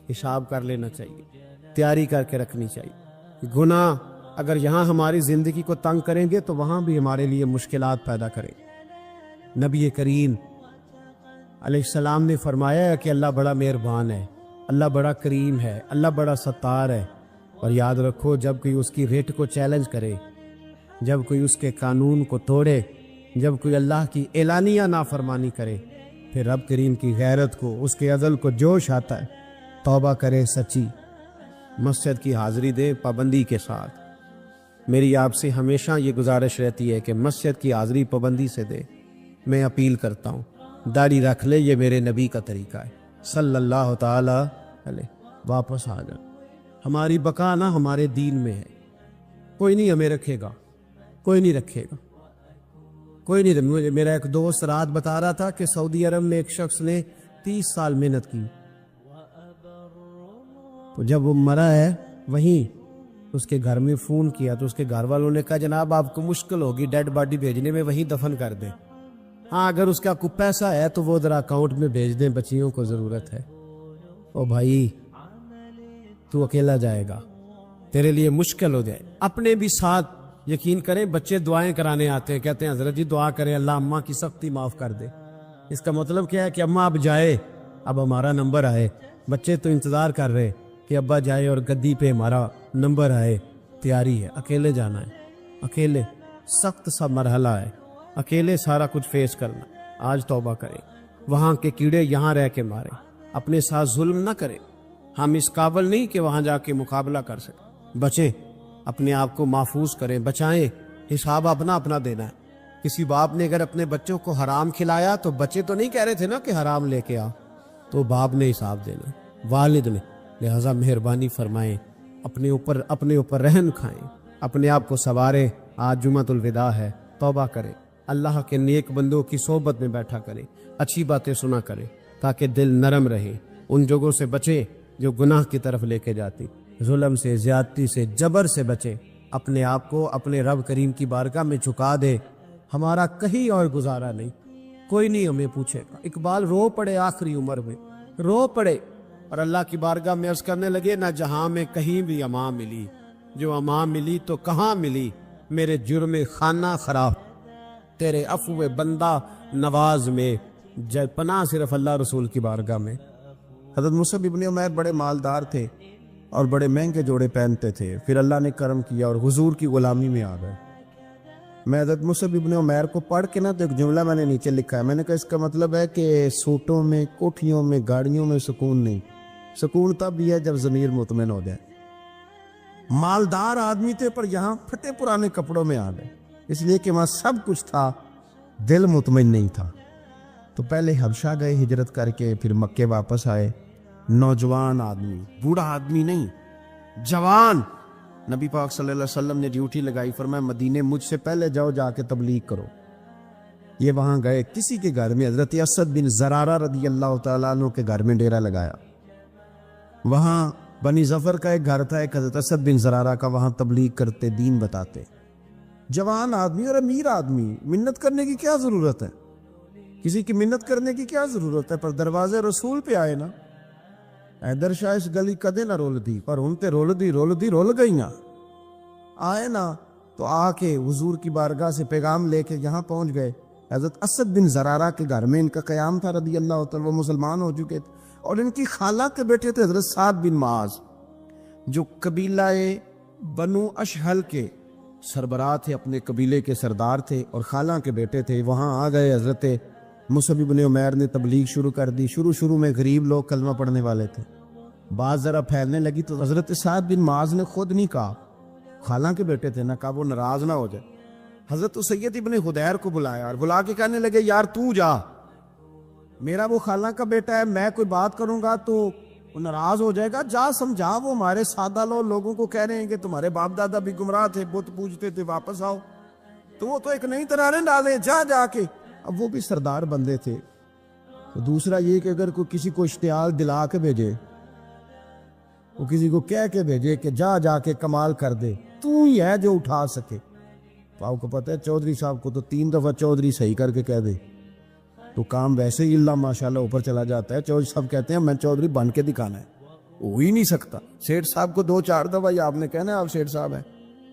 Speaker 3: حساب کر لینا چاہیے، تیاری کر کے رکھنی چاہیے. گناہ اگر یہاں ہماری زندگی کو تنگ کریں گے تو وہاں بھی ہمارے لیے مشکلات پیدا کریں. نبی کریم علیہ السلام نے فرمایا ہے کہ اللہ بڑا مہربان ہے، اللہ بڑا کریم ہے، اللہ بڑا ستار ہے. اور یاد رکھو جب کوئی اس کی ریٹ کو چیلنج کرے، جب کوئی اس کے قانون کو توڑے، جب کوئی اللہ کی اعلانیہ نافرمانی کرے، پھر رب کریم کی غیرت کو، اس کے عدل کو جوش آتا ہے. توبہ کرے سچی، مسجد کی حاضری دے پابندی کے ساتھ. میری آپ سے ہمیشہ یہ گزارش رہتی ہے کہ مسجد کی حاضری پابندی سے دے. میں اپیل کرتا ہوں داڑھی رکھ لے، یہ میرے نبی کا طریقہ ہے صلی اللہ تعالی علیہ. واپس آ جا، ہماری بقا نہ ہمارے دین میں ہے. کوئی نہیں ہمیں رکھے گا، کوئی نہیں رکھے گا، کوئی نہیں. میرا ایک دوست رات بتا رہا تھا کہ سعودی عرب میں ایک شخص نے 30 سال محنت کی، تو جب وہ مرا ہے وہیں اس کے گھر میں فون کیا تو اس کے گھر والوں نے کہا جناب آپ کو مشکل ہوگی ڈیڈ باڈی بھیجنے میں، وہیں دفن کر دیں. ہاں اگر اس کا کوئی پیسہ ہے تو وہ ذرا اکاؤنٹ میں بھیج دیں، بچیوں کو ضرورت ہے. او بھائی تو اکیلا جائے گا، تیرے لیے مشکل ہو جائے. اپنے بھی ساتھ یقین کریں، بچے دعائیں کرانے آتے ہیں، کہتے ہیں حضرت جی دعا کریں اللہ اماں کی سختی معاف کر دے. اس کا مطلب کیا ہے کہ اماں اب جائے، اب ہمارا نمبر آئے. بچے تو انتظار کر رہے کہ ابا جائے اور گدی پہ ہمارا نمبر آئے. تیاری ہے، اکیلے جانا ہے، اکیلے سخت سا مرحلہ ہے، اکیلے سارا کچھ فیس کرنا. آج توبہ کریں، وہاں کے کیڑے یہاں رہ کے مارے، اپنے ساتھ ظلم نہ کریں. ہم اس قابل نہیں کہ وہاں جا کے مقابلہ کر سکیں. بچیں، اپنے آپ کو محفوظ کریں، بچائیں. حساب اپنا اپنا دینا ہے. کسی باپ نے اگر اپنے بچوں کو حرام کھلایا تو بچے تو نہیں کہہ رہے تھے نا کہ حرام لے کے آ، تو باپ نے حساب دینا، والد نے. لہٰذا مہربانی فرمائیں، اپنے اوپر رحم کھائیں، اپنے آپ کو سنواریں. آج جمعۃ الوداع ہے، توبہ کریں، اللہ کے نیک بندوں کی صحبت میں بیٹھا کریں، اچھی باتیں سنا کریں تاکہ دل نرم رہے. ان جگہوں سے بچیں جو گناہ کی طرف لے کے جاتی. ظلم سے، زیادتی سے، جبر سے بچیں. اپنے آپ کو اپنے رب کریم کی بارگاہ میں جھکا دے. ہمارا کہیں اور گزارا نہیں، کوئی نہیں ہمیں پوچھے گا. اقبال رو پڑے آخری عمر میں، رو پڑے اور اللہ کی بارگاہ میں عرض کرنے لگے، نہ جہاں میں کہیں بھی امان ملی، جو امان ملی تو کہاں ملی، میرے جرم خانہ خراب، تیرے عفو بندہ نواز میں، پناہ صرف اللہ رسول کی بارگاہ میں.
Speaker 1: حضرت مصعب ابن عمیر بڑے مالدار تھے اور بڑے مہنگے جوڑے پہنتے تھے. پھر اللہ نے کرم کیا اور حضور کی غلامی میں آ گئے. میں حضرت مصعب ابن عمیر کو پڑھ کے نا تو ایک جملہ میں نے نیچے لکھا ہے. میں نے کہا اس کا مطلب ہے کہ سوٹوں میں، کوٹھیوں میں، گاڑیوں میں سکون نہیں. سکون تب بھی ہے جب ضمیر مطمئن ہو جائے. مالدار آدمی تھے پر یہاں پھٹے پرانے کپڑوں میں آ گئے، اس لیے کہ وہاں سب کچھ تھا، دل مطمئن نہیں تھا. تو پہلے حبشہ گئے ہجرت کر کے، پھر مکے واپس آئے. نوجوان آدمی، بوڑھا آدمی نہیں، جوان. نبی پاک صلی اللہ علیہ وسلم نے ڈیوٹی لگائی، فرمایا مدینے مجھ سے پہلے جاؤ، جا کے تبلیغ کرو. یہ وہاں گئے کسی کے گھر میں، حضرت اسد بن زرارہ رضی اللہ تعالیٰ عنہ کے گھر میں ڈیرا لگایا. وہاں بنی ظفر کا ایک گھر تھا، ایک حضرت اسد بن زرارہ کا، وہاں تبلیغ کرتے، دین بتاتے. جوان آدمی اور امیر آدمی، منت کرنے کی کیا ضرورت ہے؟ کسی کی منت کرنے کی کیا ضرورت ہے؟ پر دروازے رسول پہ آئے نا. حیدر شاہ اس گلی کدے نہ رول دی، پر ان تے رول گئیاں. آئے نا تو آ کے حضور کی بارگاہ سے پیغام لے کے یہاں پہنچ گئے. حضرت اسد بن زرارہ کے گھر میں ان کا قیام تھا رضی اللہ تعالیٰ. وہ مسلمان ہو چکے تھے اور ان کی خالہ کے بیٹے تھے حضرت سعد بن معاذ، جو قبیلہ بنو اشہل کے سربراہ تھے، اپنے قبیلے کے سردار تھے اور خالہ کے بیٹے تھے. وہاں آ گئے. حضرت مصعب بن عمیر نے تبلیغ شروع کر دی. شروع میں غریب لوگ کلمہ پڑھنے والے تھے، بات ذرا پھیلنے لگی تو حضرت سعد بن معاذ نے خود نہیں کہا، خالہ کے بیٹے تھے، نہ کہا وہ ناراض نہ ہو جائے. حضرت سید ابن حدیر کو بلایا اور بلا کے کہنے لگے، یار تو جا، میرا وہ خالہ کا بیٹا ہے، میں کوئی بات کروں گا تو وہ ناراض ہو جائے گا، جا سمجھا. وہ ہمارے سادہ لوگوں کو کہہ رہے ہیں کہ تمہارے باپ دادا بھی گمراہ تھے، بت پوجتے تھے، واپس آؤ. تو وہ تو ایک نئی طرح نے ڈالے، جا کے. اب وہ بھی سردار بندے تھے. دوسرا یہ کہ اگر کوئی کسی کو اشتعال دلا کے بھیجے، وہ کسی کو کہہ کے بھیجے کہ جا کے کمال کر دے، تو ہی ہے جو اٹھا سکے. تو آپ کو پتہ ہے چودھری صاحب کو تو 3 دفعہ چودھری صحیح کر کے کہہ دے تو کام ویسے ہی اللہ ماشاءاللہ اوپر چلا جاتا ہے. چودھری صاحب کہتے ہیں میں چودھری بن کے دکھانا ہے، ہو ہی نہیں سکتا. سیٹھ صاحب کو 2-4 دفعہ یہ آپ نے کہنا ہے آپ سیٹھ صاحب ہیں،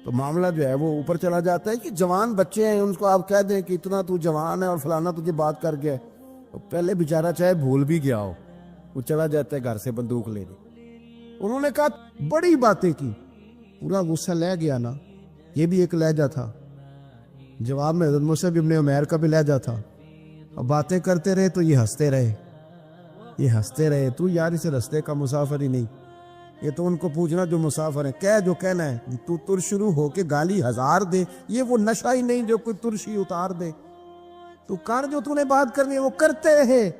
Speaker 1: تو معاملہ جو ہے وہ اوپر چلا جاتا ہے. کہ جوان بچے ہیں ان کو آپ کہہ دیں کہ اتنا تو جوان ہے اور فلانا تجھے بات کر گیا، پہلے بیچارہ چاہے بھول بھی گیا ہو، وہ چلا جاتا ہے گھر سے بندوق لے لی. انہوں نے کہا بڑی باتیں کی، پورا غصہ لے گیا نا. یہ بھی ایک لہجہ تھا. جواب میں حضرت مصعب ابن عمیر کا بھی لہجہ تھا. اور باتیں کرتے رہے تو یہ ہنستے رہے. تو یار اس رستے کا مسافر ہی نہیں، یہ تو ان کو پوچھنا جو مسافر ہیں، کہہ جو کہنا ہے. تو تر شروع ہو کے گالی 1000 دے، یہ وہ نشہ ہی نہیں جو کوئی ترشی اتار دے. تو کر جو تو نے بات کرنی ہے وہ کرتے رہے.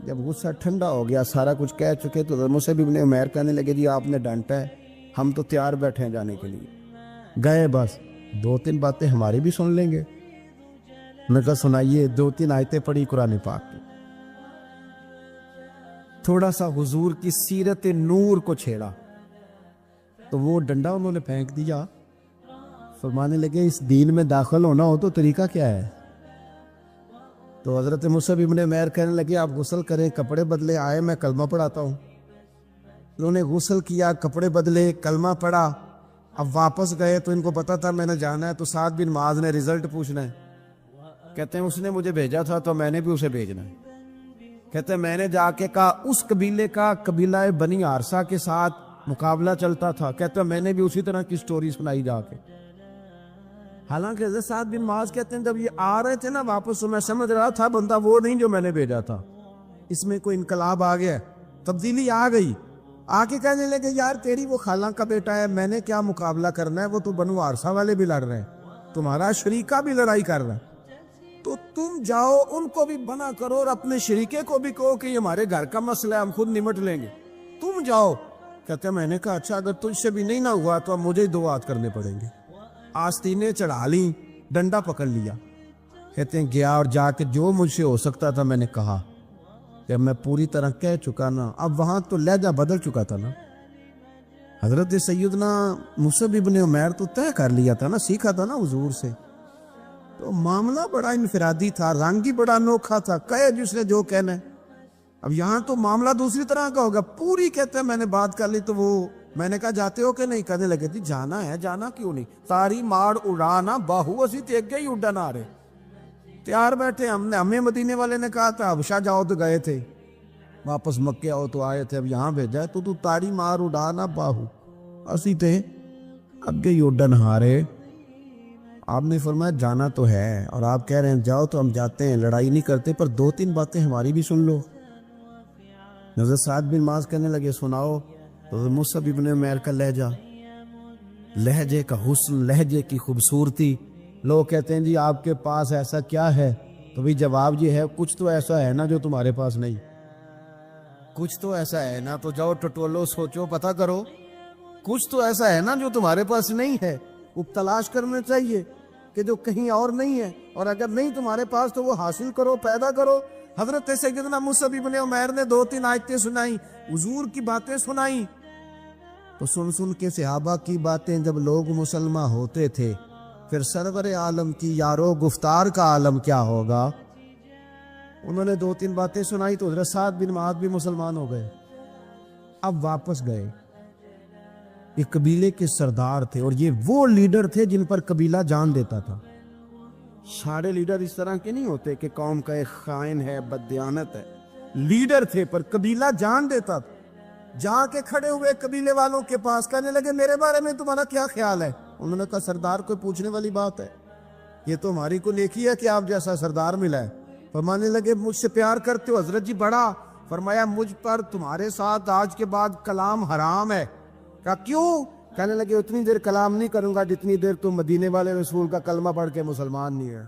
Speaker 1: جب غصہ ٹھنڈا ہو گیا، سارا کچھ کہہ چکے، تو حضرت مصعب ابن عمیر کہنے لگے جی آپ نے ڈانٹا ہے، ہم تو تیار بیٹھے ہیں جانے کے لیے. گئے، بس 2-3 باتیں ہماری بھی سن لیں گے. میں کہا سنائیے. 2-3 آیتیں پڑھی قرآن پاک کی، تھوڑا سا حضور کی سیرت نور کو چھیڑا تو وہ ڈنڈا انہوں نے پھینک دیا. فرمانے لگے اس دین میں داخل ہونا ہو تو طریقہ کیا ہے؟ تو حضرت مصعب ابن عمیر کہنے لگے آپ غسل کریں، کپڑے بدلے، آئے میں کلمہ پڑھاتا ہوں. انہوں نے غسل کیا، کپڑے بدلے، کلمہ پڑھا. اب واپس گئے تو ان کو پتا تھا میں نے جانا ہے، تو سعد بن معاذ نے رزلٹ پوچھنا ہے. کہتے ہیں اس نے مجھے بھیجا تھا تو میں نے بھی اسے بھیجنا ہے. کہتے ہیں میں نے جا کے کہا اس قبیلے کا قبیلہ بنی عارصہ کے ساتھ مقابلہ چلتا تھا. کہتے ہیں میں نے بھی اسی طرح کی سٹوری سنائی جا کے. حالانکہ حضرت سعد بن معاذ کہتے ہیں جب یہ آ رہے تھے نا واپس تو میں سمجھ رہا تھا بندہ وہ نہیں جو میں نے بھیجا تھا، اس میں کوئی انقلاب آ گیا، تبدیلی آ گئی.
Speaker 2: آگے کہنے لگے یار تیری وہ خالہ کا بیٹا ہے، میں نے کیا مقابلہ کرنا ہے، وہ تو بنو عارصہ والے بھی لڑ رہے ہیں، تمہارا شریکہ بھی لڑائی کر رہا ہے، تو تم جاؤ ان کو بھی بنا کرو اور اپنے شریکے کو بھی کہو کہ یہ ہمارے گھر کا مسئلہ ہے، ہم خود نمٹ لیں گے، تم جاؤ۔ کہتے ہیں میں نے کہا اچھا اگر تجھ سے بھی نہیں نہ ہوا تو اب مجھے ہی 2 ہاتھ کرنے پڑیں گے۔ آستینیں چڑھا لیں، ڈنڈا پکڑ لیا، کہتے ہیں گیا اور جا کے جو مجھ سے ہو سکتا تھا میں نے کہا، کہ میں پوری طرح کہہ چکا نا، اب وہاں تو لہجہ بدل چکا تھا نا۔ حضرت سیدنا مصعب ابن عمیر تو طے کر لیا تھا نا، سیکھا تھا نا حضور سے، تو معاملہ بڑا انفرادی تھا، رنگ ہی بڑا انوکھا تھا، کہے جس نے جو کہنا ہے۔ اب یہاں تو معاملہ دوسری طرح کا ہوگا، پوری کہتے ہیں میں نے بات کر لی، تو وہ میں نے کہا جاتے ہو کہ نہیں، کہنے لگے تھی جانا ہے، جانا کیوں نہیں، تاری مار اڑانا باہو اسی تے اگے ہی اڈن آ رہے، تیار بیٹھے، ہمیں مدینے والے نے کہا تھا حبشہ جاؤ تو گئے تھے، واپس مکے آؤ تو آئے تھے، اب یہاں بھیجا ہے تو تاری مار اڑانا باہو اسی تے اگے ہی اڈن ہارے۔ آپ نے فرمایا جانا تو ہے، اور آپ کہہ رہے ہیں جاؤ تو ہم جاتے ہیں، لڑائی نہیں کرتے، پر 2-3 باتیں ہماری بھی سن لو۔ حضرت سعد بن معاذ کہنے لگے سناؤ۔ تو مصعب ابن عمیر کا لہجہ، لہجے کا حسن، لہجے کی خوبصورتی، لوگ کہتے ہیں جی آپ کے پاس ایسا کیا ہے، تو بھی جواب یہ ہے کچھ تو ایسا ہے نا جو تمہارے پاس نہیں، کچھ تو ایسا ہے نا، تو جاؤ ٹٹولو، سوچو، پتہ کرو، کچھ تو ایسا ہے نا جو تمہارے پاس نہیں ہے، وہ تلاش کرنا چاہیے کہ جو کہیں اور نہیں ہے، اور اگر نہیں تمہارے پاس تو وہ حاصل کرو، پیدا کرو۔ حضرت سیدنا مصعب ابن عمیر نے 2-3 آیتیں سنائیں، حضور کی باتیں سنائیں، تو سن کے صحابہ کی باتیں جب لوگ مسلمان ہوتے تھے، پھر سرور عالم کی یارو گفتار کا عالم کیا ہوگا۔ انہوں نے 2-3 باتیں سنائی تو حضرت سعد بن معاذ بھی مسلمان ہو گئے۔ اب واپس گئے، ایک قبیلے کے سردار تھے، اور یہ وہ لیڈر تھے جن پر قبیلہ جان دیتا تھا۔ سارے لیڈر اس طرح کے نہیں ہوتے کہ قوم کا ایک خائن ہے، بددیانت ہے، لیڈر تھے پر قبیلہ جان دیتا تھا۔ جا کے کھڑے ہوئے قبیلے والوں کے پاس، کہنے لگے میرے بارے میں تمہارا کیا خیال ہے؟ انہوں نے کہا سردار کوئی پوچھنے والی بات ہے، یہ تو ہماری کو نیکی ہے کہ آپ جیسا سردار ملا ہے۔ فرمانے لگے مجھ سے پیار کرتے ہو؟ حضرت جی بڑا۔ فرمایا مجھ پر تمہارے ساتھ آج کے بعد کلام حرام ہے۔ کہا کیوں؟ کہنے لگے اتنی دیر کلام نہیں کروں گا جتنی دیر تم مدینے والے رسول کا کلمہ پڑھ کے مسلمان نہیں ہے۔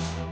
Speaker 1: ہے.